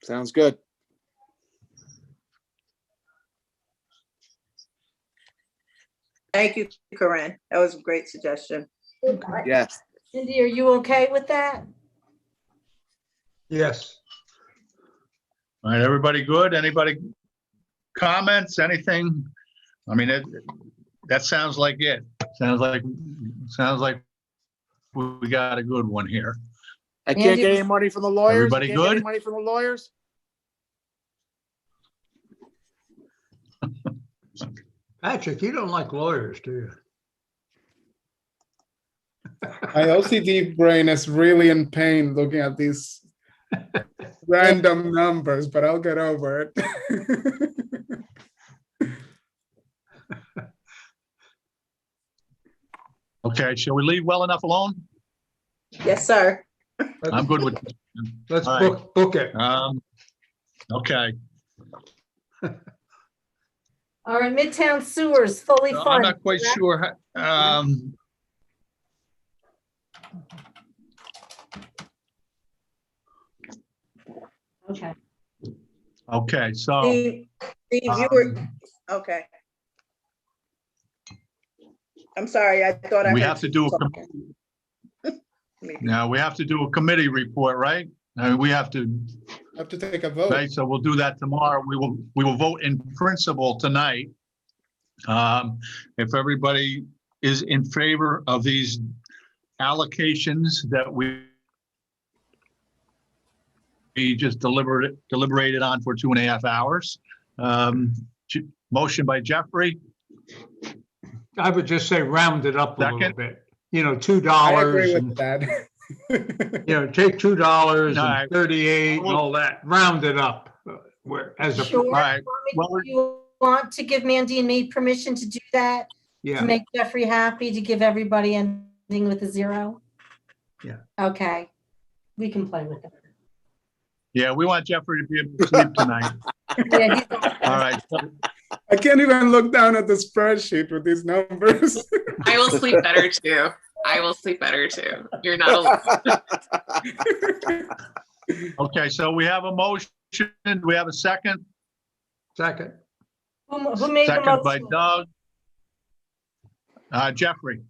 Sounds good. Thank you, Corinne. That was a great suggestion. Yes. Cindy, are you okay with that? Yes. All right, everybody good? Anybody comments, anything? I mean, that sounds like it. Sounds like we got a good one here. I can't get any money from the lawyers? Everybody You can't get any good? money from the lawyers? Patrick, you don't like lawyers, do you? My OCD brain is really in pain looking at these random numbers, but I'll get over it. Okay, shall we leave well enough alone? Yes, sir. I'm good with it. Let's All right. book it. Okay. All right, Midtown Sewers, fully So I'm funded. not quite correct? sure. Okay. Okay, so, Steve, you were, okay. I'm sorry, I thought I we heard have to you do a, talking. now we have to do a committee report, right? We have to, Have to take a vote. right? So we'll do that tomorrow. We will vote in principle tonight. If everybody is in favor of these allocations that we just deliberated on for 2.5 hours. Motion by Jeffrey, I would just say round it up a little Second. bit. You know, I $2 agree and with that. Take $2 All right. and 38 and all that, round it up. Where as a Sure. All right. Want Well, me- You want to give Mandy and me permission to do that? To yeah, make Jeffrey happy, to give everybody ending with a 0? Yeah. Okay, we can play with it. yeah, we want Jeffrey to be able to sleep tonight. Yeah, he's All right. I can't even look down at the spreadsheet with these numbers. I will sleep better too. I will sleep better too. You're not alone. Okay, so we have a motion. Do we have a second? second. Who made the Second by motion? Doug. Jeffrey.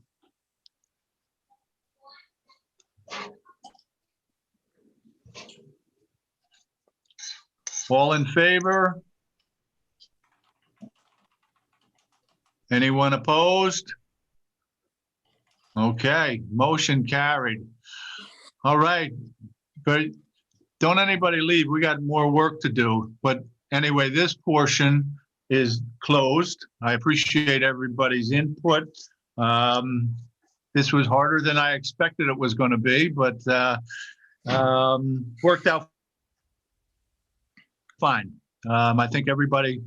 All in favor? Anyone opposed? Okay, motion carried. All right, but don't anybody leave. We got more work to do. But anyway, this portion is closed. I appreciate everybody's input. This was harder than I expected it was going to be, but worked out fine. I think everybody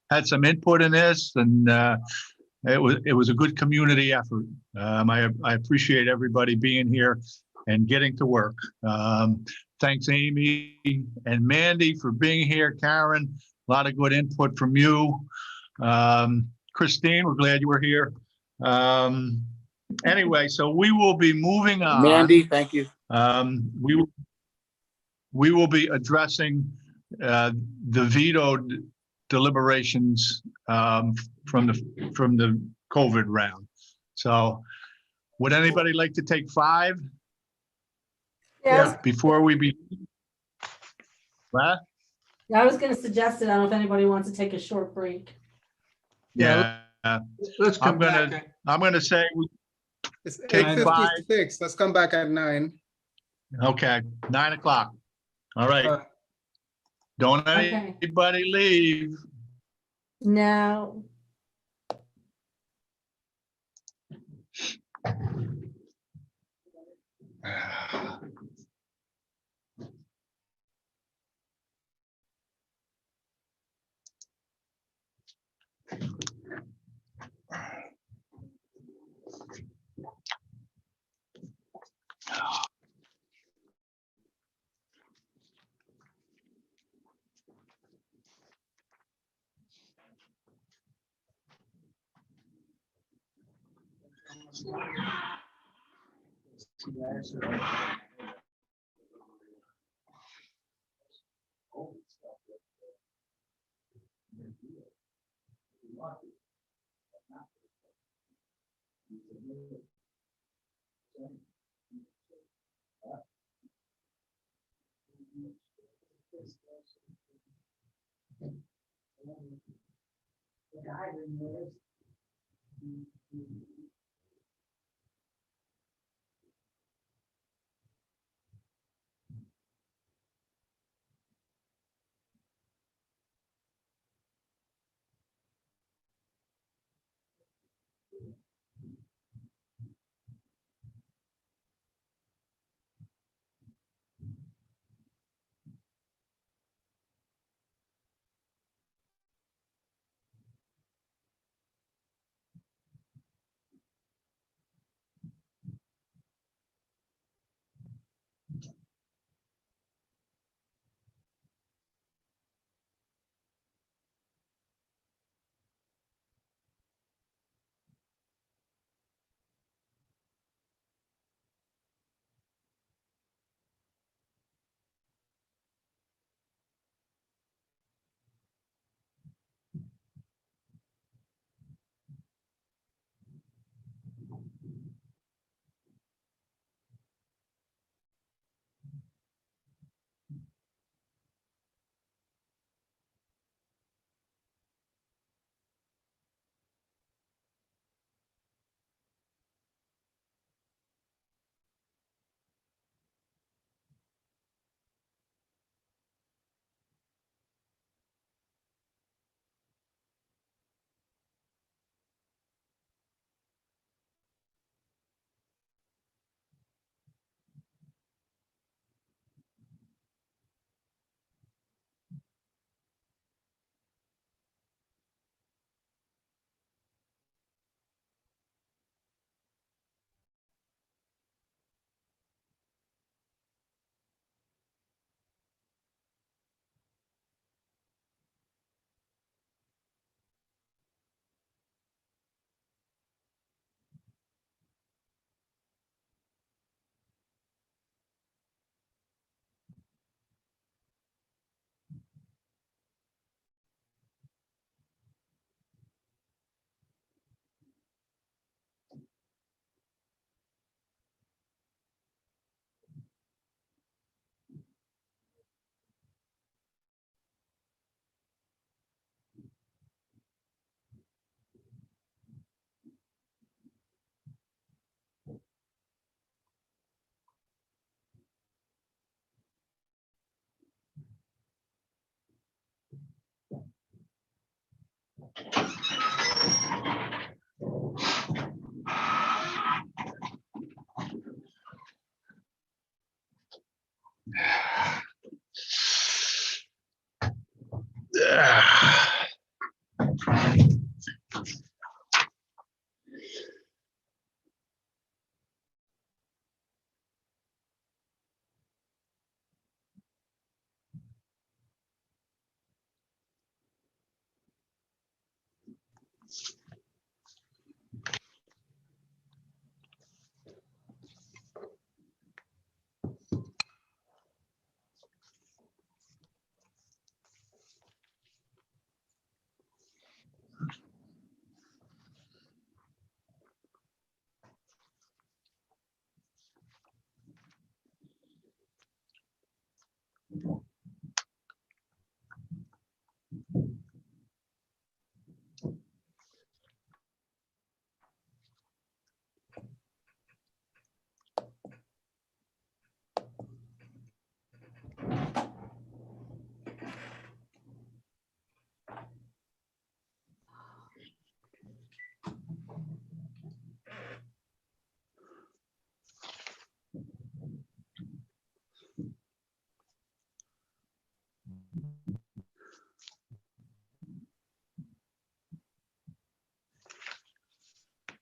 had some input in this, and it was a good community effort. I appreciate everybody being here and getting to work. Thanks, Amy and Mandy, for being here. Karen, a lot of good input from you. Christine, we're glad you were here. Anyway, so we will be moving on. Mandy, thank you. We will be addressing the vetoed deliberations from the COVID round. So would anybody like to take 5 Yes, before we be? What? I was gonna suggest it. I don't know if anybody wants to take a short break. Yeah, Let's come I'm gonna- back. I'm going to say, It's Take 8:56. Let's come back at 9. okay, 9 o'clock. All right. Don't Okay. anybody leave. No.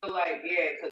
Like, yeah, 'cause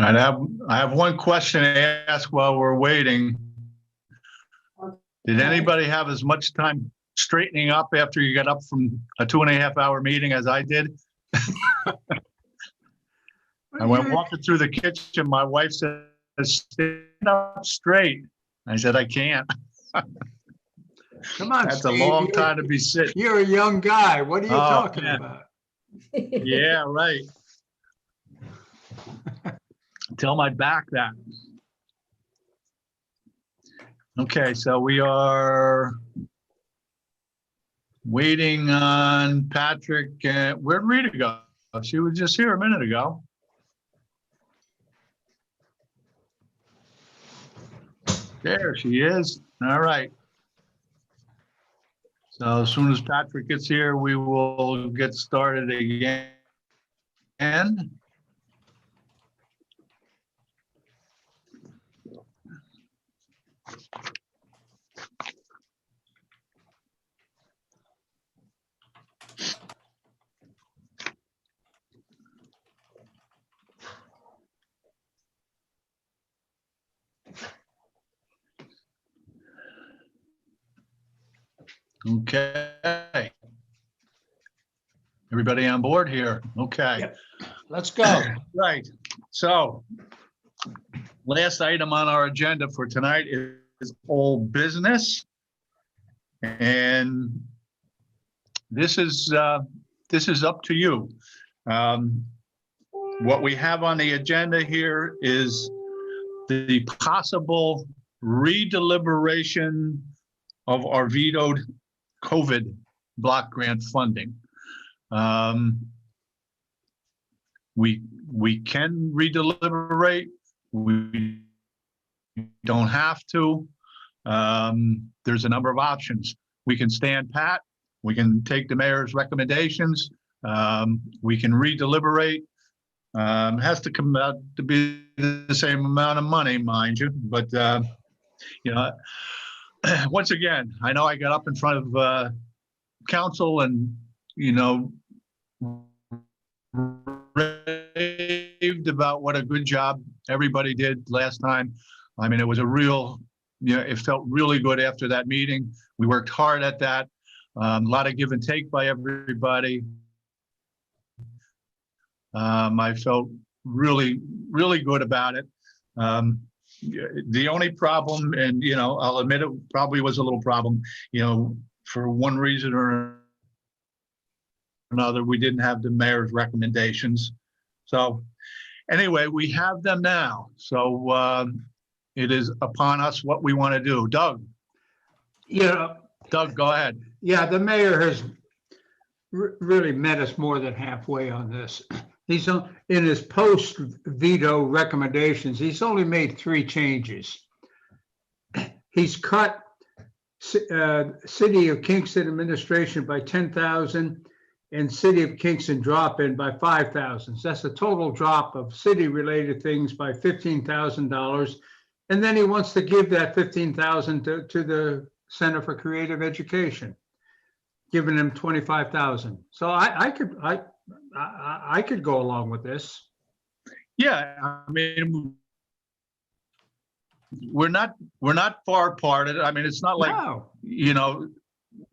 I have one question to ask while we're waiting. Did anybody have as much time straightening up after you got up from a 2.5-hour meeting as I did? I went walking through the kitchen. My wife said, "Stand up straight." I said, "I can't." Come on, That's a Steve, long time to be sitting. You're a young guy. What are you Oh, talking yeah. about? Yeah, right. Tell my back that. Okay, so we are waiting on Patrick. Where'd Rita go? She was just here a minute ago. There she is. All right. So as soon as Patrick gets here, we will get started again. Okay. Everybody on board here? Okay. Yep. Let's go. Right. So last item on our agenda for tonight is old business. And this is up to you. What we have on the agenda here is the possible redeliberation of our vetoed COVID block grant funding. We can redeliberate. We don't have to. There's a number of options. We can stand pat. We can take the mayor's recommendations. We can redeliberate. It has to come out to be the same amount of money, mind you. But you know, once again, I know I got up in front of council and raved about what a good job everybody did last time. I mean, it was a real, it felt really good after that meeting. We worked hard at that. A lot of give and take by everybody. I felt really, really good about it. The only problem, and I'll admit it probably was a little problem, for one reason or another, we didn't have the mayor's recommendations. So anyway, we have them now. So it is upon us what we want to do. Doug. Doug, go ahead. Yeah, the mayor has really met us more than halfway on this. He's in his post veto recommendations, he's only made 3 changes. He's cut City of Kingston administration by 10,000 and City of Kingston drop-in by 5,000. So that's a total drop of city-related things by $15,000. And then he wants to give that $15,000 to the Center for Creative Education, giving them $25,000. So I could go along with this. Yeah, I mean, we're not far apart. I mean, it's not like we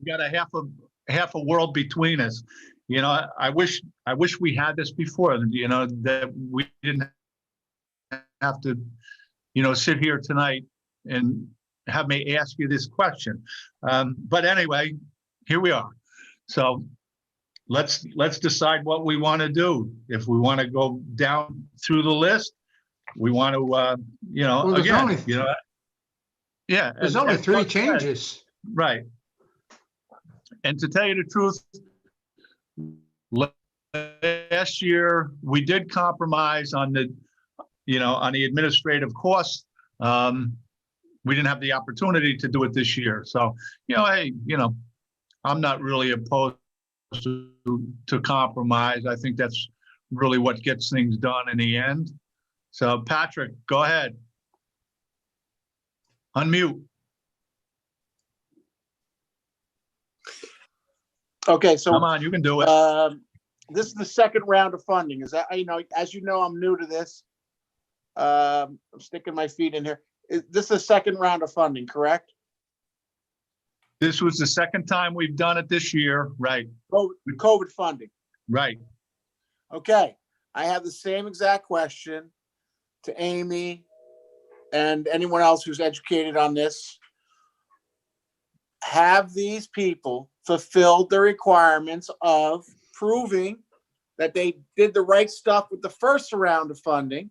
got a half a world between us. I wish we had this before. That we didn't have to sit here tonight and have me ask you this question. But anyway, here we are. So let's decide what we want to do. If we want to go down through the list, we want to, well, again, yeah. There's only 3 changes. Right. And to tell you the truth, last year we did compromise on the, on the administrative costs. We didn't have the opportunity to do it this year. So, hey, I'm not really opposed to compromise. I think that's really what gets things done in the end. So Patrick, go ahead. Unmute. Okay, so come on, you can do it. This is the second round of funding. Is that, as you know, I'm new to this. I'm sticking my feet in here. This is the second round of funding, correct? This was the second time we've done it this year, right? COVID funding. Right. Okay, I have the same exact question to Amy and anyone else who's educated on this. Have these people fulfilled the requirements of proving that they did the right stuff with the first round of funding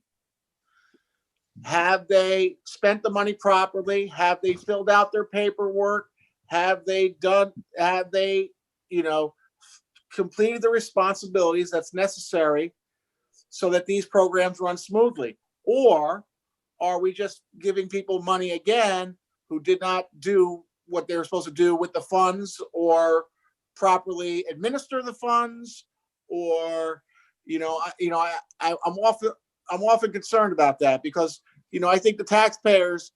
Have they spent the money properly? Have they filled out their paperwork? Have they, you know, completed the responsibilities that's necessary so that these programs run smoothly? Or are we just giving people money again who did not do what they were supposed to do with the funds, or properly administer the funds, or, I'm often concerned about that, because, I think the taxpayers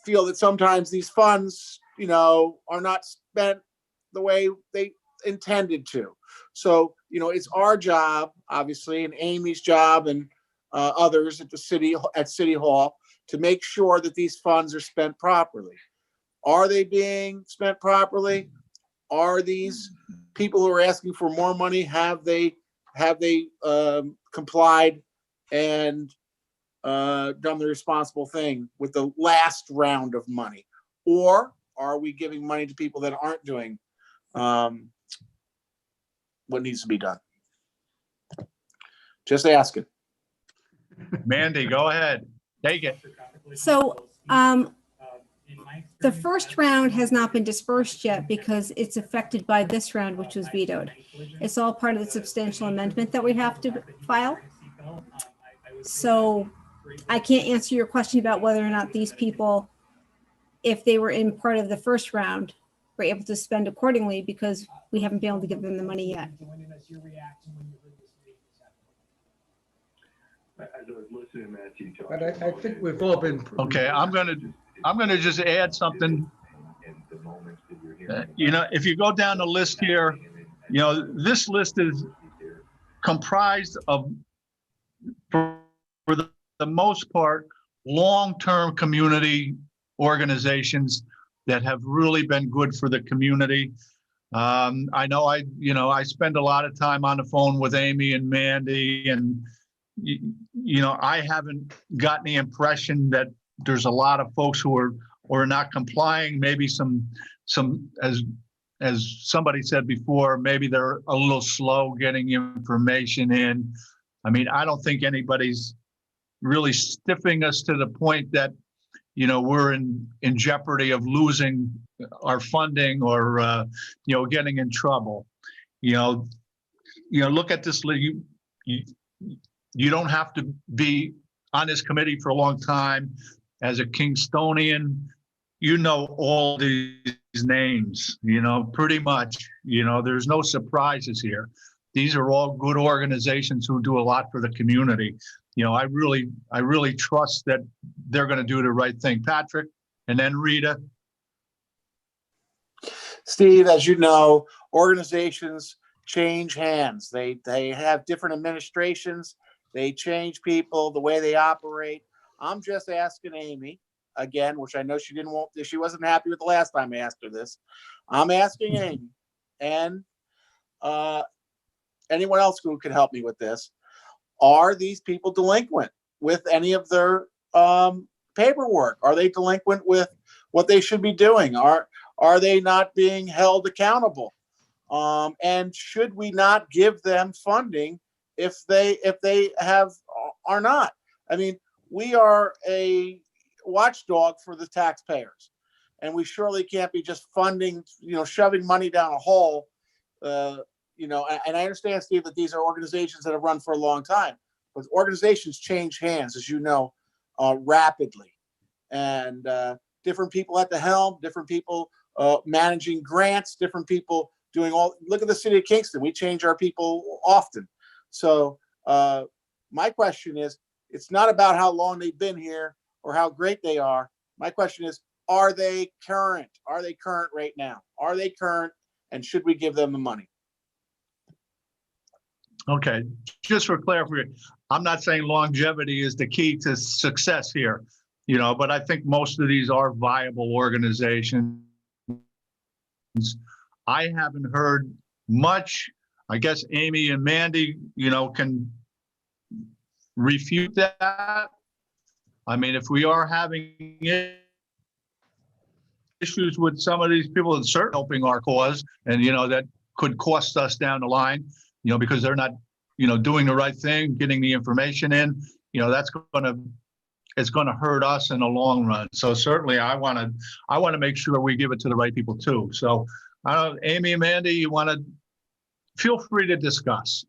feel that sometimes these funds, are not spent the way they intended to. So, it's our job, obviously, and Amy's job, and others at City Hall, to make sure that these funds are spent properly. Are they being spent properly? Are these people who are asking for more money, have they complied and done the responsible thing with the last round of money? Or are we giving money to people that aren't doing what needs to be done? Just asking. Mandy, go ahead. Take it. So, the first round has not been dispersed yet because it's affected by this round, which was vetoed. It's all part of the substantial amendment that we have to file. So I can't answer your question about whether or not these people, if they were in part of the first round, were able to spend accordingly, because we haven't been able to give them the money yet. But I think we've all been. Okay, I'm gonna just add something. If you go down the list here, this list is comprised of, for the most part, long-term community organizations that have really been good for the community. I know I spend a lot of time on the phone with Amy and Mandy, and I haven't gotten the impression that there's a lot of folks who are not complying. Maybe some as somebody said before, maybe they're a little slow getting information in. I mean, I don't think anybody's really stiffing us to the point that we're in jeopardy of losing our funding, or getting in trouble. Look at this. You don't have to be on this committee for a long time. As a Kingstonian, all these names, pretty much, there's no surprises here. These are all good organizations who do a lot for the community. I really trust that they're going to do the right thing. Patrick, and then Rita. Steve, as you know, organizations change hands. They have different administrations. They change people, the way they operate. I'm just asking Amy again, which I know she wasn't happy with the last time I asked her this. I'm asking Amy and anyone else who could help me with this. Are these people delinquent with any of their paperwork? Are they delinquent with what they should be doing? Are they not being held accountable? And should we not give them funding if they are not? I mean, we are a watchdog for the taxpayers, and we surely can't be just funding, shoving money down a hole. And I understand, Steve, that these are organizations that have run for a long time, but organizations change hands, as you know, rapidly. And different people at the helm, different people managing grants, different people doing look at the city of Kingston. We change our people often. So my question is, it's not about how long they've been here or how great they are. My question is, are they current? Are they current right now? Are they current? And should we give them the money? Okay, just for clarification, I'm not saying longevity is the key to success here, but I think most of these are viable organizations. I haven't heard much. I guess Amy and Mandy, can refute that. I mean, if we are having issues with some of these people, it's certainly helping our cause, and that could cost us down the line, because they're not, doing the right thing, getting the information in, that's going to it's going to hurt us in the long run. So certainly I want to make sure we give it to the right people too. So Amy and Mandy, you want to feel free to discuss,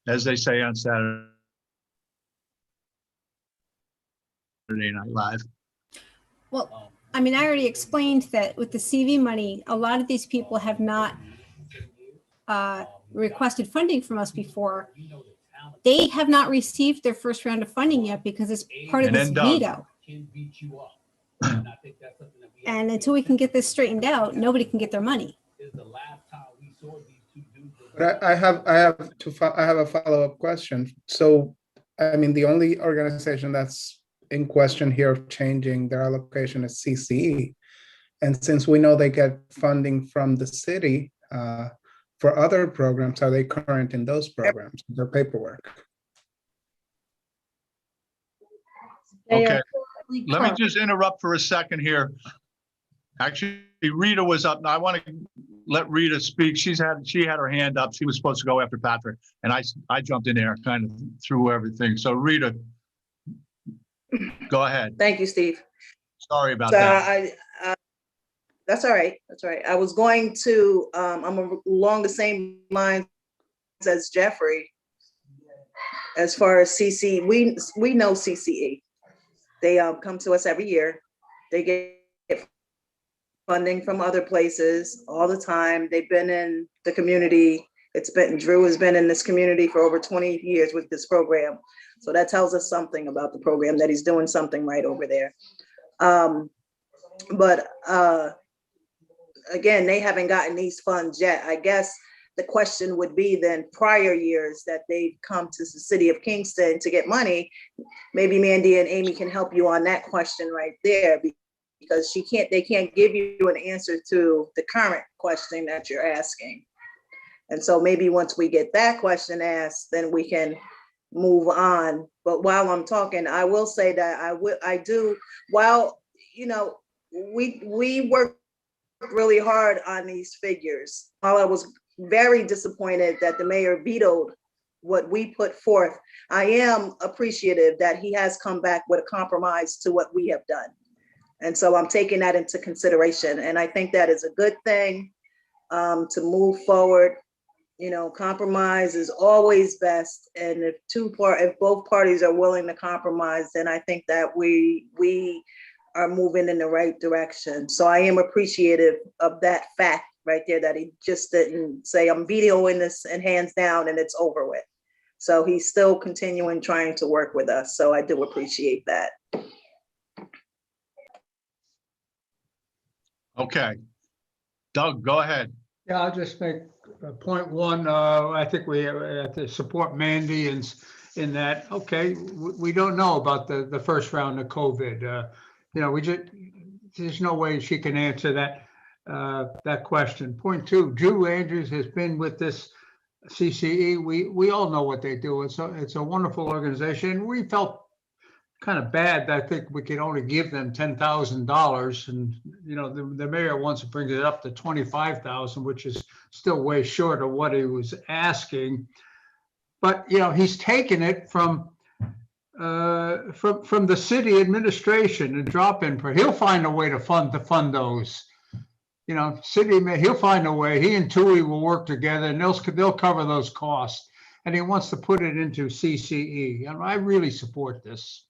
as they say on Saturday Night Live. Well, I mean, I already explained that with the CV money, a lot of these people have not requested funding from us before. They have not received their first round of funding yet because it's part of this veto. And until we can get this straightened out, nobody can get their money. But I have a follow-up question. So, I mean, the only organization that's in question here of changing their allocation is CCE. And since we know they get funding from the city for other programs, are they current in those programs, their paperwork? Okay, let me just interrupt for a second here. Actually, Rita was up. Now I want to let Rita speak. She had her hand up. She was supposed to go after Patrick, and I jumped in there, kind of threw everything. So Rita, go ahead. Thank you, Steve. Sorry about that. That's all right. That's all right. I was going to, I'm along the same lines as Jeffrey. As far as CC, we know CCE. They come to us every year. They get funding from other places all the time. They've been in the community. Drew has been in this community for over 20 years with this program. So that tells us something about the program, that he's doing something right over there. But again, they haven't gotten these funds yet. I guess the question would be then prior years that they've come to the city of Kingston to get money. Maybe Mandy and Amy can help you on that question right there, because they can't give you an answer to the current question that you're asking. And so maybe once we get that question asked, then we can move on. But while I'm talking, I will say that while, you know, we work really hard on these figures. While I was very disappointed that the mayor vetoed what we put forth, I am appreciative that he has come back with a compromise to what we have done. And so I'm taking that into consideration. And I think that is a good thing to move forward. You know, compromise is always best. And if both parties are willing to compromise, then I think that we are moving in the right direction. So I am appreciative of that fact right there, that he just didn't say, I'm vetoing this and hands down and it's over with. So he's still continuing trying to work with us. So I do appreciate that. Okay. Doug, go ahead. Yeah, I'll just make point one. I think we have to support Mandy in that. Okay, we don't know about the first round of COVID. You know, there's no way she can answer that question. Point two, Drew Andrews has been with this CCE. We all know what they do. It's a wonderful organization. We felt kind of bad that I think we could only give them $10,000, and you know the mayor wants to bring it up to $25,000, which is still way short of what he was asking. But you know, he's taken it from the city administration and drop-in. He'll find a way to fund those. You know, he'll find a way. He and TUI will work together, and they'll cover those costs. And he wants to put it into CCE, and I really support this.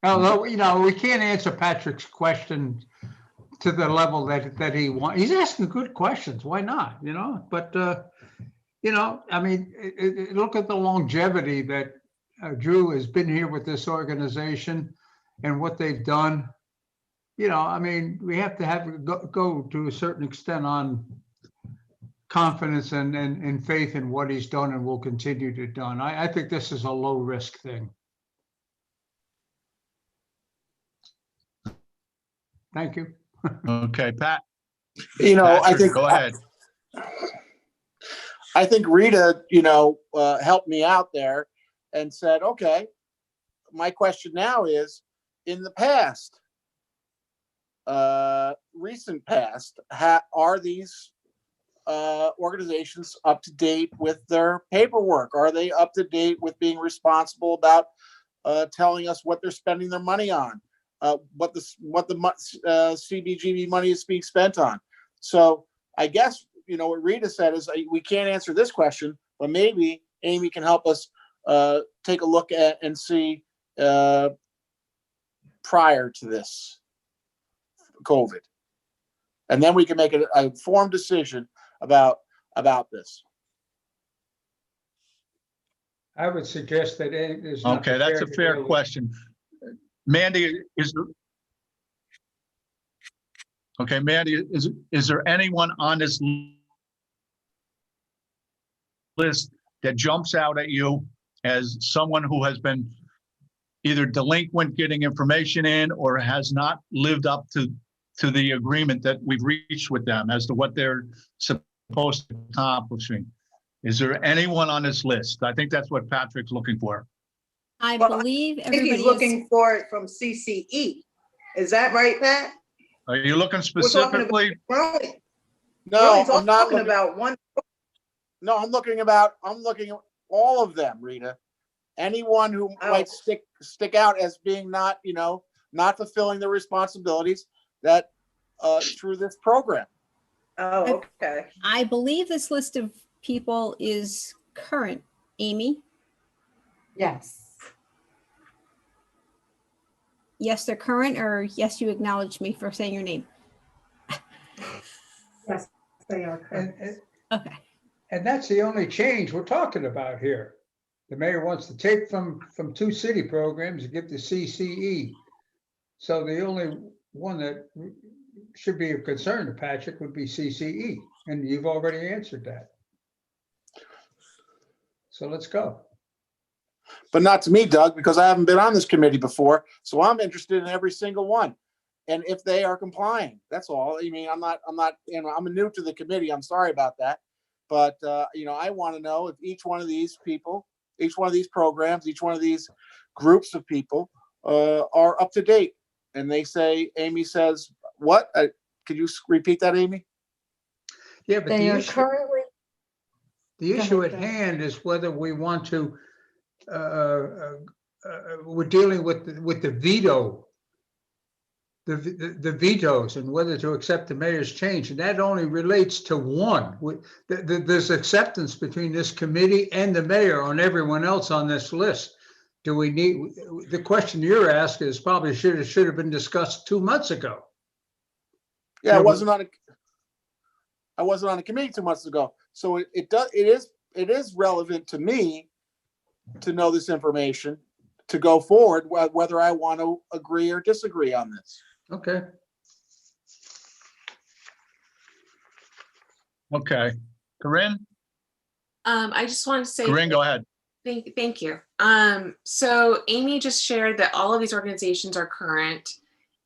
Although, you know, we can't answer Patrick's question to the level that he wants. He's asking good questions. Why not? You know, but, you know, I mean, look at the longevity that Drew has been here with this organization and what they've done. You know, I mean, we have to go to a certain extent on confidence and faith in what he's done and will continue to do. I think this is a low risk thing. Thank you. Okay, Pat. You know, Patrick, I think, go ahead. I think Rita, you know, helped me out there and said, okay, my question now is, in the past, recent past, are these organizations up to date with their paperwork? Are they up to date with being responsible about telling us what they're spending their money on, what the CBGB money is being spent on? So I guess, you know, what Rita said is we can't answer this question, but maybe Amy can help us take a look at and see prior to this COVID. And then we can make an informed decision about this. I would suggest that it is not. Okay, that's a fair question. Mandy, Mandy, is there anyone on this list that jumps out at you as someone who has been either delinquent getting information in or has not lived up to the agreement that we've reached with them as to what they're supposed to accomplishing? Is there anyone on this list? I think that's what Patrick's looking for. I Well, believe I think everybody he's is. looking for it from CCE. Is that right, Pat? Are you looking We're talking about, specifically? we're only No, I'm not talking looking about one. No, I'm looking at all of them, Rita. Anyone who might stick out as being not, you know, not fulfilling their responsibilities that through this program. Oh, okay. I believe this list of people is current. Amy? Yes. Yes, they're current, or yes, you acknowledge me for saying your name. Yes, they are correct. Okay. And that's the only change we're talking about here. The mayor wants to take from 2 city programs and give to CCE. So the only one that should be of concern to Patrick would be CCE, and you've already answered that. So let's go. But not to me, Doug, because I haven't been on this committee before. So I'm interested in every single one. And if they are complying, that's all. I mean, I'm not, you know, I'm new to the committee. I'm sorry about that. But, you know, I want to know if each one of these people, each one of these programs, each one of these groups of people are up to date. And they say, Amy says, what? Could you repeat that, Amy? Yeah, but They are currently. the Go issue ahead, at Doug. hand is whether we want to, we're dealing with the veto, the vetoes, and whether to accept the mayor's change. And that only relates to one. There's acceptance between this committee and the mayor on everyone else on this list. Do we need, the question you're asking is probably should have been discussed 2 months ago. Yeah, I wasn't on a committee 2 months ago. So it is relevant to me to know this information to go forward, whether I want to agree or disagree on this. Okay. Okay. Corinne? I just wanted to say. Corinne, go ahead. Thank you. So Amy just shared that all of these organizations are current,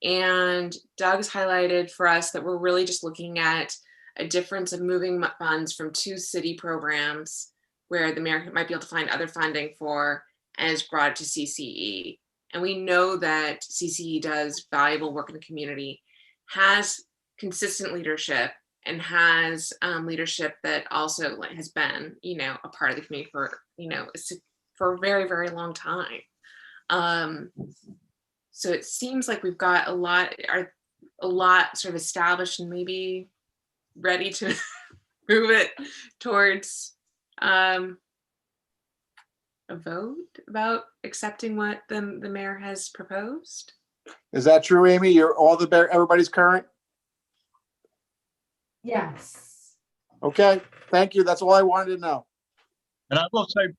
and Doug's highlighted for us that we're really just looking at a difference of moving funds from 2 city programs where the mayor might be able to find other funding for, and is brought to CCE. And we know that CCE does valuable work in the community, has consistent leadership, and has leadership that also has been, you know, a part of the community for, you know, for a very, very long time. So it seems like we've got a lot sort of established and maybe ready to move it towards a vote about accepting what the mayor has proposed. Is that true, Amy? Everybody's current? Yes. Okay, thank you. That's all I wanted to know. And I will say,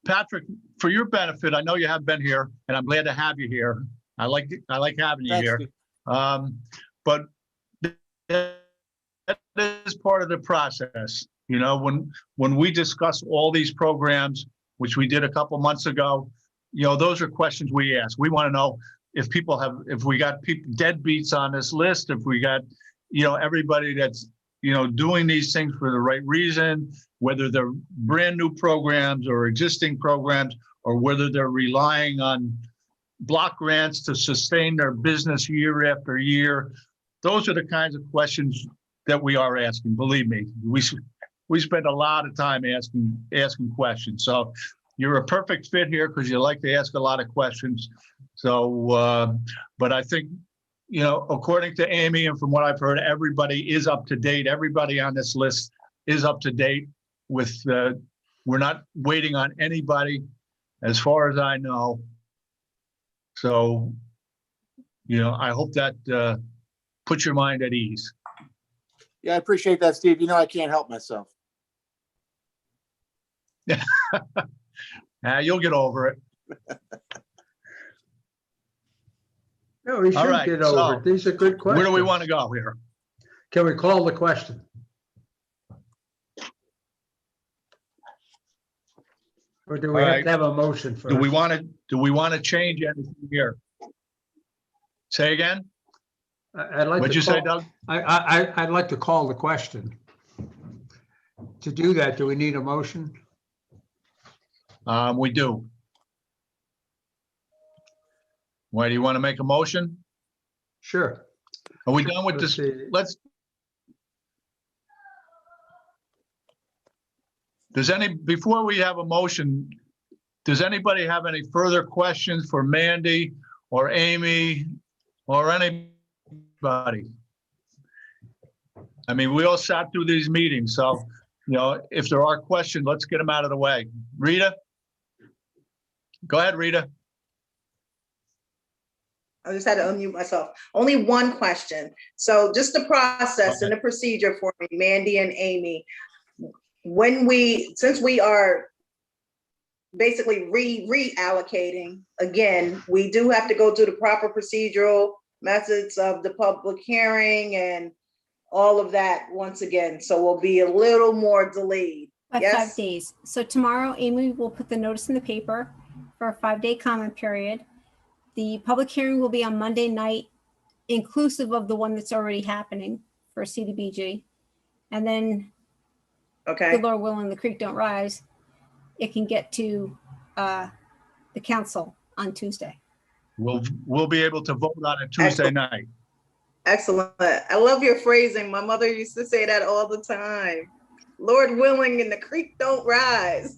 Patrick, for your benefit, I know you have been here, and I'm glad to have you here. I like having you Thanks, here. Steve. But that is part of the process. You know, when we discuss all these programs, which we did a couple months ago, you know, those are questions we ask. We want to know if we got people deadbeats on this list, if we got, you know, everybody that's, you know, doing these things for the right reason, whether they're brand new programs or existing programs, or whether they're relying on block grants to sustain their business year after year. Those are the kinds of questions that we are asking, believe me. We spend a lot of time asking questions. So you're a perfect fit here because you like to ask a lot of questions. So, but I think, you know, according to Amy and from what I've heard, everybody is up to date. Everybody on this list is up to date with, we're not waiting on anybody as far as I know. So, you know, I hope that puts your mind at ease. Yeah, I appreciate that, Steve. You know, I can't help myself. You'll get over it. No, we All should right, get so over it. These are good questions. Where do we want to go here? Can we call the question? Or do we All have right. to have a motion first? Do we want to change anything here? Say again? I'd like What'd to you say, call- Doug? I'd like to call the question. To do that, do we need a motion? We do. Why, do you want to make a motion? Sure. Are we done with Let's this? see. Before we have a motion, does anybody have any further questions for Mandy or Amy or anybody? I mean, we all sat through these meetings, so, you know, if there are questions, let's get them out of the way. Rita? Go ahead, Rita. I just had to unmute myself. Only one question. So just the process and the procedure for me, Mandy and Amy. Since we are basically reallocating, again, we do have to go through the proper procedural methods of the public hearing and all of that once again. So we'll be a little more delayed. By Yes? 5 days. So tomorrow, Amy will put the notice in the paper for a 5-day comment period. The public hearing will be on Monday night, inclusive of the one that's already happening for CDBG. And then, Okay. good Lord willing, the creek don't rise. It can get to the council on Tuesday. We'll be able to vote on it Tuesday night. Excellent. I love your phrasing. My mother used to say that all the time. Lord willing, and the creek don't rise.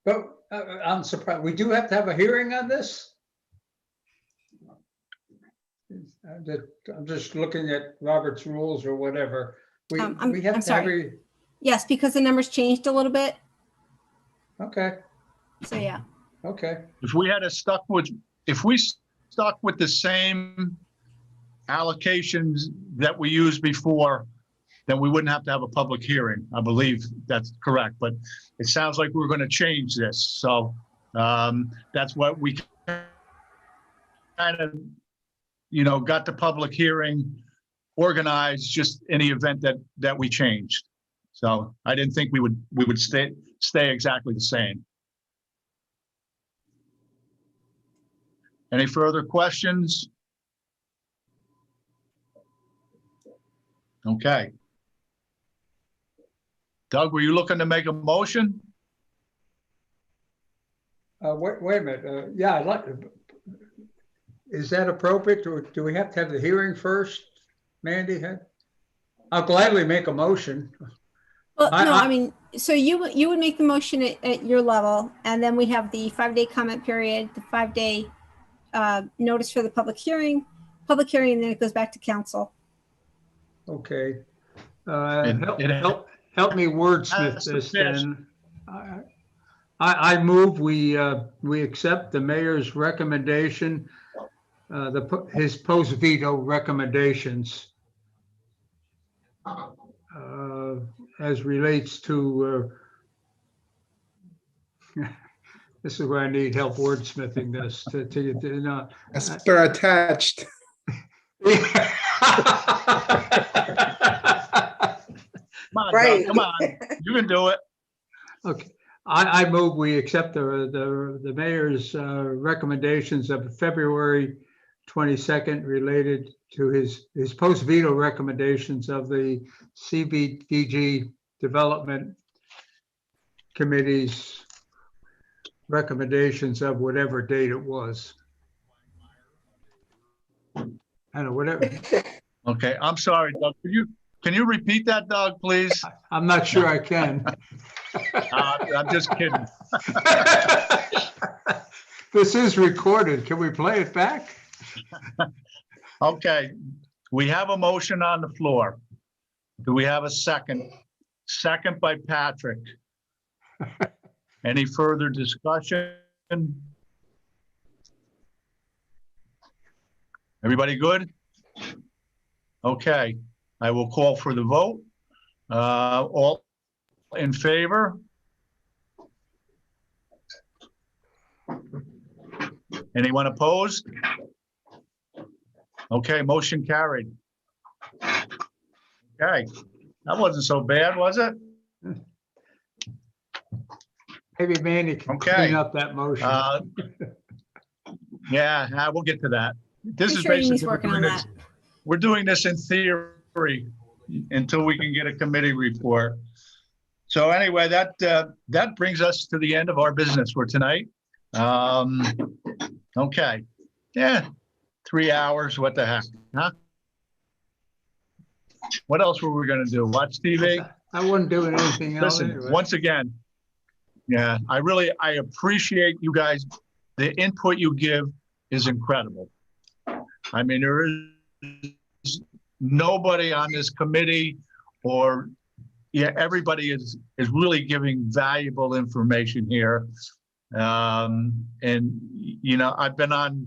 But I'm surprised. We do have to have a hearing on this? I'm just looking at Robert's rules or whatever. We have I'm to have sorry. Yes, because the numbers changed a little bit. Okay, So yeah. okay. If we stuck with the same allocations that we used before, then we wouldn't have to have a public hearing. I believe that's correct, but it sounds like we're going to change this. So that's what we kind of, you know, got the public hearing organized just in the event that we changed. So I didn't think we would stay exactly the same. Any further questions? Okay. Doug, were you looking to make a motion? Wait a minute. Yeah, I'd like to. Is that appropriate, or do we have to have the hearing first, Mandy? I'll gladly make a motion. Well, no, I mean, so you would make the motion at your level, and then we have the 5-day comment period, the 5-day notice for the public hearing, and then it goes back to council. Okay. Help me wordsmith this then. I move we accept the mayor's recommendation, his post veto recommendations as relates to this is where I need help wordsmithing this to not. As per attached. Come on, Right. Doug, come on, you can do it. Okay, I move we accept the mayor's recommendations of February 22nd related to his post veto recommendations of the CBDG Development Committee's recommendations of whatever date it was. I don't know, whatever. Okay, I'm sorry, Doug. Can you repeat that, Doug, please? I'm not sure I can. I'm just kidding. This is recorded. Can we play it back? Okay, we have a motion on the floor. Do we have a second? Second by Patrick. Any further discussion? Everybody good? Okay, I will call for the vote. All in favor? Anyone opposed? Okay, motion carried. Okay, that wasn't so bad, was it? Maybe Manny can Okay. clean up that motion. Yeah, we'll get to that. This I'm is sure Amy's basically, working on that. we're doing this in theory until we can get a committee report. So anyway, that brings us to the end of our business for tonight. Okay, yeah, 3 hours, what the heck, huh? What else were we gonna do? Watch TV? I wasn't doing anything else Listen, anyway. once again, yeah, I appreciate you guys. The input you give is incredible. I mean, there is nobody on this committee or, yeah, everybody is really giving valuable information here. And, you know, I've been on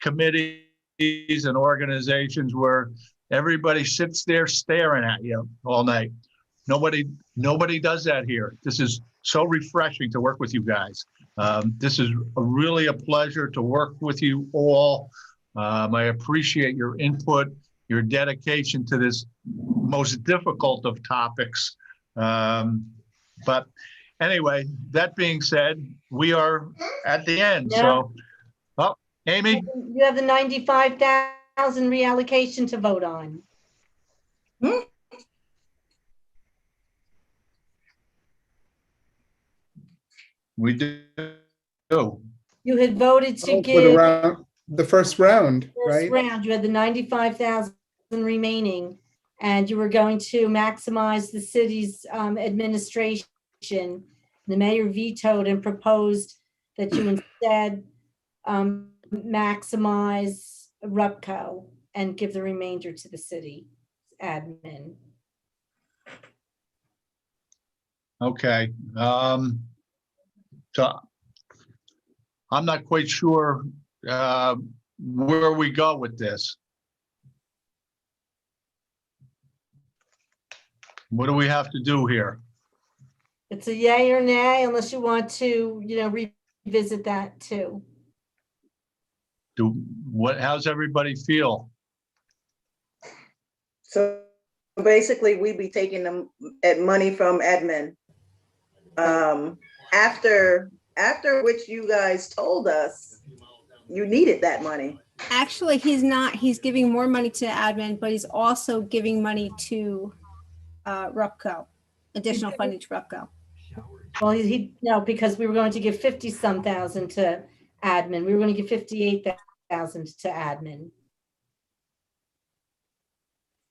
committees and organizations where everybody sits there staring at you all night. Nobody does that here. This is so refreshing to work with you guys. This is really a pleasure to work with you all. I appreciate your input, your dedication to this most difficult of topics. But anyway, that being said, we are at the end. Yeah. So, oh, Amy? You have the 95,000 reallocation to vote on. We do. You had voted to For the give round, the first round, first right? round, you had the 95,000 remaining, and you were going to maximize the city's administration. The mayor vetoed and proposed that you instead maximize RUPCO and give the remainder to the city admin. Okay. So I'm not quite sure where we go with this. What do we have to do here? It's a yay or nay, unless you want to, you know, revisit that too. How's everybody feel? So basically, we'd be taking them at money from admin. After which you guys told us you needed that money. Actually, he's not. He's giving more money to admin, but he's also giving money to RUPCO, additional funding to RUPCO. Well, no, because we were going to give 50-some thousand to admin. We were going to give 58,000 to admin.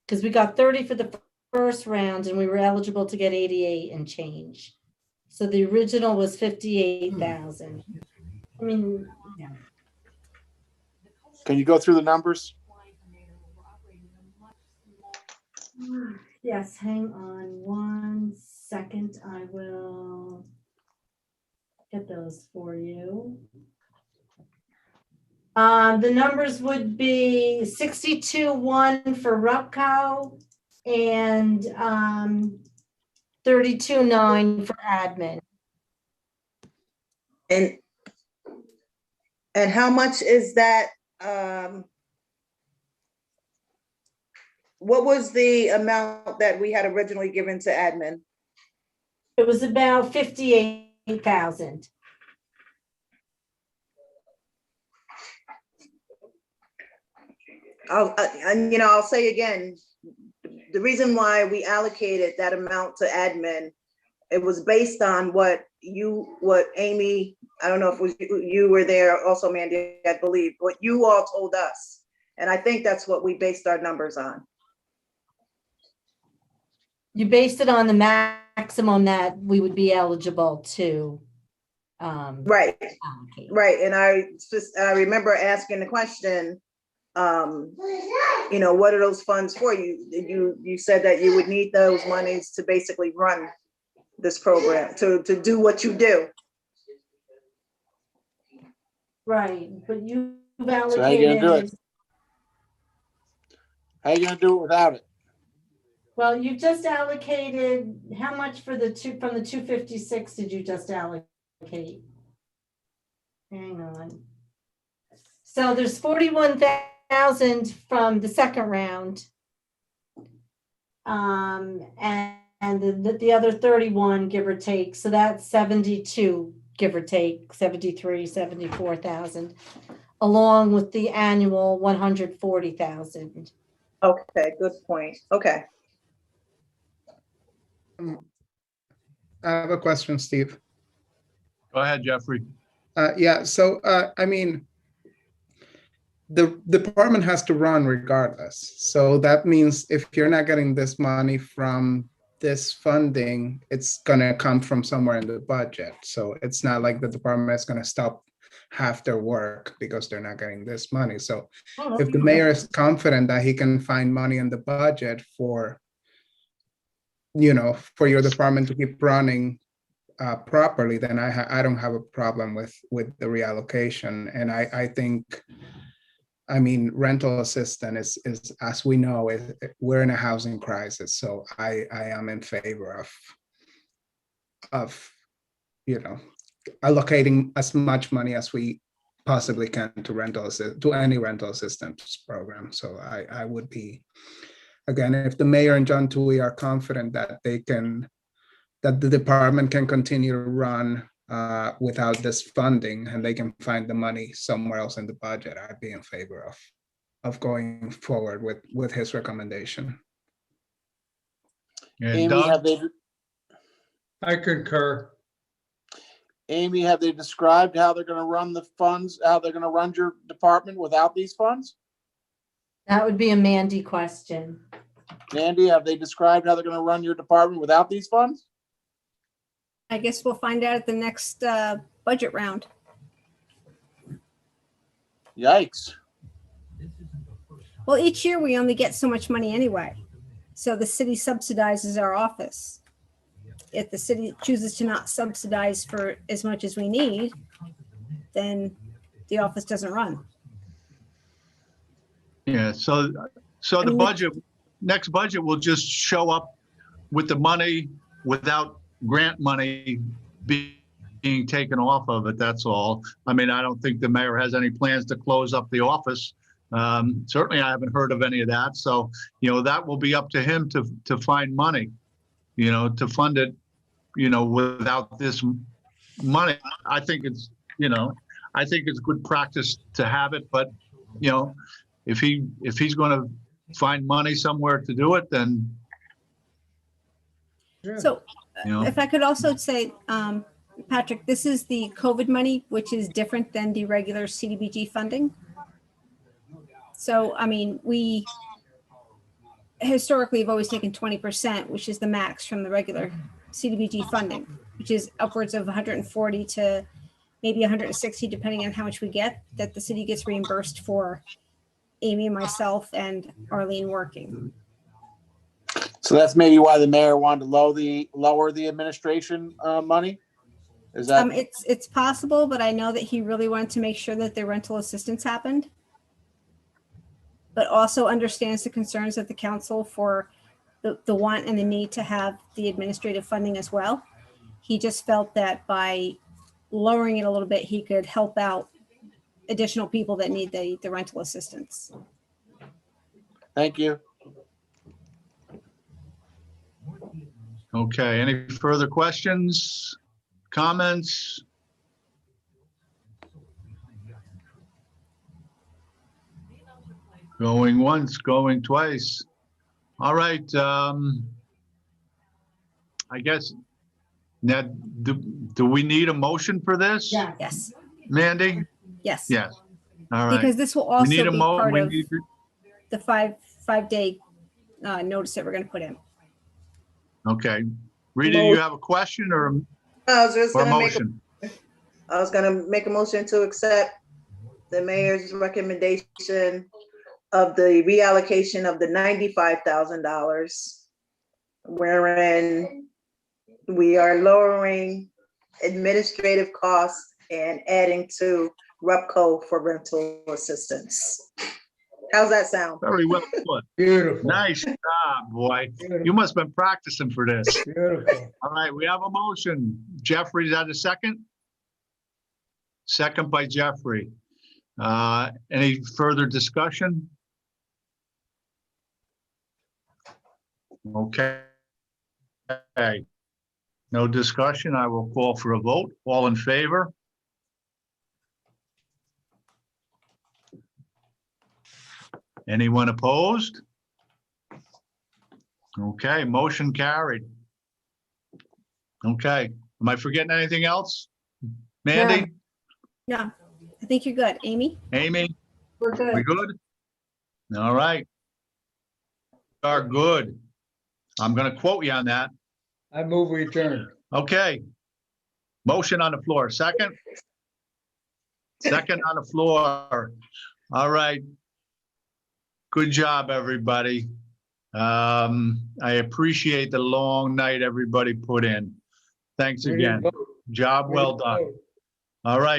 Because we got 30 for the first round and we were eligible to get 88 and change. So the original was 58,000. I mean, yeah. Can you go through the numbers? Yes, hang on 1 second. I will get those for you. The numbers would be 62.1 for RUPCO and 32.9 for admin. And how much is that? What was the amount that we had originally given to admin? It was about 58,000. I'll say again, the reason why we allocated that amount to admin, it was based on what Amy, I don't know if it was you were there, also Mandy, I believe, what you all told us. And I think that's what we based our numbers on. You based it on the maximum that we would be eligible to. Right, allocate. right. And I remember asking the question, you know, what are those funds for? You said that you would need those monies to basically run this program, to do what you do. Right, but you've allocated. So how you gonna do it? How you gonna do it without it? Well, you just allocated, how much for from the 256 did you just allocate? Hang on. So there's 41,000 from the second round. And the other 31, give or take. So that's 72, give or take, 73, 74,000, along with the annual 140,000. Okay, good point. Okay. I have a question, Steve. Go ahead, Jeffrey. Yeah, so I mean, the department has to run regardless. So that means if you're not getting this money from this funding, it's gonna come from somewhere in the budget. So it's not like the department is gonna stop half their work because they're not getting this money. So if the mayor is confident that he can find money in the budget for, you know, for your department to keep running properly, then I don't have a problem with the reallocation. And I think, I mean, rental assistance is as we know, we're in a housing crisis. So I am in favor of, you know, allocating as much money as we possibly can to any rental assistance program. So I would be, again, if the mayor and John Toohey are confident that that the department can continue to run without this funding and they can find the money somewhere else in the budget, I'd be in favor of going forward with his recommendation. And Amy, Doug? I concur. Amy, have they described how they're gonna run the funds, how they're gonna run your department without these funds? That would be a Mandy question. Mandy, have they described how they're gonna run your department without these funds? I guess we'll find out at the next budget round. Yikes. Well, each year we only get so much money anyway. So the city subsidizes our office. If the city chooses to not subsidize for as much as we need, then the office doesn't run. Yeah, so the budget, next budget will just show up with the money without grant money being taken off of it, that's all. I mean, I don't think the mayor has any plans to close up the office. Certainly, I haven't heard of any of that. So, you know, that will be up to him to find money, you know, to fund it, you know, without this money. I think it's, you know, I think it's good practice to have it, but, you know, if he's going to find money somewhere to do it, then. So You know. if I could also say, Patrick, this is the COVID money, which is different than the regular CDBG funding. So, I mean, we historically have always taken 20%, which is the max from the regular CDBG funding, which is upwards of 140 to maybe 160, depending on how much we get, that the city gets reimbursed for Amy and myself and Arlene working. So that's maybe why the mayor wanted to lower the administration money? Is that? It's possible, but I know that he really wanted to make sure that the rental assistance happened, but also understands the concerns of the council for the want and the need to have the administrative funding as well. He just felt that by lowering it a little bit, he could help out additional people that need the rental assistance. Thank you. Okay, any further questions, comments? Going once, going twice. All right, I guess, now, do we need a motion for this? Yeah. Yes, Mandy? yes. Yes. All right. Because this will We also need be a mo, part we of need, the five-day notice that we're gonna put in. okay. Rita, you have a question or I was just a gonna make, motion? I was gonna make a motion to accept the mayor's recommendation of the reallocation of the $95,000, wherein we are lowering administrative costs and adding to RUPCO for rental assistance. How's that sound? Very well put. Beautiful. Nice job, boy. You must have been practicing for this. Beautiful. All right, we have a motion. Jeffrey, is that a second? Second by Jeffrey. Any further discussion? Okay. No discussion. I will call for a vote. All in favor? Anyone opposed? Okay, motion carried. Okay, am I forgetting anything else? Mandy, No, I think you're good. Amy? Amy, We're we good. good? All right. We are good. I'm gonna quote you on that. I move we adjourn. Okay. Motion on the floor. Second? Second on the floor. All right. Good job, everybody. I appreciate the long night everybody put in. Thanks again. Job well done. All right.